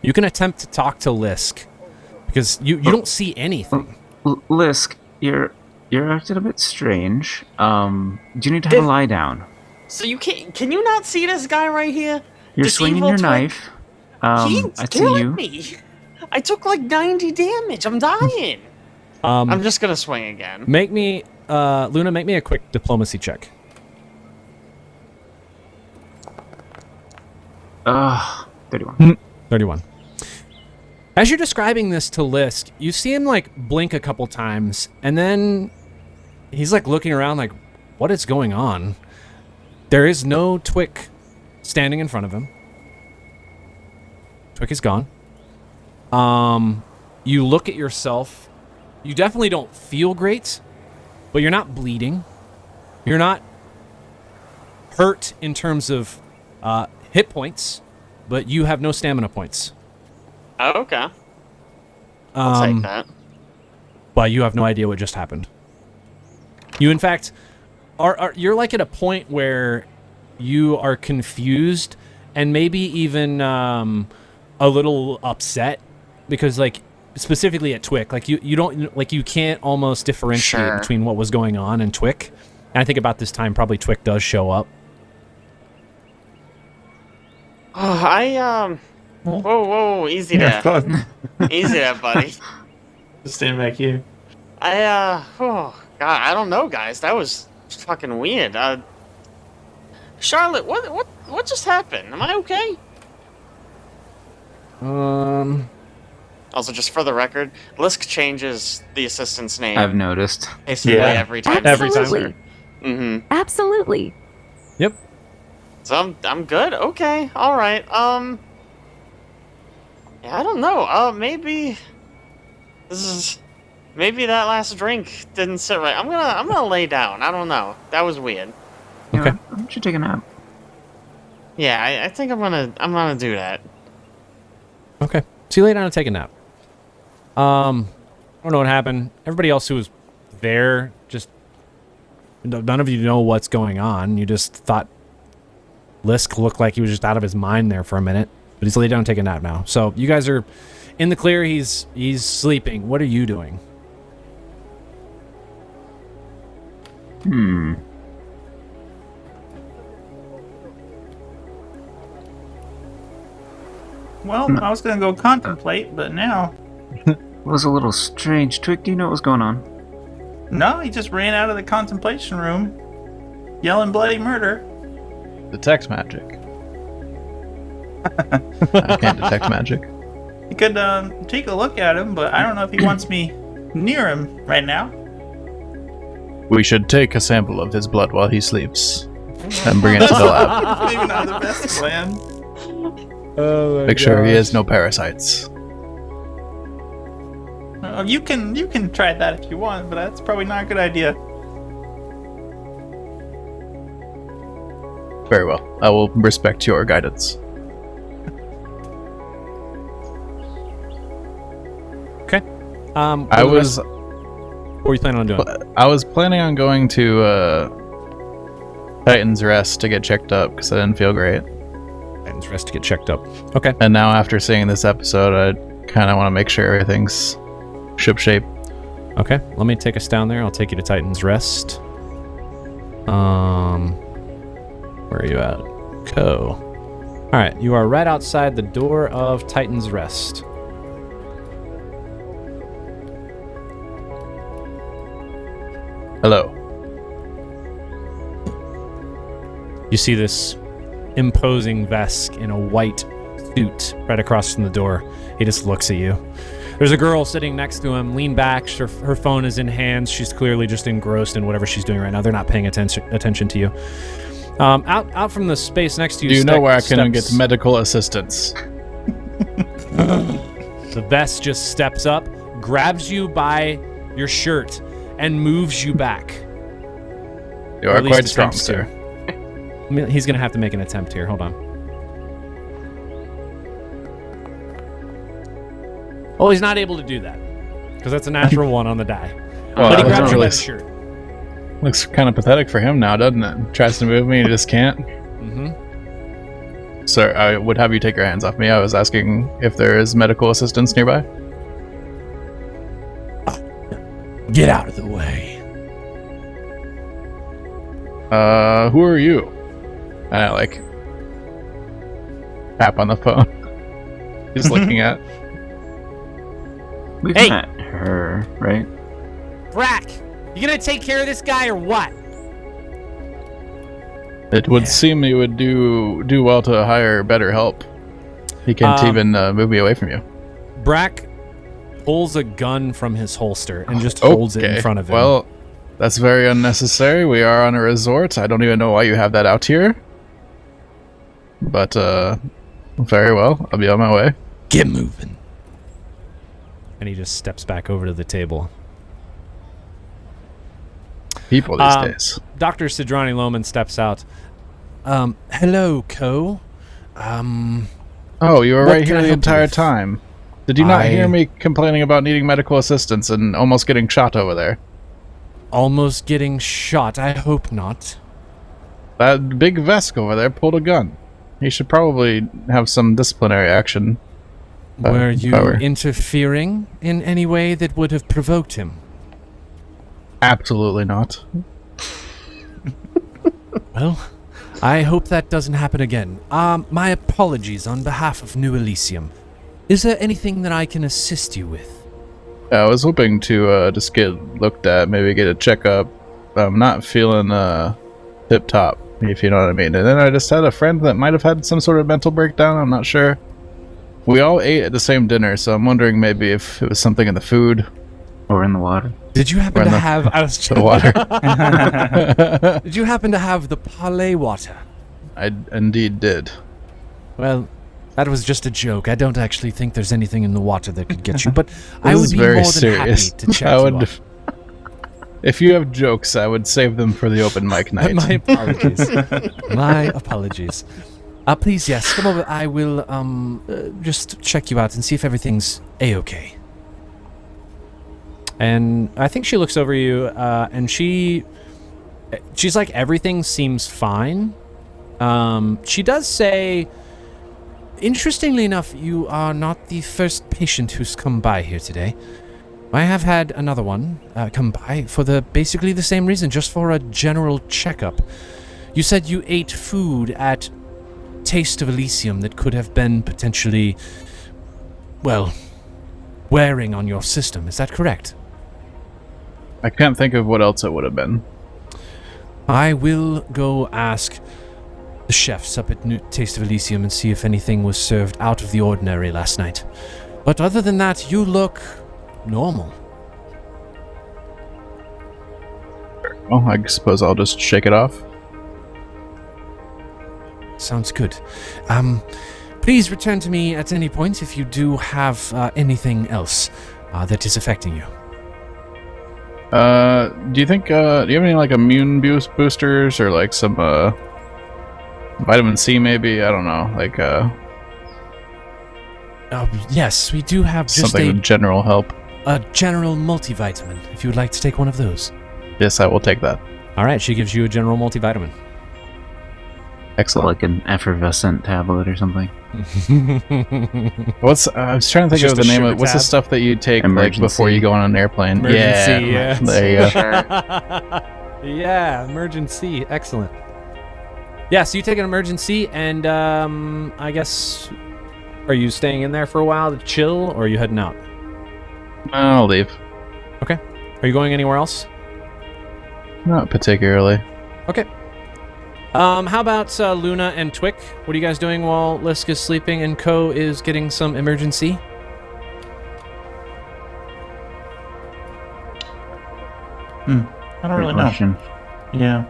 You can attempt to talk to Lisk because you don't see anything. Lisk, you're acting a bit strange. Do you need to have a lie down? So you can you not see this guy right here? You're This swinging evil your Twik? knife. He's I see killing you. me. I took like 90 damage. I'm dying. I'm just gonna swing again. Make me, Luna, make me a quick diplomacy check. 31. 31. As you're describing this to Lisk, you see him like blink a couple times, and then he's like looking around like, what is going on? There is no Twik standing in front of him. Twik is gone. You look at yourself. You definitely don't feel great, but you're not bleeding. You're not hurt in terms of hit points, but you have no stamina points. Oh, okay. I'll take that. But you have no idea what just happened. You, in fact, you're like at a point where you are confused and maybe even a little upset because, like, specifically at Twik, like you don't like you can't almost differentiate between what was going on and Twik. And I think about this time probably Twik does show up. Oh, whoa, easy there. Easy there, buddy. Just stand back here. Oh, God, I don't know, guys. That was fucking weird. Charlotte, what just happened? Am I okay? Also, just for the record, Lisk changes the assistant's name. I've noticed. Basically Yeah. every time. Absolutely. Mm-hmm. Absolutely. Yep. So I'm good. Okay. All right. Yeah, I don't know. Maybe that last drink didn't sit right. I'm gonna lay down. I don't know. That was weird. Okay. Okay. I should take a nap. Yeah, I think I'm gonna do that. Okay. So you lay down and take a nap. I don't know what happened. Everybody else who was there, just none of you know what's going on. You just thought Lisk looked like he was just out of his mind there for a minute, but he's laid down and taking a nap now. So you guys are in the clear. He's sleeping. What are you doing? Well, I was gonna go contemplate, but now... It was a little strange. Twik, do you know what was going on? No, he just ran out of the contemplation room, yelling bloody murder. Detect magic. I can't detect magic. You could take a look at him, but I don't know if he wants me near him right now. We should take a sample of his blood while he sleeps and bring it to the lab. Maybe not the best plan. Make sure he has no parasites. You can try that if you want, but that's probably not a good idea. Very well. I will respect your guidance. Okay. I What was were you planning on doing? planning on going to Titan's Rest to get checked up because I didn't feel great. Titan's Rest to get checked up. Okay. And now after seeing this episode, I kind of want to make sure everything's shipshape. Okay. Let me take us down there. I'll take you to Titan's Rest. Where are you at? Co. All right. You are right outside the door of Titan's Rest. Hello. You see this imposing Vesk in a white suit right across from the door. He just looks at you. There's a girl sitting next to him, lean back. Her phone is in hands. She's clearly just engrossed in whatever she's doing right now. They're not paying attention to you. Out from the space next to you. Do you know where I can get medical assistance? The Vesk just steps up, grabs you by your shirt and moves you back. You Or are at least quite strong, attempts sir. to. I mean, he's going to have to make an attempt here. Hold on. Oh, he's not able to do that because that's a natural 1 on the die. Well, But he that grabs you by really the shirt. looks kind of pathetic for him now, doesn't it? Tries to move me, he just can't. Mm-hmm. Sir, I would have you take your hands off me. I was asking if there is medical assistance nearby. Get out of the way. Who are you? And I like tap on the phone. He's looking at. We've Hey! met her, right? Brack, you going to take care of this guy or what? It would seem you would do well to hire better help. He can't even move me away from you. Brack pulls a gun from his holster and just holds it in front of him. Well, that's very unnecessary. We are on a resort. I don't even know why you have that out here. But, very well. I'll be on my way. Get moving. And he just steps back over to the table. People these days. Dr. Sidrani Lohman steps out. Hello, Co. Oh, you were what right can here I the help you entire with? time. Did you not hear I- me complaining about needing medical assistance and almost getting shot over there? Almost getting shot. I hope not. That big Vesk over there pulled a gun. He should probably have some disciplinary action. Were if you I were- interfering in any way that would have provoked him? Absolutely not. Well, I hope that doesn't happen again. My apologies on behalf of New Elysium. Is there anything that I can assist you with? I was hoping to just get looked at, maybe get a checkup. I'm not feeling tip top, if you know what I mean. And then I just had a friend that might have had some sort of mental breakdown. I'm not sure. We all ate at the same dinner, so I'm wondering maybe if it was something in the food. Or in the water. Did you happen Or in to the- have... I was The water. Did you happen to have the parlay water? I indeed did. Well, that was just a joke. I don't actually think there's anything in the water that could get you, but I This would is be very more than serious. happy to chat I you would, up. if you have jokes, I would save them for the open mic night. My apologies. My apologies. Please, yes, come over. I will just check you out and see if everything's a-okay. And I think she looks over you, and she's like, everything seems fine. She does say, interestingly enough, you are not the first patient who's come by here today. I have had another one come by for basically the same reason, just for a general checkup. You said you ate food at Taste of Elysium that could have been potentially, well, wearing on your system. Is that correct? I can't think of what else it would have been. I will go ask the chefs up at Taste of Elysium and see if anything was served out of the ordinary last night. But other than that, you look normal. Well, I suppose I'll just shake it off. Sounds good. Please return to me at any point if you do have anything else that is affecting you. Do you think, do you have any, like, immune boosters or, like, some, vitamin C maybe? I don't know, like, Yes, we do have just something with general help. a general multivitamin, if you would like to take one of those. Yes, I will take that. All right, she gives you a general multivitamin. Excellent. Like an effervescent tablet or something. What's, I was trying to think Just of the a name sugar of, what's the tab? stuff that you take, like, Emergency. before you go on an airplane? Emergency, yeah. yeah. There you go. Yeah, emergency. Excellent. Yeah, so you take an emergency, and I guess, are you staying in there for a while to chill, or are you heading out? I'll leave. Okay. Are you going anywhere else? Not particularly. Okay. How about Luna and Twik? What are you guys doing while Lisk is sleeping and Ko is getting some emergency? I don't really know. Question. Yeah.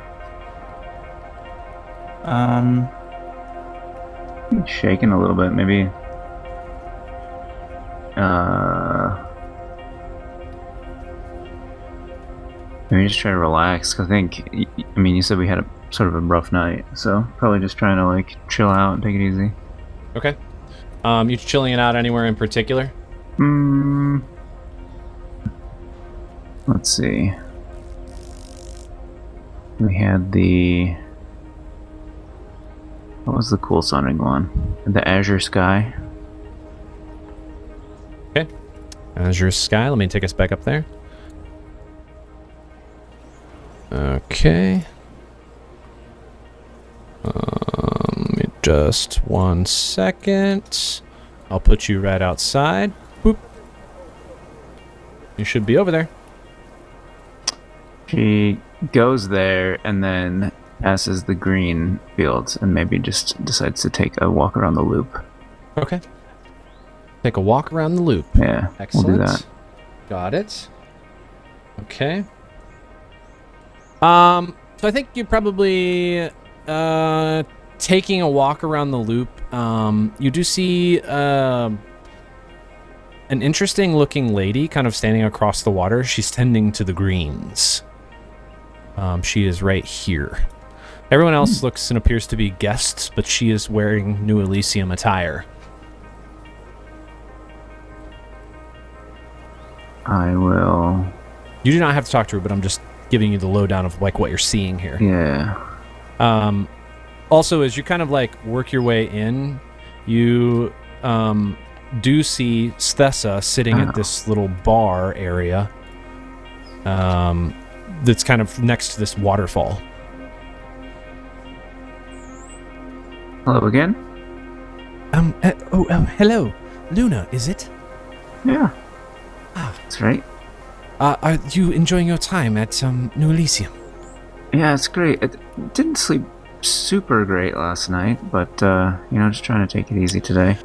Shaking a little bit, maybe. Maybe just try to relax. 'Cause I think, I mean, you said we had a sort of a rough night, so probably just trying to like chill out and take it easy. Okay. You chilling it out anywhere in particular? Let's see. We had the... What was the cool sounding one? The Azure Sky. Okay. Azure Sky. Let me take us back up there. Okay. Just 1 second. I'll put you right outside. Boop. You should be over there. She goes there and then passes the green fields and maybe just decides to take a walk around the loop. Okay. Take a walk around the loop. Yeah, Excellent. we'll do that. Got it. Okay. So I think you're probably taking a walk around the loop. You do see an interesting looking lady kind of standing across the water. She's tending to the greens. She is right here. Everyone else looks and appears to be guests, but she is wearing New Elysium attire. I will... You do not have to talk to her, but I'm just giving you the lowdown of like what you're seeing here. Yeah. Also, as you kind of like work your way in, you do see Stessa sitting at this little bar area that's kind of next to this waterfall. Hello again? Hello. Luna, is it? Yeah. That's right. Are you enjoying your time at New Elysium? Yeah, it's great. I didn't sleep super great last night, but, just trying to take it easy today.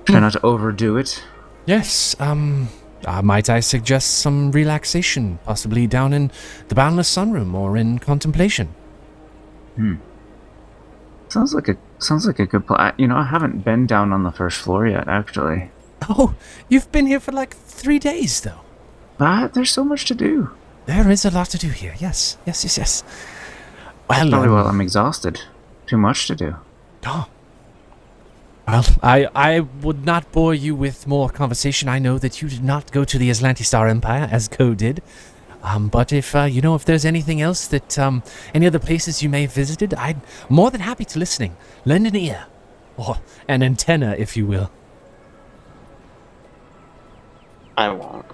Try not to overdo it. Yes, might I suggest some relaxation, possibly down in the Boundless Sunroom or in Contemplation? Sounds like a good plan. I haven't been down on the first floor yet, actually. Oh, you've been here for like 3 days, though. But there's so much to do. There is a lot to do here, yes. Well, Probably while I'm exhausted. Too much to do. Oh. Well, I would not bore you with more conversation. I know that you did not go to the Atlantistar Empire, as Co did. But if there's anything else that, any other places you may have visited, I'm more than happy to listening. Lend an ear. Or an antenna, if you will. I won't.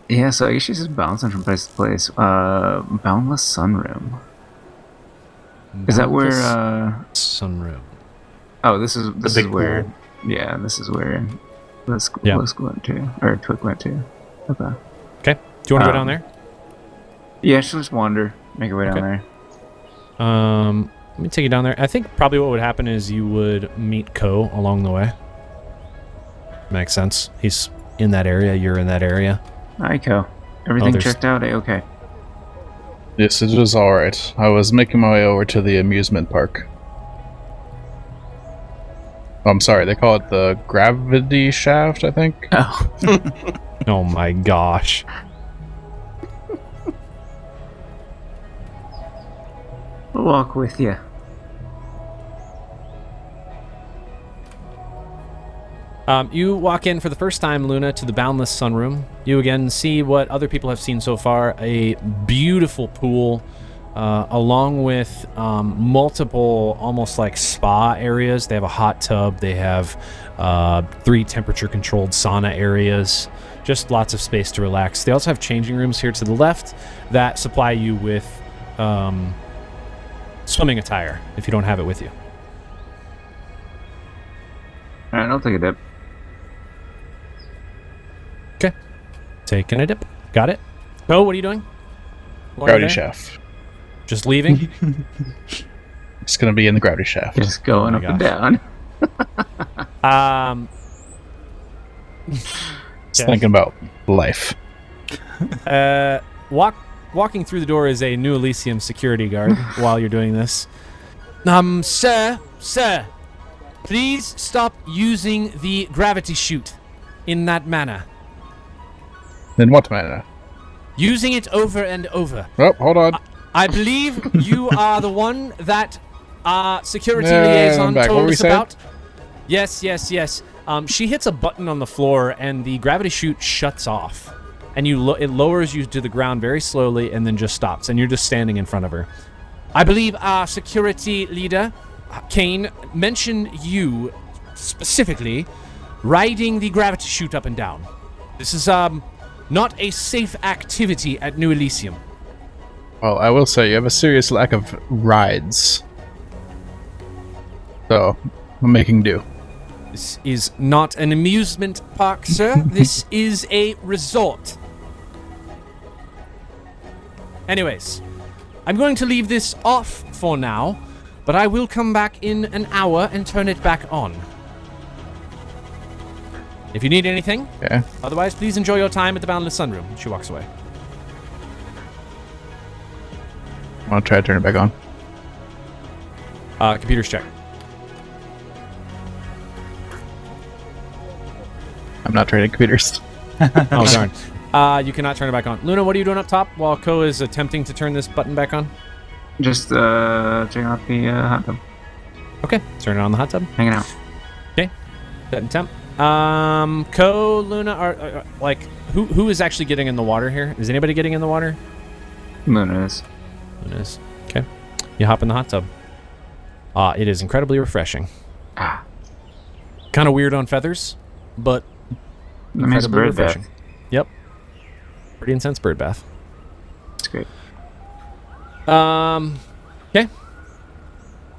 Yeah, so I guess she's just bouncing from place to place. Boundless Sunroom. Is that where, Sunroom. Oh, this is big where... pool. Yeah, this is where Lisk went to. Or Twik went to. Okay. Okay. Do you want to go down there? Yeah, she'll just wander. Make her way down there. Let me take you down there. I think probably what would happen is you would meet Ko along the way. Makes sense. He's in that area. You're in that area. Hi, Ko. Everything there's- checked out? Okay. Yes, it was alright. I was making my way over to the amusement park. Oh, I'm sorry, they call it the gravity shaft, I think? Oh. Oh my gosh. We'll walk with you. You walk in for the first time, Luna, to the Boundless Sunroom. You again see what other people have seen so far, a beautiful pool, along with multiple almost like spa areas. They have a hot tub. They have 3 temperature-controlled sauna areas. Just lots of space to relax. They also have changing rooms here to the left that supply you with swimming attire if you don't have it with you. Alright, I'll take a dip. Okay. Taking a dip. Got it. Oh, what are you doing? Going Gravity there? shaft. Just leaving? It's gonna be in the gravity shaft. Just going my up and down. Just thinking about life. Walking through the door is a New Elysium security guard while you're doing this. Sir, Please stop using the gravity chute in that manner. In what manner? Using it over and over. Oh, hold on. I believe you are the one that security Yeah, I'm liaison back. What told were we us saying? about. Yes. She hits a button on the floor, and the gravity chute shuts off. And it lowers you to the ground very slowly and then just stops, and you're just standing in front of her. I believe our security leader, Kane, mentioned you specifically riding the gravity chute up and down. This is not a safe activity at New Elysium. Well, I will say you have a serious lack of rides. So, I'm making do. This is not an amusement park, sir. This is a resort. Anyways, I'm going to leave this off for now, but I will come back in an hour and turn it back on. If you need anything, Okay. otherwise, please enjoy your time at the Boundless Sunroom. She walks away. I'll try to turn it back on. Computers check. I'm not trading computers. Oh, darn. You cannot turn it back on. Luna, what are you doing up top while Ko is attempting to turn this button back on? Just checking out the hot tub. Okay, turn it on the hot tub. Hanging out. Okay, set and temp. Ko, Luna, are like, who is actually getting in the water here? Is anybody getting in the water? Luna is. Luna is. Okay. You hop in the hot tub. It is incredibly refreshing. Ah. Kind of weird on feathers, but Nice incredibly bird refreshing. bath. Yep. Pretty intense bird bath. It's great. Okay.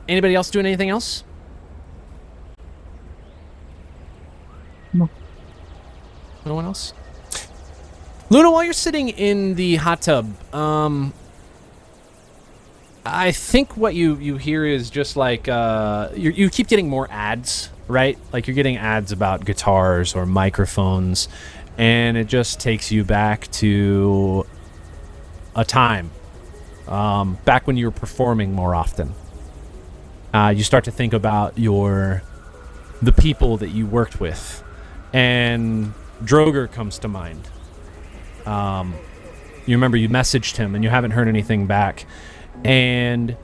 Anybody else doing anything else? No. No one else? Luna, while you're sitting in the hot tub, I think what you hear is just like you keep getting more ads, right? Like you're getting ads about guitars or microphones, and it just takes you back to a time back when you were performing more often. You start to think about the people that you worked with, and Droger comes to mind. You remember you messaged him and you haven't heard anything back, and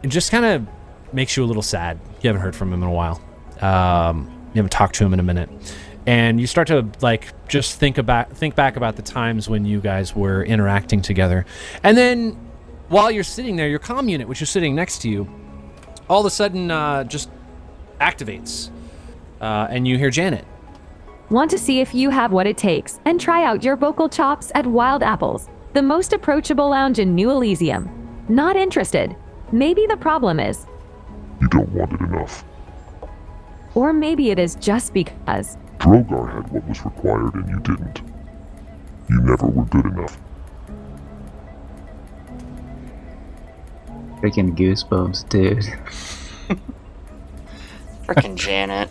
it just kind of makes you a little sad. You haven't heard from him in a while. You haven't talked to him in a minute, and you start to just think back about the times when you guys were interacting together. And then while you're sitting there, your comm unit, which is sitting next to you, all of a sudden just activates, and you hear Janet. Want to see if you have what it takes and try out your vocal chops at Wild Apples, the most approachable lounge in New Elysium? Not interested? Maybe the problem is, You don't want it enough. or maybe it is just because. Drogar had what was required and you didn't. You never were good enough. Freaking goosebumps, dude. Frickin' Janet.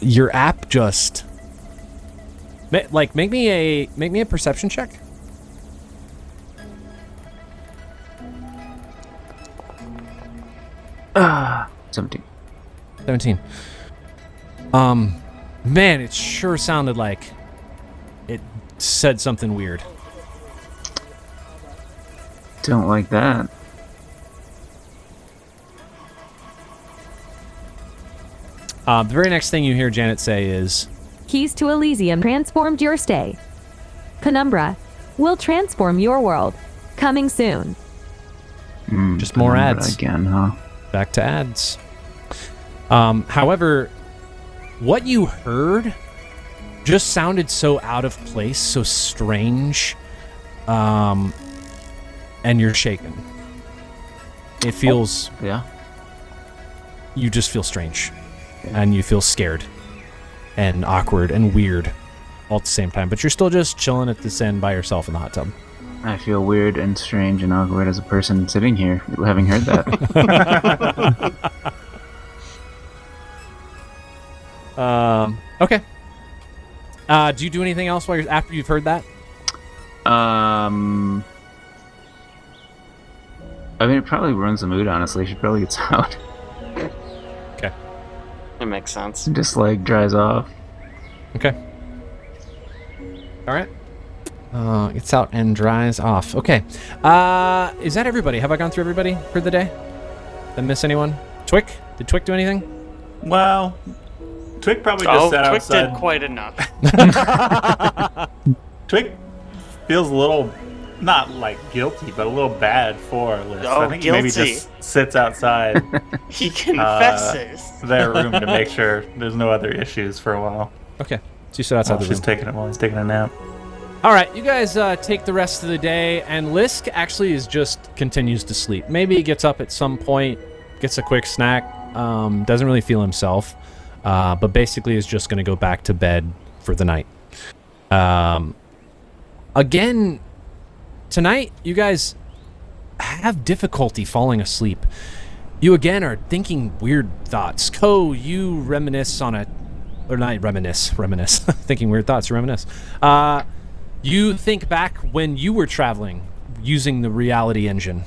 Your app just make me a perception check. Ah, 17. 17. Man, it sure sounded like it said something weird. Don't like that. The very next thing you hear Janet say is, Keys to Elysium transformed your stay. Penumbra will transform your world. Coming soon. just more Penumbra ads. again, huh? Back to ads. However, what you heard just sounded so out of place, so strange, and you're shaken. It feels, Yeah. you just feel strange, and you feel scared, and awkward, and weird, all at the same time. But you're still just chilling at this end by yourself in the hot tub. I feel weird and strange and awkward as a person sitting here, having heard that. Okay. Do you do anything else after you've heard that? I mean, it probably ruins the mood, honestly. She probably gets out. Okay. It makes sense. And just, like, dries off. Okay. All right. It's out and dries off. Okay. Is that everybody? Have I gone through everybody for the day? Did I miss anyone? Twik? Did Twik do anything? Well, Twik probably just sat Twik outside. did quite enough. Twik feels a little, not like guilty, but a little bad for Lisk. Oh, I think he maybe guilty. just sits outside He confesses. their room to make sure there's no other issues for a while. Okay. So you sit outside the room. She's taking it while he's taking a nap. All right, you guys take the rest of the day, and Lisk actually continues to sleep. Maybe he gets up at some point, gets a quick snack, doesn't really feel himself, but basically is just going to go back to bed for the night. Again, tonight, you guys have difficulty falling asleep. You again are thinking weird thoughts. Ko, you reminisce on thinking weird thoughts, reminisce. You think back when you were traveling using the reality engine,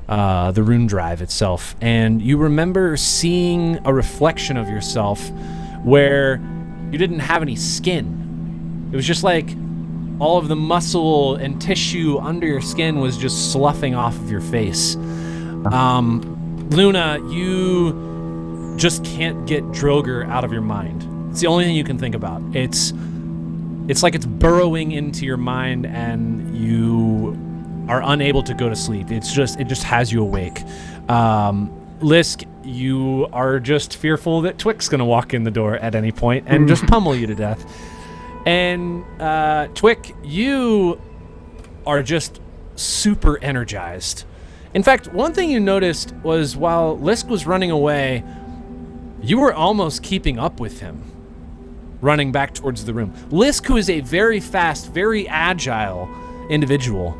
the rune drive itself, and you remember seeing a reflection of yourself where you didn't have any skin. It was just like all of the muscle and tissue under your skin was just sloughing off of your face. Luna, you just can't get Droger out of your mind. It's the only thing you can think about. It's like it's burrowing into your mind and you are unable to go to sleep. It just has you awake. Lisk, you are just fearful that Twik's going to walk in the door at any point and just pummel you to death. And Twik, you are just super energized. In fact, one thing you noticed was while Lisk was running away, you were almost keeping up with him, running back towards the room. Lisk, who is a very fast, very agile individual,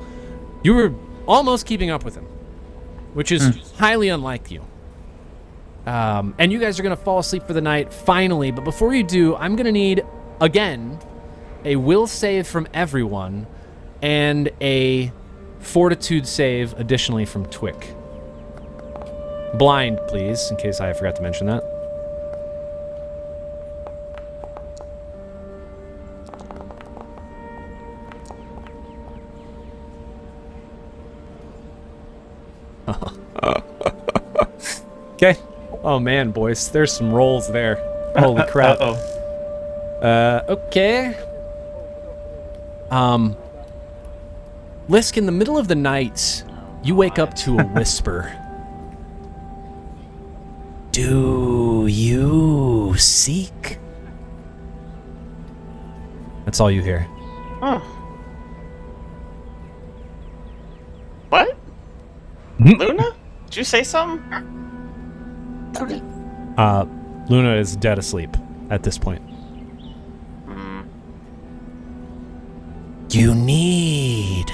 you were almost keeping up with him, which is highly unlike you. And you guys are going to fall asleep for the night, finally. But before you do, I'm going to need, again, a will save from everyone and a fortitude save additionally from Twik. Blind, please, in case I forgot to mention that. Okay. Oh man, boys, there's some rolls there. Holy crap. Okay. Lisk, in the middle of the night, you wake up to a whisper. Do you seek? That's all you hear. Huh. What? Luna? Did you say something? Luna is dead asleep at this point. You need.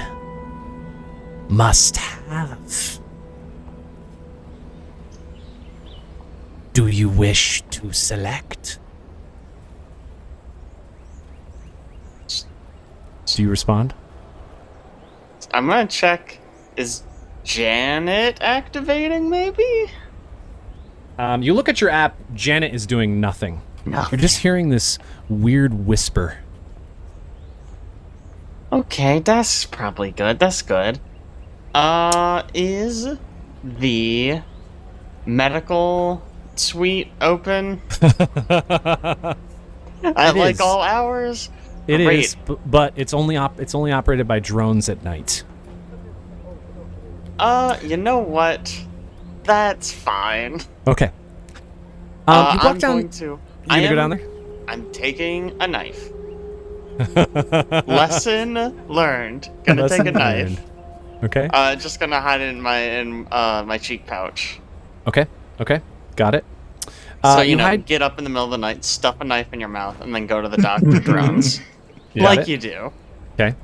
Must have. Do you wish to select? Do you respond? I'm gonna check. Is Janet activating, maybe? You look at your app, Janet is doing nothing. No. You're just hearing this weird whisper. Okay, that's probably good. That's good. Is the medical suite open? At like all hours? It Great. is, but it's only operated by drones at night. You know what? That's fine. Okay. You walk I'm down. going to. You gonna go down there? I'm taking a knife. Lesson learned. Gonna Lesson take a knife. learned. Okay. Just gonna hide it in my cheek pouch. Okay. Got it. So you know, hide. get up in the middle of the night, stuff a knife in your mouth, and then go to the doctor drones, Got like it. you do. Okay.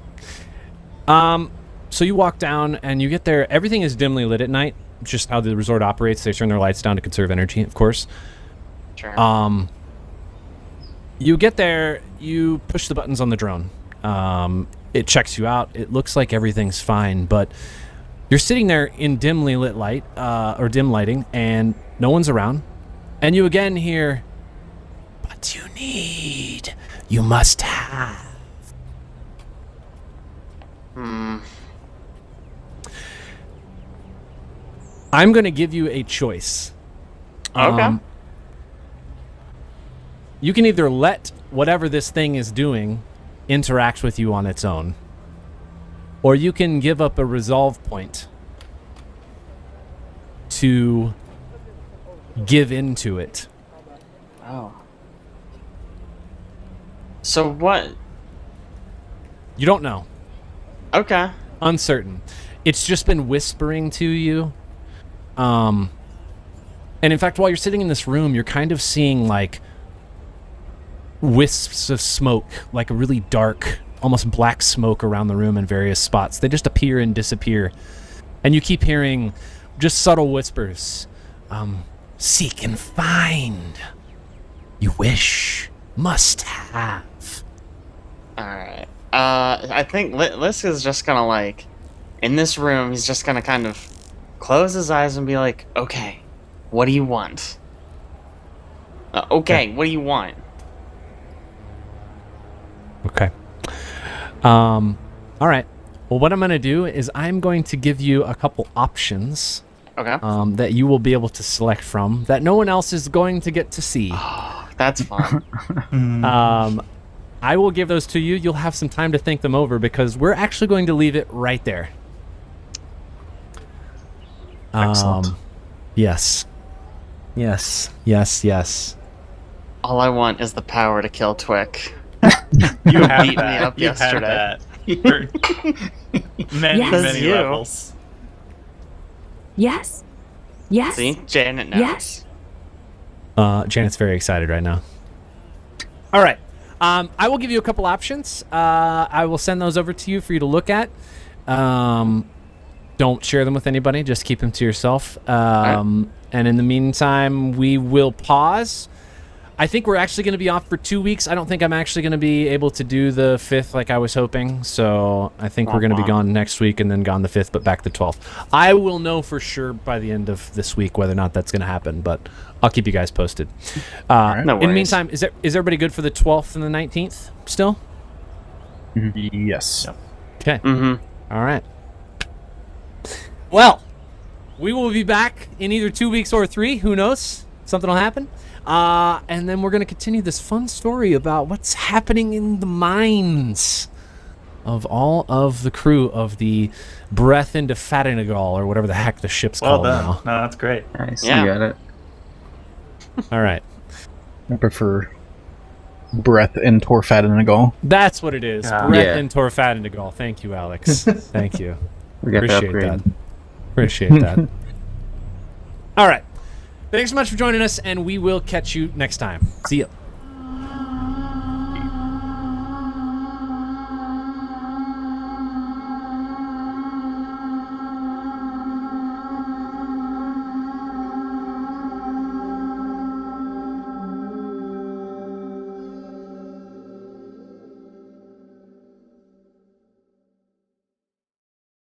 So you walk down and you get there. Everything is dimly lit at night. Just how the resort operates. They turn their lights down to conserve energy, of course. Sure. You get there. You push the buttons on the drone. It checks you out. It looks like everything's fine, but You're sitting there in dimly lit light, or dim lighting, and no one's around. And you again hear, "But you must have." I'm going to give you a choice. Okay. You can either let whatever this thing is doing interact with you on its own, or you can give up a resolve point to give into it. Oh. So what? You don't know. Okay. Uncertain. It's just been whispering to you. And in fact, while you're sitting in this room, you're kind of seeing like wisps of smoke, like a really dark, almost black smoke around the room in various spots. They just appear and disappear. And you keep hearing just subtle whispers. Seek and find. You wish. Must have. Alright. I think Lisk is just gonna, like, in this room, he's just gonna kind of close his eyes and be like, okay, what do you want? Okay, what do you want? Okay. All right. Well, what I'm going to do is I'm going to give you a couple options Okay. that you will be able to select from that no one else is going to get to see. That's fun. I will give those to you. You'll have some time to think them over because we're actually going to leave it right there. Excellent. Yes. Yes. Yes. Yes. All I want is the power to kill Twik. You have beat me that. up You've had yesterday. that for many, Yes. many You. levels. Yes. Yes. See? Janet knows. Yes. Janet's very excited right now. All right. I will give you a couple options. I will send those over to you for you to look at. Don't share them with anybody. Just keep them to yourself. And in the meantime, we will pause. I think we're actually going to be off for 2 weeks. I don't think I'm actually going to be able to do the 5th like I was hoping. So I think we're going to be gone next week and then gone the 5th, but back the 12th. I will know for sure by the end of this week whether or not that's going to happen, but I'll keep you guys posted. No In the worries. meantime, is everybody good for the 12th and the 19th still? Yes. Yep. Okay. Mm-hmm. All right. Well, we will be back in either 2 weeks or 3. Who knows? Something will happen. And then we're going to continue this fun story about what's happening in the minds of all of the crew of the Breath into Fatinagal, or whatever the heck the ship's Well called done. now. No, that's great. Nice. Yeah. You got it. All right. I prefer breath in Torfadinagal. That's what it is. Yeah. Breath Yeah. into Fatinagal. Thank you, Alex. Thank you. We got the Appreciate upgrade. that. Appreciate that. All right. Thanks so much for joining us, and we will catch you next time. See ya.